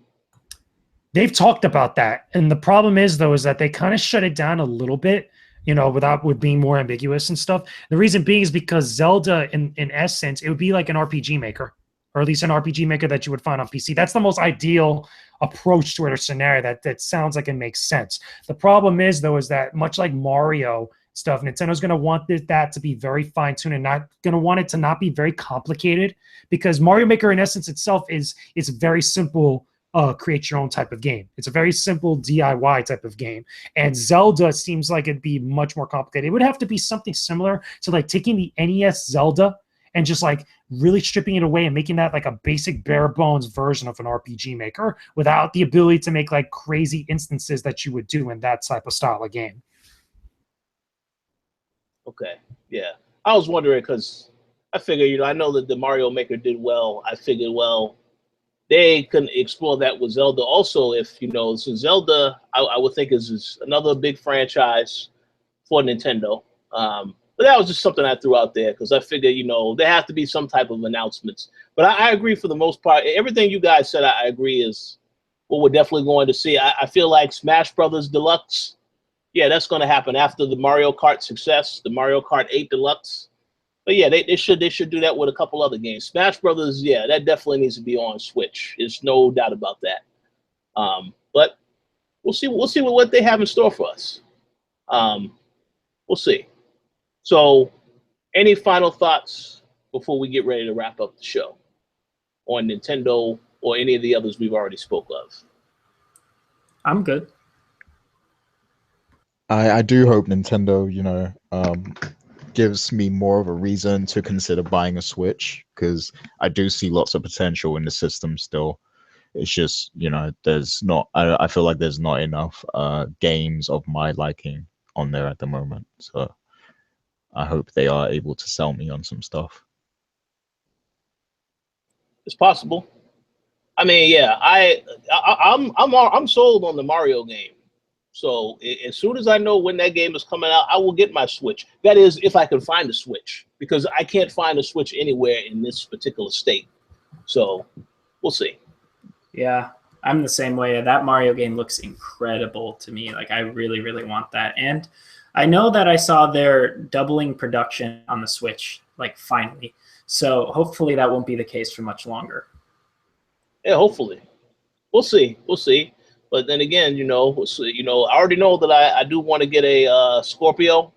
They've talked about that. And the problem is, though, is that they kind of shut it down a little bit, with being more ambiguous and stuff. The reason being is because Zelda, in essence, it would be like an RPG maker. or at least an RPG maker that you would find on PC. That's the most ideal approach to it or scenario that sounds like it makes sense. The problem is, though, is that much like Mario stuff, Nintendo's going to want that to be very fine-tuned and not going to want it to not be very complicated, because Mario Maker in essence itself is very simple. Create your own type of game. It's a very simple DIY type of game. And Zelda seems like it'd be much more complicated. It would have to be something similar to like taking the NES Zelda and just like really stripping it away and making that like a basic bare bones version of an RPG maker without the ability to make like crazy instances that you would do in that type of style of game. Okay, yeah. I was wondering because I figured, I know that the Mario Maker did well. I figured, well, they can explore that with Zelda also. If so Zelda, I would think is another big franchise for Nintendo. But that was just something I threw out there because I figured, there have to be some type of announcements. But I agree for the most part. Everything you guys said, I agree is what we're definitely going to see. I feel like Smash Brothers Deluxe, yeah, that's going to happen after the Mario Kart success, the Mario Kart 8 Deluxe. But yeah, they should do that with a couple other games. Smash Brothers, yeah, that definitely needs to be on Switch. There's no doubt about that. But we'll see what they have in store for us. We'll see. So, any final thoughts before we get ready to wrap up the show on Nintendo or any of the others we've already spoke of? I'm good. I do hope Nintendo, gives me more of a reason to consider buying a Switch, because I do see lots of potential in the system still. It's just, there's not, I feel like there's not enough games of my liking on there at the moment. So I hope they are able to sell me on some stuff. It's possible. I mean, yeah, I'm sold on the Mario game. So as soon as I know when that game is coming out, I will get my Switch. That is, if I can find a Switch, because I can't find a Switch anywhere in this particular state. So we'll see. Yeah, I'm the same way. That Mario game looks incredible to me. Like, I really, really want that. And I know that I saw they're doubling production on the Switch, like, finally. So hopefully that won't be the case for much longer. Yeah, hopefully. We'll see. We'll see. But then again, I already know that I do want to get a Scorpio,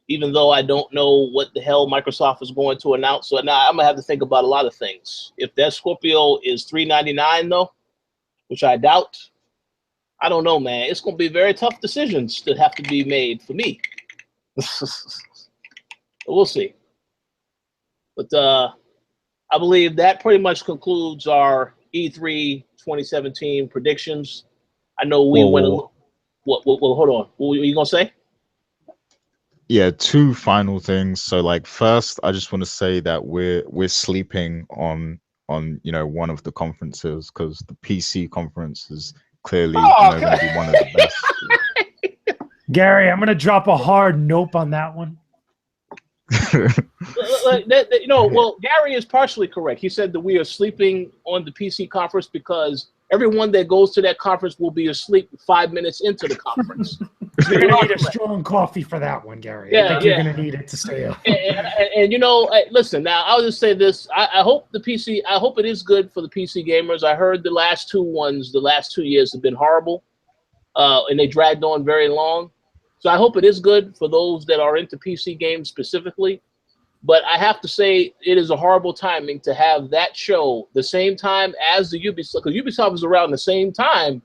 even though I don't know what the hell Microsoft is going to announce. So now I'm going to have to think about a lot of things. If that Scorpio is $399, though, which I doubt, I don't know, man. It's going to be very tough decisions that have to be made for me. We'll see. But I believe that pretty much concludes our E3 2017 predictions. I know we went a little. Well, hold on. What were you gonna say? Yeah, two final things. So, like, first, I just want to say that we're sleeping on one of the conferences, because the PC conference is clearly going to be one of the best. Gary, I'm going to drop a hard nope on that one. Well, Gary is partially correct. He said that we are sleeping on the PC conference because everyone that goes to that conference will be asleep 5 minutes into the conference. You're going to need a strong coffee for that one, Gary. I think you're going to need it to stay up. And listen, now I'll just say this. I hope it is good for the PC gamers. I heard the last 2 years have been horrible, and they dragged on very long. So I hope it is good for those that are into PC games specifically. But I have to say it is a horrible timing to have that show the same time as the Ubisoft, because Ubisoft is around the same time.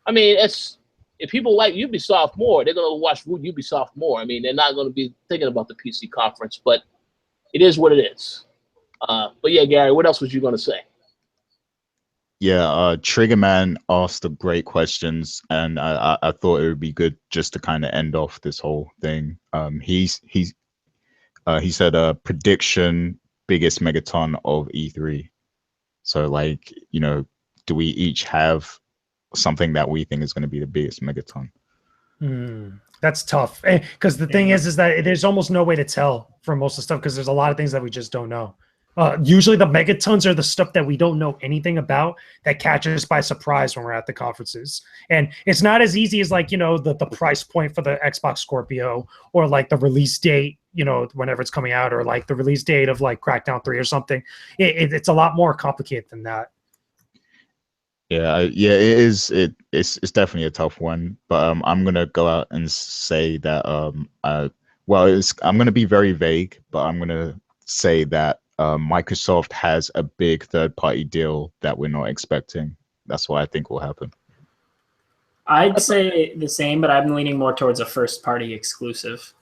I mean, if people like Ubisoft more, they're going to watch Ubisoft more. I mean, they're not going to be thinking about the PC conference, but it is what it is. But yeah, Gary, what else was you going to say? Yeah, Triggerman asked great questions, and I thought it would be good just to kind of end off this whole thing. He said a prediction, biggest megaton of E3. So, like, do we each have something that we think is going to be the biggest megaton? That's tough, because the thing is that there's almost no way to tell for most of the stuff, because there's a lot of things that we just don't know. Usually the megatons are the stuff that we don't know anything about that catches us by surprise when we're at the conferences. And it's not as easy as, like, the price point for the Xbox Scorpio, or like the release date whenever it's coming out, or like the release date of like Crackdown 3 or something. It's a lot more complicated than that. Yeah, it is. It's definitely a tough one, but I'm gonna go out and say that I'm gonna be very vague, but I'm gonna say that Microsoft has a big third-party deal that we're not expecting. That's what I think will happen. I'd say the same, but I'm leaning more towards a first-party exclusive.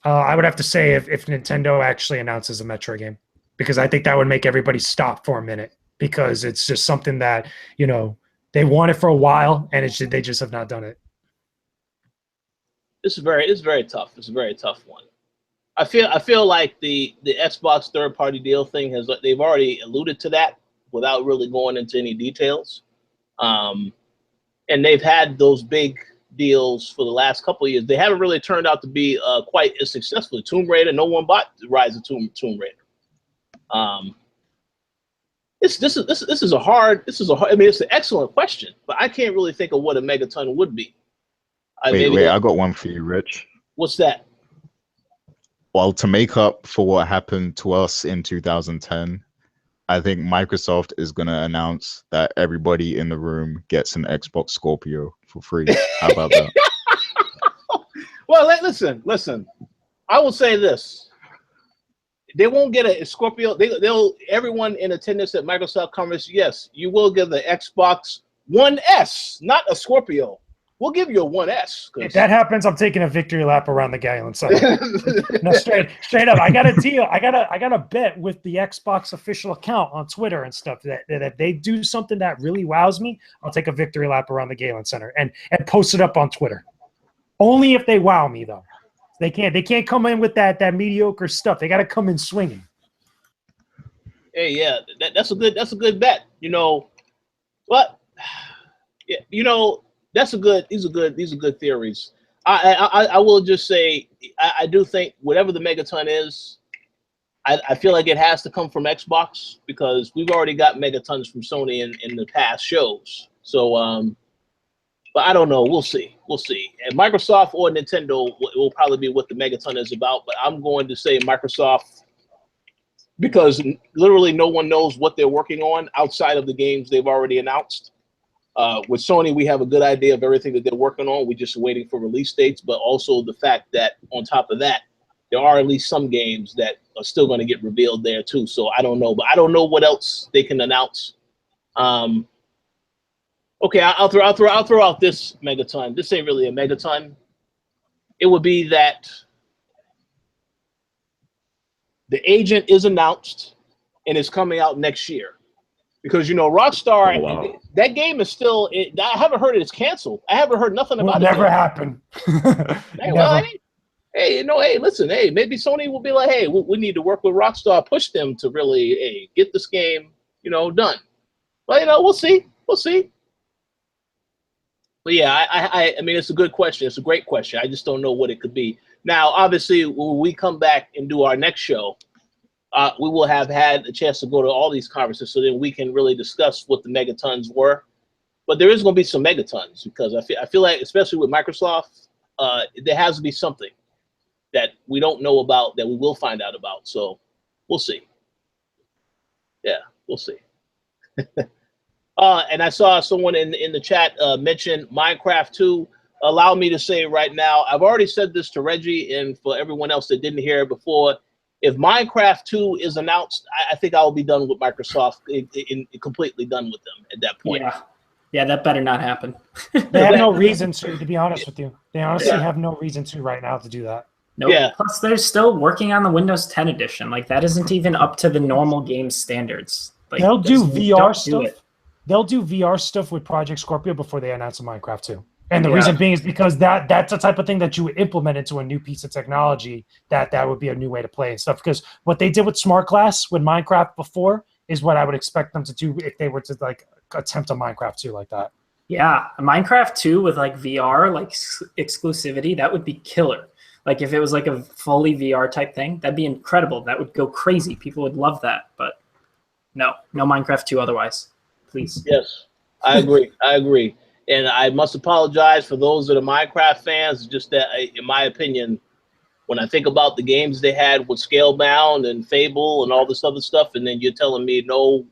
I would have to say if Nintendo actually announces a Metro game, because I think that would make everybody stop for a minute, because it's just something that, they wanted for a while, and they just have not done it. It's very tough. It's a very tough one. I feel like the Xbox third-party deal thing they've already alluded to that without really going into any details. And they've had those big deals for the last couple of years. They haven't really turned out to be quite as successful. Tomb Raider, no one bought Rise of Tomb Raider. This is a hard. I mean, it's an excellent question, but I can't really think of what a megaton would be. Wait, I got one for you, Rich. What's that? Well, to make up for what happened to us in 2010, I think Microsoft is going to announce that everybody in the room gets an Xbox Scorpio for free. How about that? Well, listen. I will say this. They won't get a Scorpio. Everyone in attendance at Microsoft conference, yes, you will get the Xbox One S, not a Scorpio. We'll give you a 1S. If that happens, I'm taking a victory lap around the Galen Center. No, straight up. I got a deal. I got a bet with the Xbox official account on Twitter and stuff that if they do something that really wows me, I'll take a victory lap around the Galen Center and post it up on Twitter. Only if they wow me, though. They can't come in with that mediocre stuff. They got to come in swinging. Hey, yeah, that's a good bet. What? Yeah, these are good theories. I will just say I do think whatever the megaton is, I feel like it has to come from Xbox, because we've already got megatons from Sony in the past shows. So but I don't know. We'll see. And Microsoft or Nintendo will probably be what the megaton is about, but I'm going to say Microsoft, because literally no one knows what they're working on outside of the games they've already announced. With Sony, we have a good idea of everything that they're working on. We're just waiting for release dates, but also the fact that on top of that, there are at least some games that are still going to get revealed there too. So I don't know, but I don't know what else they can announce. Okay, I'll throw out this megaton. This ain't really a megaton. It would be that the Agent is announced and is coming out next year. Because Rockstar, that game is still. I haven't heard it's canceled. I haven't heard nothing about it. Never happened. Listen, maybe Sony will be like, hey, we need to work with Rockstar, push them to really, get this game, done. But we'll see. But yeah, I mean, it's a good question. It's a great question. I just don't know what it could be. Now, obviously, when we come back and do our next show, we will have had a chance to go to all these conferences, so then we can really discuss what the megatons were. But there is going to be some megatons, because I feel like, especially with Microsoft, there has to be something that we don't know about that we will find out about. So we'll see. Yeah, we'll see. And I saw someone in the chat mention Minecraft 2. Allow me to say right now, I've already said this to Reggie and for everyone else that didn't hear it before. If Minecraft 2 is announced, I think I will be done with Microsoft, completely done with them at that point. Yeah, that better not happen. They have no reason to be honest with you. They honestly have no reason to right now to do that. Nope. Yeah. Plus, they're still working on the Windows 10 edition. Like, that isn't even up to the normal game standards. Like, they'll do VR stuff. They'll do VR stuff with Project Scorpio before they announce a Minecraft 2. And the reason being is because that's the type of thing that you would implement into a new piece of technology that would be a new way to play and stuff. Because what they did with Smart Glass with Minecraft before is what I would expect them to do if they were to like attempt a Minecraft 2 like that. Yeah, a Minecraft 2 with like VR, like exclusivity, that would be killer. Like if it was like a fully VR type thing, that'd be incredible. That would go crazy. People would love that. But no Minecraft 2 otherwise. Please. Yes, I agree. And I must apologize for those that are Minecraft fans. Just that, in my opinion, when I think about the games they had with Scalebound and Fable and all this other stuff, and then you're telling me no,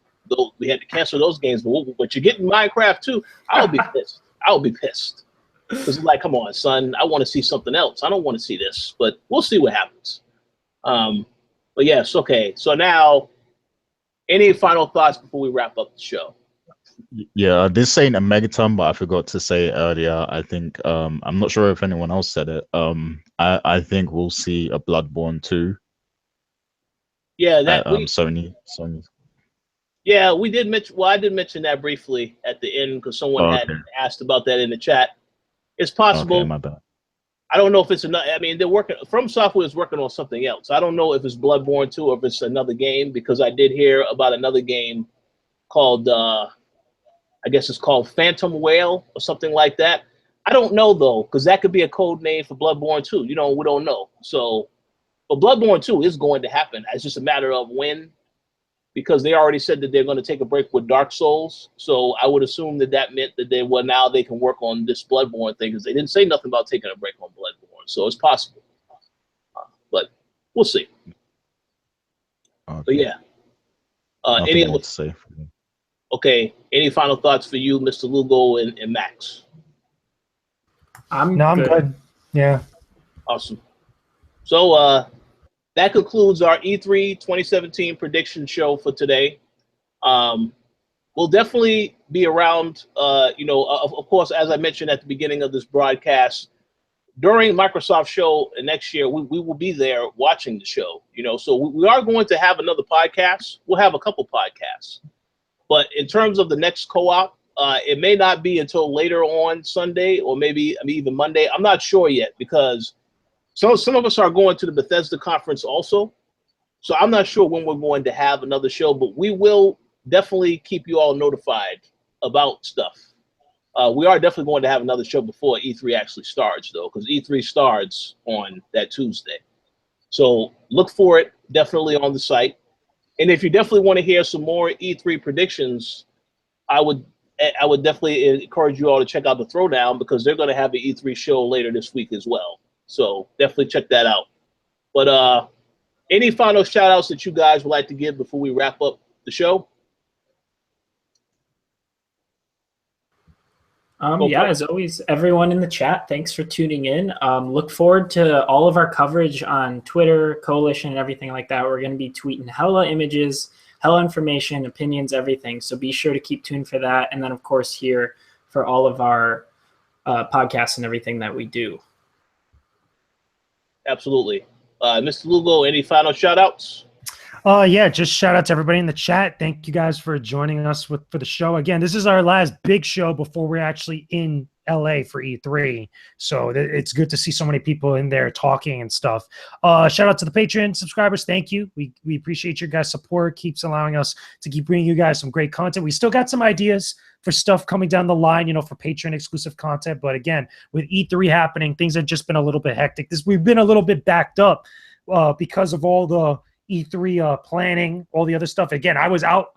we had to cancel those games, but you're getting Minecraft too, I would be pissed. I would be pissed. Because it's like, come on, son, I want to see something else. I don't want to see this, but we'll see what happens. But yes, okay. So now, any final thoughts before we wrap up the show? Yeah, this ain't a megaton, but I forgot to say earlier. I think I'm not sure if anyone else said it. I think we'll see a Bloodborne 2. Yeah, that Sony. Yeah, we did mention. Well, I did mention that briefly at the end because someone had asked about that in the chat. It's possible. Okay, my bad. I don't know if it's another. I mean, they're working. From Software is working on something else. I don't know if it's Bloodborne 2 or if it's another game because I did hear about another game called. I guess it's called Phantom Whale or something like that. I don't know though, because that could be a code name for Bloodborne 2. We don't know. So, but Bloodborne 2 is going to happen. It's just a matter of when, because they already said that they're going to take a break with Dark Souls. So I would assume that meant that now they can work on this Bloodborne thing because they didn't say nothing about taking a break on Bloodborne. So it's possible, but we'll see. Okay. But yeah, any other to say? Okay, any final thoughts for you, Mr. Lugo and Max? I'm good. Yeah. Awesome. So that concludes our E3 2017 prediction show for today. We'll definitely be around, of course, as I mentioned at the beginning of this broadcast, during Microsoft show next year, we will be there watching the show, so we are going to have another podcast. We'll have a couple podcasts. But in terms of the next co-op, it may not be until later on Sunday or maybe even Monday. I'm not sure yet because some of us are going to the Bethesda conference also. So I'm not sure when we're going to have another show, but we will definitely keep you all notified about stuff. We are definitely going to have another show before E3 actually starts, though, because E3 starts on that Tuesday. So look for it definitely on the site. And if you definitely want to hear some more E3 predictions, I would definitely encourage you all to check out the Throwdown because they're going to have an E3 show later this week as well. So definitely check that out. But any final shout outs that you guys would like to give before we wrap up the show? As always, everyone in the chat, thanks for tuning in. Look forward to all of our coverage on Twitter, Koalition, and everything like that. We're going to be tweeting hella images, hella information, opinions, everything. So be sure to keep tuned for that. And then, of course, here for all of our podcasts and everything that we do. Absolutely. Mr. Lugo, any final shout outs? Just shout out to everybody in the chat. Thank you guys for joining us for the show. Again, this is our last big show before we're actually in LA for E3. So it's good to see so many people in there talking and stuff. Shout out to the Patreon subscribers. Thank you. We appreciate your guys' support. Keeps allowing us to keep bringing you guys some great content. We still got some ideas for stuff coming down the line, for Patreon exclusive content. But again, with E3 happening, things have just been a little bit hectic. We've been a little bit backed up because of all the E3 planning, all the other stuff. Again, I was out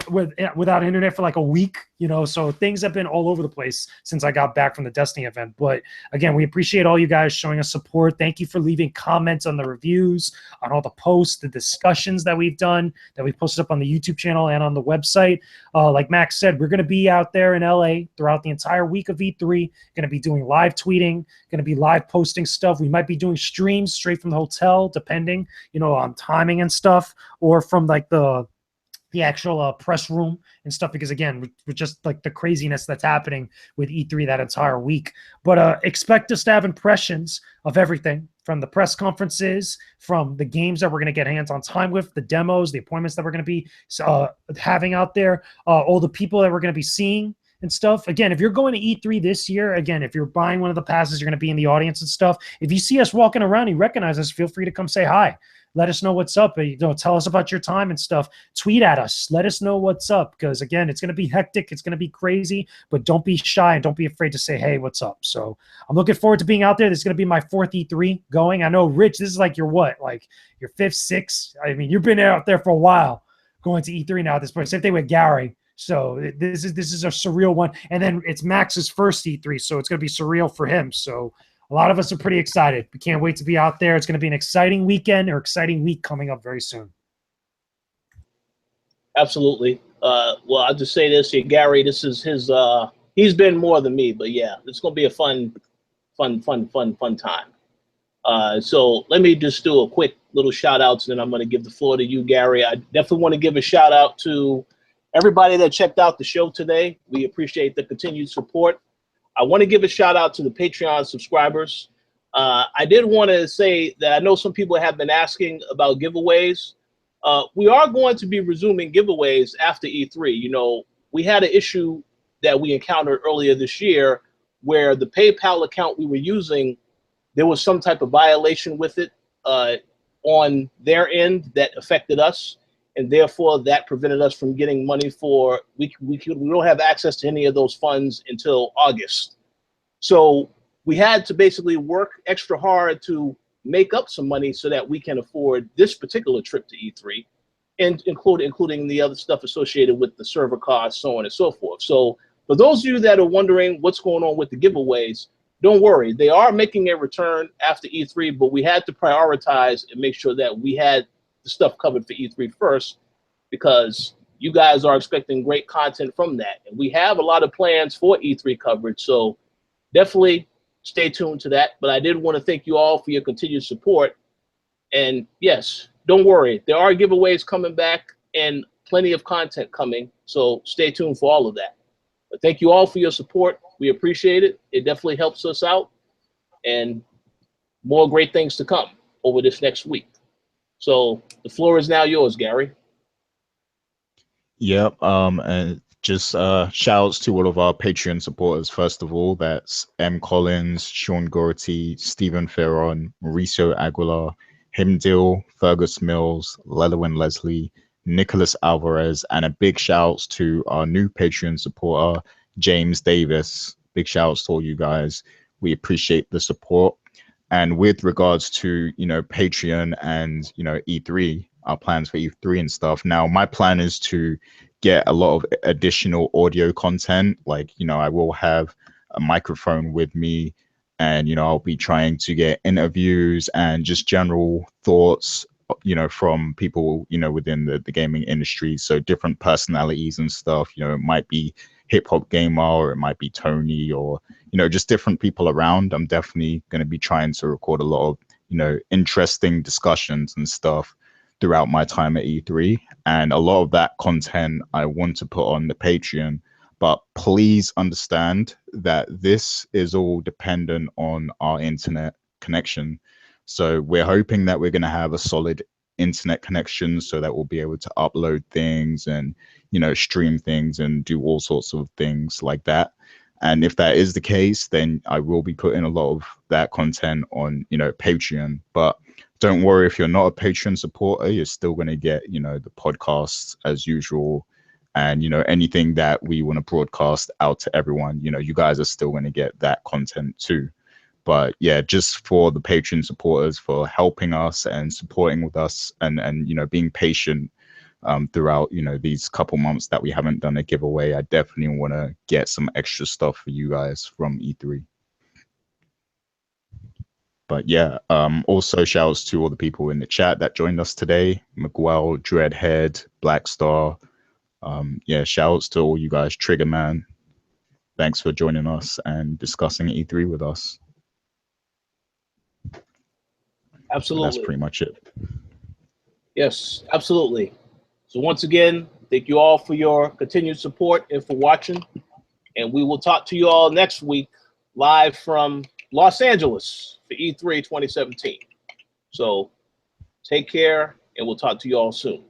without internet for like a week, so things have been all over the place since I got back from the Destiny event. But again, we appreciate all you guys showing us support. Thank you for leaving comments on the reviews, on all the posts, the discussions that we've done, that we posted up on the YouTube channel and on the website. Like Max said, we're going to be out there in LA throughout the entire week of E3, going to be doing live tweeting, going to be live posting stuff. We might be doing streams straight from the hotel, depending, on timing and stuff, or from like the actual press room and stuff, because again, we're just like the craziness that's happening with E3 that entire week. But expect us to have impressions of everything from the press conferences, from the games that we're going to get hands-on time with, the demos, the appointments that we're going to be having out there, all the people that we're going to be seeing and stuff. Again, if you're going to E3 this year, again, if you're buying one of the passes, you're going to be in the audience and stuff. If you see us walking around, you recognize us, feel free to come say hi. Let us know what's up. Tell us about your time and stuff. Tweet at us. Let us know what's up, because again, it's going to be hectic. It's going to be crazy, but don't be shy and don't be afraid to say, hey, what's up? So I'm looking forward to being out there. This is going to be my 4th E3 going. I know, Rich, this is like your 5th, 6th? I mean, you've been out there for a while going to E3 now at this point. Same thing with Gary. So this is a surreal one. And then it's Max's first E3, so it's going to be surreal for him. So a lot of us are pretty excited. We can't wait to be out there. It's going to be an exciting weekend or exciting week coming up very soon. Absolutely. Well, I'll just say this here, Gary, this is his, he's been more than me, but yeah, it's going to be a fun time. So let me just do a quick little shout outs, and then I'm going to give the floor to you, Gary. I definitely want to give a shout out to everybody that checked out the show today. We appreciate the continued support. I want to give a shout out to the Patreon subscribers. I did want to say that I know some people have been asking about giveaways. We are going to be resuming giveaways after E3. You know, we had an issue that we encountered earlier this year where the PayPal account we were using, there was some type of violation with it on their end that affected us, and therefore that prevented us from getting money for, we don't have access to any of those funds until August. So we had to basically work extra hard to make up some money so that we can afford this particular trip to E3, and including the other stuff associated with the server costs, so on and so forth. So for those of you that are wondering what's going on with the giveaways, don't worry. They are making a return after E3, but we had to prioritize and make sure that we had the stuff covered for E3 first, because you guys are expecting great content from that. And we have a lot of plans for E3 coverage, so definitely stay tuned to that. But I did want to thank you all for your continued support. And yes, don't worry. There are giveaways coming back and plenty of content coming, so stay tuned for all of that. But thank you all for your support. We appreciate it. It definitely helps us out, and more great things to come over this next week. So the floor is now yours, Gary. Yep. And just shouts to all of our Patreon supporters. First of all, that's M. Collins, Sean Gorty, Stephen Ferron, Mauricio Aguilar, Himdil, Fergus Mills, Lelwyn Leslie, Nicholas Alvarez, and a big shouts to our new Patreon supporter, James Davis. Big shouts to all you guys. We appreciate the support. And with regards to, you know, Patreon and, you know, E3, our plans for E3 and stuff. Now, my plan is to get a lot of additional audio content. Like, you know, I will have a microphone with me, and, you know, I'll be trying to get interviews and just general thoughts, you know, from people, you know, within the gaming industry. So different personalities and stuff, you know, it might be Hip Hop Gamer, or it might be Tony, or, you know, just different people around. I'm definitely going to be trying to record a lot of, you know, interesting discussions and stuff throughout my time at E3. And a lot of that content I want to put on the Patreon. But please understand that this is all dependent on our internet connection. So we're hoping that we're going to have a solid internet connection so that we'll be able to upload things and, you know, stream things and do all sorts of things like that. And if that is the case, then I will be putting a lot of that content on, you know, Patreon. But don't worry, if you're not a Patreon supporter, you're still going to get, you know, the podcasts as usual. And, you know, anything that we want to broadcast out to everyone, you know, you guys are still going to get that content too. But yeah, just for the Patreon supporters, for helping us and supporting with us, and you know, being patient throughout, you know, these couple months that we haven't done a giveaway. I definitely want to get some extra stuff for you guys from E3. But yeah, also shouts to all the people in the chat that joined us today: Miguel, Dreadhead, Blackstar. Yeah, shouts to all you guys. Triggerman, thanks for joining us and discussing E3 with us. Absolutely. So that's pretty much it. Yes, absolutely. So once again, thank you all for your continued support and for watching. And we will talk to you all next week live from Los Angeles for E3 2017. So take care, and we'll talk to you all soon.